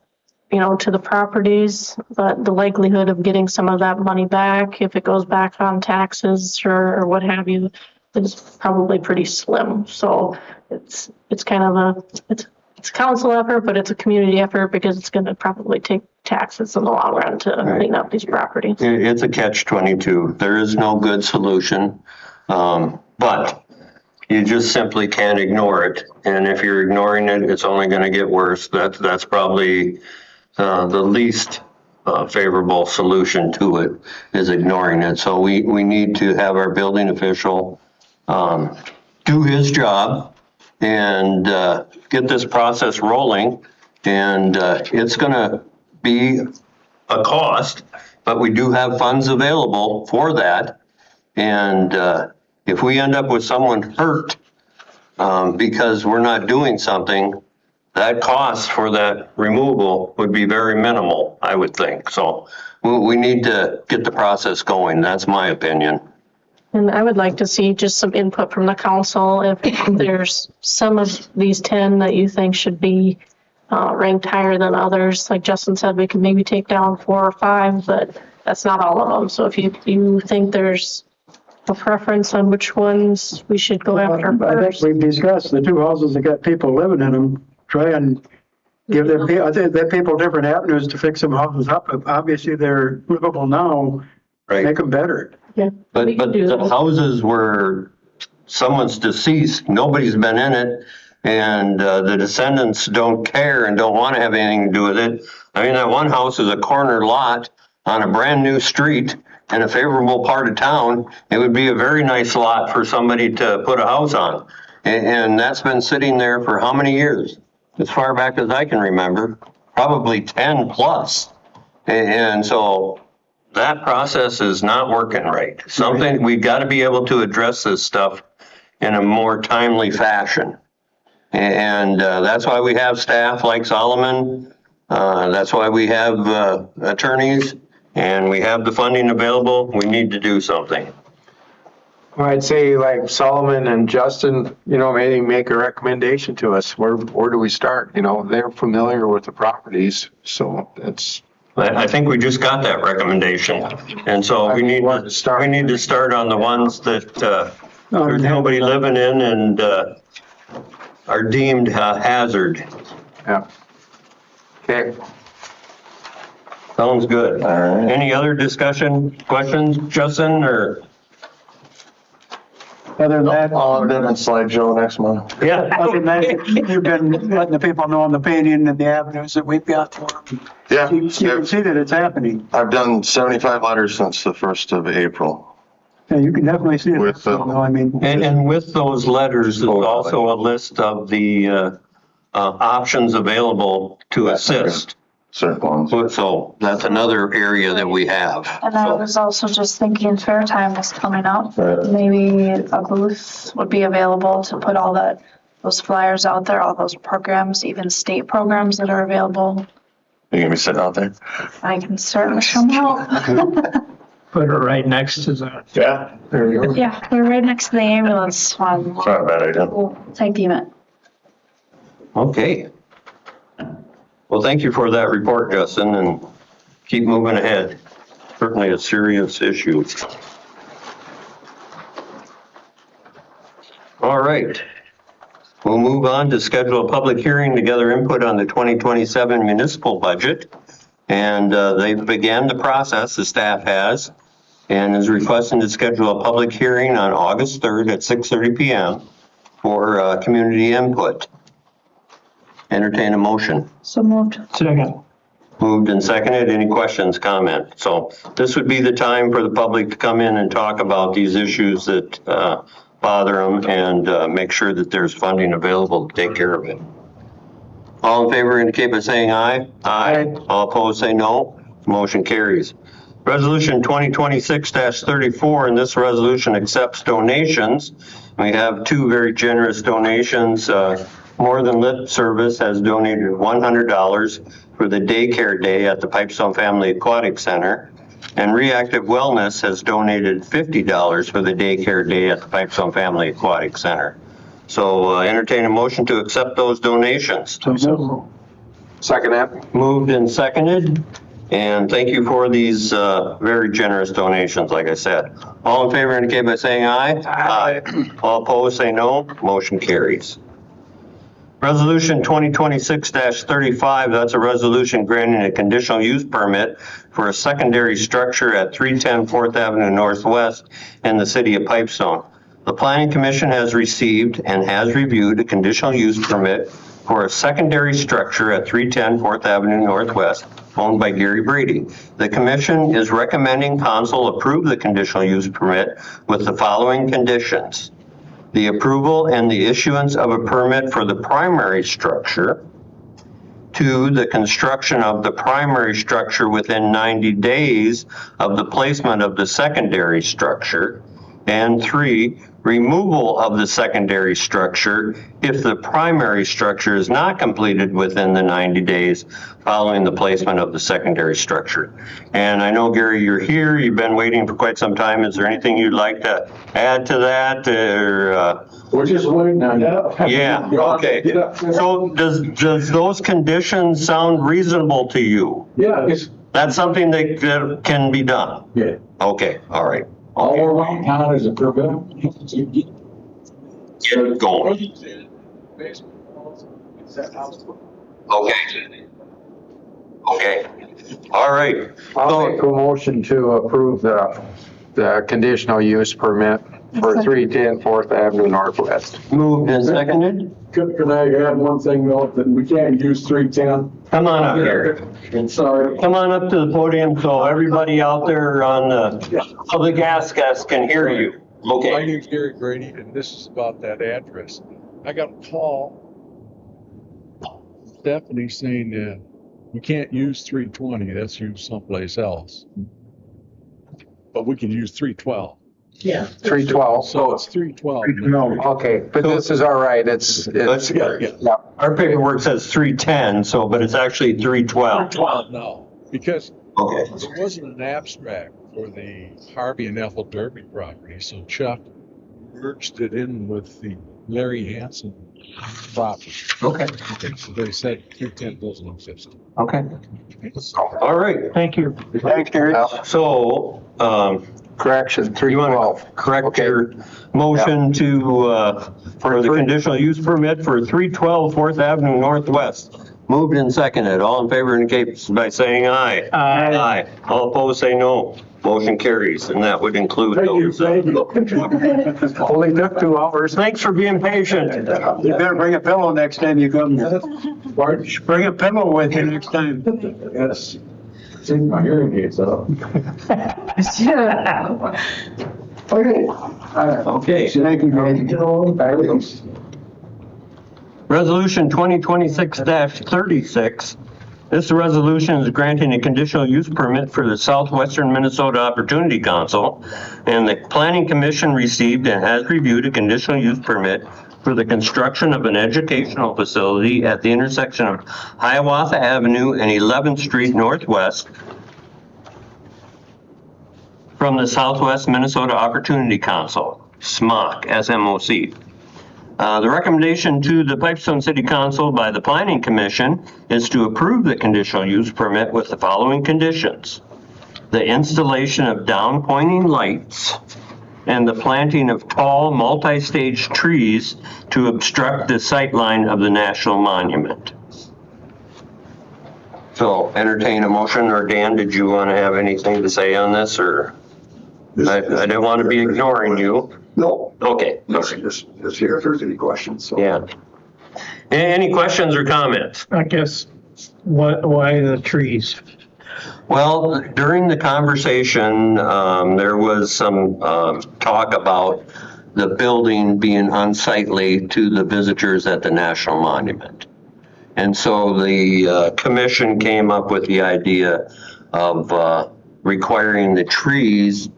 you know, to the properties, but the likelihood of getting some of that money back, if it goes back on taxes or what have you, is probably pretty slim. So it's kind of it's a council effort, but it's a community effort because it's gonna probably take taxes in the long run to clean up these properties.
It's a catch-22. There is no good solution, but you just simply can't ignore it. And if you're ignoring it, it's only going to get worse. That's probably the least favorable solution to it, is ignoring it. So we need to have our building official do his job and get this process rolling. And it's going to be a cost, but we do have funds available for that. And if we end up with someone hurt because we're not doing something, that cost for that removal would be very minimal, I would think. So we need to get the process going. That's my opinion.
And I would like to see just some input from the council. If there's some of these 10 that you think should be ranked higher than others, like Justin said, we could maybe take down 4 or 5, but that's not all of them. So if you think there's a preference on which ones we should go after
I
first.
think we've discussed the 2 houses that got people living in them, try and give them people different avenues to fix them houses up. Obviously, they're livable now,
Right.
make them better.
Yeah.
But the houses where someone's deceased, nobody's been in it, and the descendants don't care and don't want to have anything to do with it. I mean, that one house is a corner lot on a brand new street in a favorable part of town. It would be a very nice lot for somebody to put a house on. And that's been sitting there for how many years? As far back as I can remember, probably 10 plus. And so that process is not working right. Something, we've got to be able to address this stuff in a more timely fashion. And that's why we have staff like Solomon. That's why we have attorneys, and we have the funding available. We need to do something.
Well, I'd say like Solomon and Justin, you know, maybe make a recommendation to us. Where do we start? You know, they're familiar with the properties, so it's.
I think we just got that recommendation, and so we need to start on the ones that there's nobody living in and are deemed hazard.
Yeah. Okay.
Sounds good. All right. Any other discussion, questions, Justin, or?
Other than that,
I'll have it on slideshow next month.
Yeah.
other than that, you've been letting the people know on the painting and the avenues that we've got for them.
Yeah.
You can see that it's happening.
I've done 75 letters since the 1st of April.
Yeah, you can definitely see it.
With,
I mean,
And with those letters, there's also a list of the options available to assist.
Certain ones.
So that's another area that we have.
And I was also just thinking fair time is coming up. Maybe a booth would be available to put all those flyers out there, all those programs, even state programs that are available.
You're gonna be sitting out there?
I can certainly come out.
Put it right next to the.
Yeah. There you go.
Yeah, we're right next to the ambulance one.
It's not a bad idea.
We'll tag team it.
Okay. Well, thank you for that report, Justin, and keep moving ahead. Certainly a serious issue. All right. We'll move on to schedule a public hearing to gather input on the 2027 municipal budget. And they began the process, the staff has, and is requesting to schedule a public hearing on August 3rd at 6:30 p.m. for community input. Entertain a motion.
So moved.
Second.
Moved and seconded. Any questions, comments? So this would be the time for the public to come in and talk about these issues that bother them and make sure that there's funding available to take care of it. All in favor indicate by saying aye. Aye. All opposed say no. Motion carries. Resolution 2026-34, and this resolution accepts donations. We have 2 very generous donations. More Than Lip Service has donated $100 for the daycare day at the Pipestone Family Aquatic Center. And Reactive Wellness has donated $50 for the daycare day at the Pipestone Family Aquatic Center. So entertain a motion to accept those donations.
Second that.
Moved and seconded. And thank you for these very generous donations, like I said. All in favor indicate by saying aye. Aye. All opposed, say no. Motion carries. Resolution 2026-35, that's a resolution granting a conditional use permit for a secondary structure at 310 4th Avenue Northwest in the city of Pipestone. The Planning Commission has received and has reviewed a conditional use permit for a secondary structure at 310 4th Avenue Northwest owned by Gary Brady. The Commission is recommending council approve the conditional use permit with the following conditions. The approval and the issuance of a permit for the primary structure. 2, the construction of the primary structure within 90 days of the placement of the secondary structure. And 3, removal of the secondary structure if the primary structure is not completed within the 90 days following the placement of the secondary structure. And I know, Gary, you're here. You've been waiting for quite some time. Is there anything you'd like to add to that? Or,
We're just waiting on that.
yeah, okay. So does those conditions sound reasonable to you?
Yeah.
That's something that can be done?
Yeah.
Okay, all right.
All we're waiting on is a permit.
Get it going. Okay. Okay. All right.
I'll make a motion to approve the conditional use permit for 310 4th Avenue Northwest.
Moved and seconded.
Can I add one thing though, that we can't use 310?
Come on up here.
Sorry.
Come on up to the podium so everybody out there on the public gas can hear you. Okay.
My name's Gary Brady, and this is about that address. I got a call, Stephanie saying we can't use 320, that's used someplace else. But we can use 312.
Yeah. 312.
So it's 312.
No. Okay, but this is all right. It's
yeah.
Our paperwork says 310, so, but it's actually 312.
312 now, because
okay.
There wasn't an abstract for the Harvey and Ethel Derby property, so Chuck merged it in with the Larry Hansen property.
Okay.
So they said 310 doesn't exist.
Okay. All right.
Thank you.
Thanks, Gary. So,
correction, 312.
You want to correct your motion to, for the conditional use permit for 312 4th Avenue Northwest. Moved and seconded. All in favor indicate by saying aye.
Aye.
Aye. All opposed say no. Motion carries, and that would include those.
Only took 2 hours.
Thanks for being patient.
You better bring a pillow next time you come. Bring a pillow with you next time.
Yes. Take my hearing aids out.
Okay.
Thank you.
Resolution 2026-36. This resolution is granting a conditional use permit for the Southwestern Minnesota Opportunity Council, and the Planning Commission received and has reviewed a conditional use permit for the construction of an educational facility at the intersection of Hiawatha Avenue and 11th Street Northwest from the Southwest Minnesota Opportunity Council, SMOC, S-M-O-C. The recommendation to the Pipestone City Council by the Planning Commission is to approve the conditional use permit with the following conditions. The installation of down-pointing lights and the planting of tall multi-stage trees to obstruct the sight line of the National Monument. So entertain a motion, or Dan, did you want to have anything to say on this, or? I didn't want to be ignoring you.
No.
Okay.
Just here if there's any questions. So.
Yeah. Any questions or comments?
I guess, why the trees?
Well, during the conversation, there was some talk about the building being unsightly to the visitors at the National Monument. And so the commission came up with the idea of requiring the trees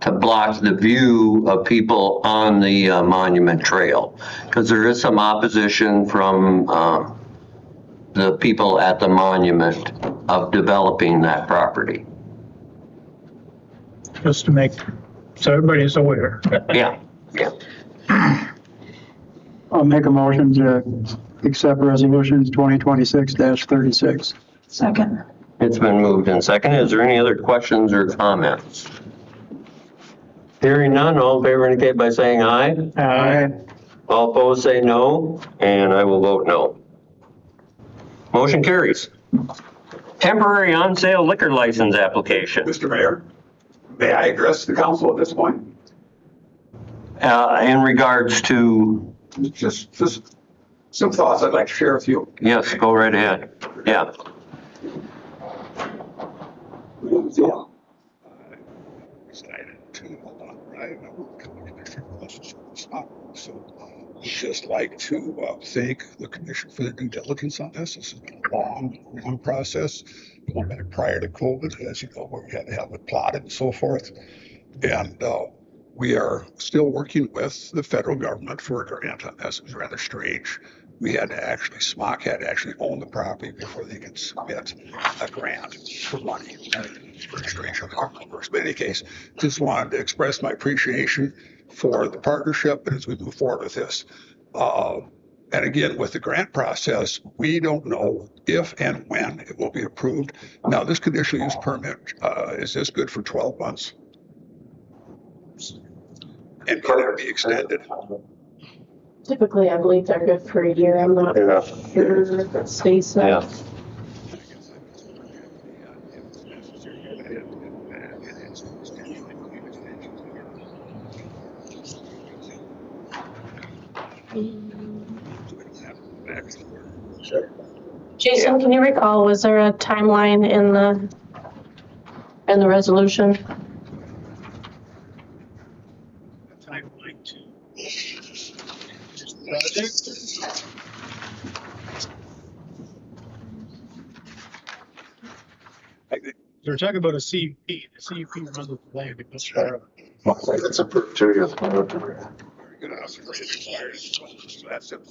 to block the view of people on the monument trail, because there is some opposition from the people at the monument of developing that property.
just to make, so everybody's aware.
Yeah, yeah.
I'll make a motion to accept resolutions 2026-36.
Second.
It's been moved and seconded. Is there any other questions or comments? Hearing none, all in favor indicate by saying aye.
Aye.
All opposed say no, and I will vote no. Motion carries. Temporary on-sale liquor license application.
Mr. Mayor, may I address the council at this point?
In regards to?
Just some thoughts I'd like to share with you.
Yes, go right ahead. Yeah.
Yeah.
Excited to, right? So just like to thank the commission for the due diligence on this. This has been a long process, going back prior to COVID, as you know, where we had to have it plotted and so forth. And we are still working with the federal government for a grant on this. It was rather strange. We had to actually, SMOC had to actually own the property before they could submit a grant for money. It's very strange how the government works. But in any case, just wanted to express my appreciation for the partnership and as we move forward with this. And again, with the grant process, we don't know if and when it will be approved. Now, this conditional use permit, is this good for 12 months? And can it be extended?
Typically, I believe they're good for a year. I'm not sure if it stays so.
Yeah.
Jason, can you recall, was there a timeline in the resolution?
Timeline to this project. They're talking about a CUP. The CUP runs with the land. It goes far.
It's approved 2 years.
That's it.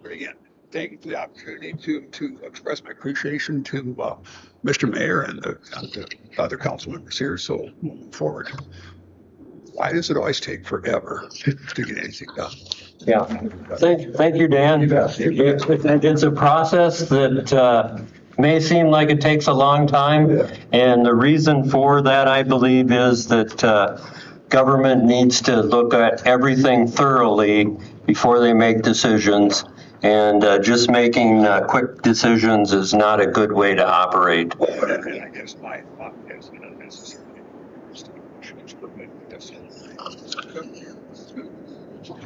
But again, thank you for the opportunity to express my appreciation to Mr. Mayor and the other council members here. So moving forward, why does it always take forever to get anything done?
Yeah. Thank you, Dan. It's a process that may seem like it takes a long time. And the reason for that, I believe, is that government needs to look at everything thoroughly before they make decisions. And just making quick decisions is not a good way to operate.
And I guess my thought is not necessarily that's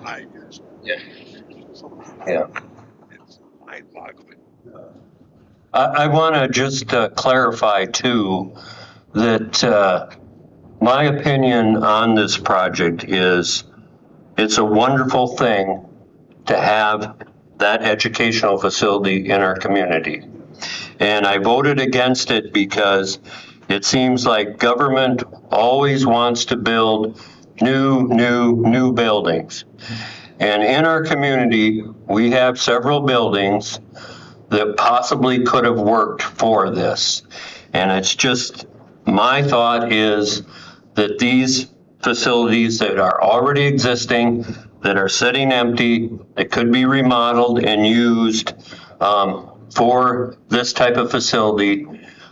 5 years.
Yeah.
It's mind-boggling.
I want to just clarify too that my opinion on this project is it's a wonderful thing to have that educational facility in our community. And I voted against it because it seems like government always wants to build new buildings. And in our community, we have several buildings that possibly could have worked for this. And it's just, my thought is that these facilities that are already existing, that are sitting empty, that could be remodeled and used for this type of facility,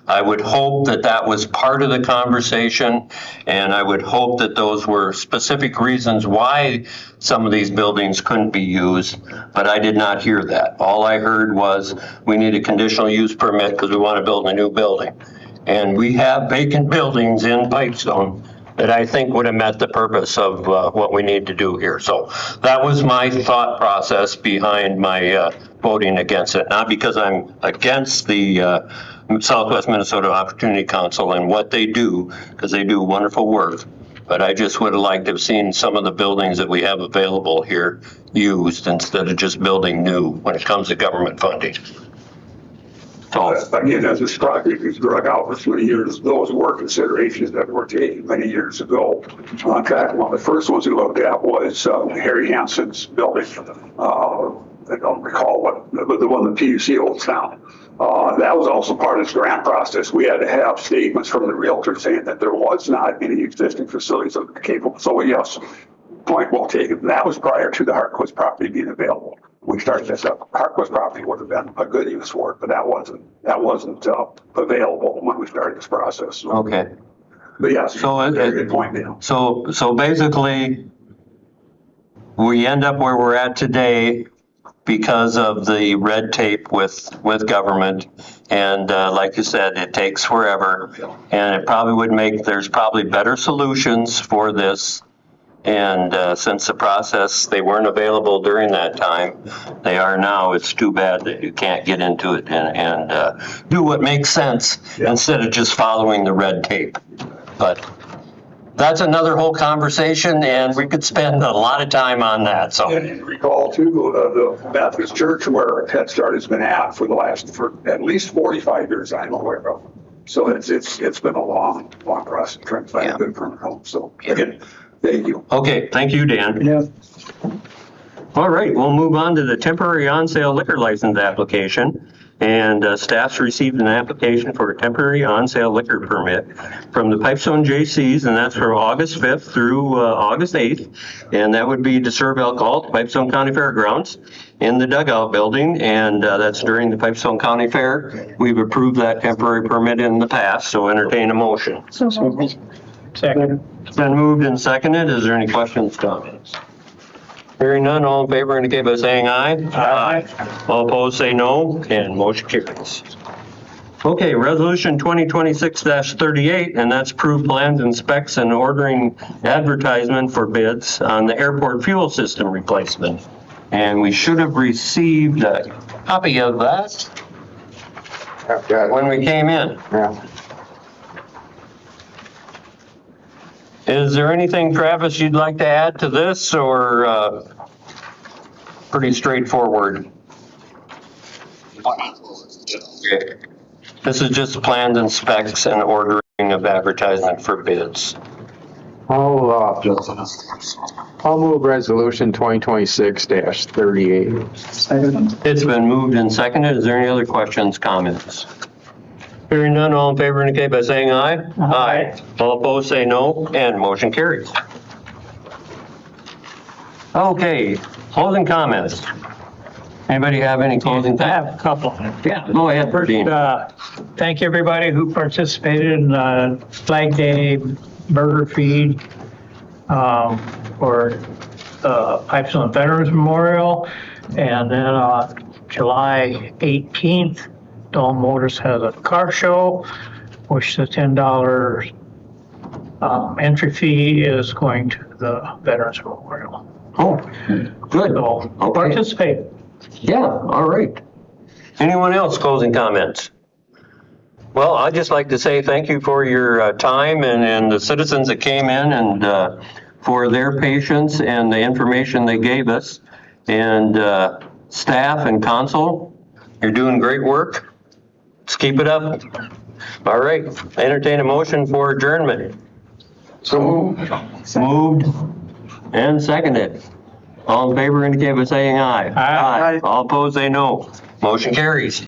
I would hope that that was part of the conversation, and I would hope that those were specific reasons why some of these buildings couldn't be used, but I did not hear that. All I heard was we need a conditional use permit because we want to build a new building. And we have vacant buildings in Pipestone that I think would have met the purpose of what we need to do here. So that was my thought process behind my voting against it, not because I'm against the Southwest Minnesota Opportunity Council and what they do, because they do wonderful work. But I just would have liked to have seen some of the buildings that we have available here used instead of just building new when it comes to government funding. So,
Again, as this project was drug out for 3 years, those were considerations that were taken many years ago. In fact, one of the first ones we looked at was Harry Hansen's building. I don't recall what the one the PUC owns now. That was also part of this grant process. We had to have statements from the realtor saying that there was not any existing facilities that were capable. So yes, point well taken. That was prior to the Harquist property being available. We started this up. Harquist property would have been a good use for it, but that wasn't available when we started this process.
Okay.
But yes,
So
very good point, Dan.
So basically, we end up where we're at today because of the red tape with government. And like you said, it takes forever. And it probably would make, there's probably better solutions for this. And since the process, they weren't available during that time, they are now. It's too bad that you can't get into it and do what makes sense instead of just following the red tape. But that's another whole conversation, and we could spend a lot of time on that. So,
and recall too the Baptist Church where Head Start has been at for at least 45 years. I'm aware of. So it's been a long process trying to find a good permanent home. So again, thank you.
Okay, thank you, Dan.
Yeah.
All right, we'll move on to the temporary on-sale liquor license application. And staff's received an application for a temporary on-sale liquor permit from the Pipestone J.C.'s, and that's for August 5th through August 8th. And that would be to serve alcohol at Pipestone County Fairgrounds in the Dugout Building, and that's during the Pipestone County Fair. We've approved that temporary permit in the past, so entertain a motion.
Second.
It's been moved and seconded. Is there any questions, comments? Hearing none, all in favor indicate by saying aye. Aye. All opposed say no, and motion carries. Okay, resolution 2026-38, and that's approved plans and specs and ordering advertisement for bids on the airport fuel system replacement. And we should have received a copy of that when we came in.
Yeah.
Is there anything, Travis, you'd like to add to this, or pretty straightforward? Okay. This is just plans and specs and ordering of advertisement for bids.
I'll move resolution 2026-38.
Second.
It's been moved and seconded. Is there any other questions, comments? Hearing none, all in favor indicate by saying aye. Aye. All opposed say no, and motion carries. Okay, closing comments. Anybody have any closing
I have
comments?
a couple.
Yeah, go ahead, Dean.
Thank everybody who participated in Flag Day burger feed for Pipestone Veterans Memorial. And then July 18th, Dawn Motors has a car show, which the $10 entry fee is going to the Veterans Memorial.
Oh, good.
So
Okay.
participate.
Yeah, all right. Anyone else closing comments? Well, I'd just like to say thank you for your time and the citizens that came in and for their patience and the information they gave us. And staff and council, you're doing great work. Let's keep it up. All right, entertain a motion for adjournment.
So
moved and seconded. All in favor indicate by saying aye.
Aye.
All opposed say no. Motion carries.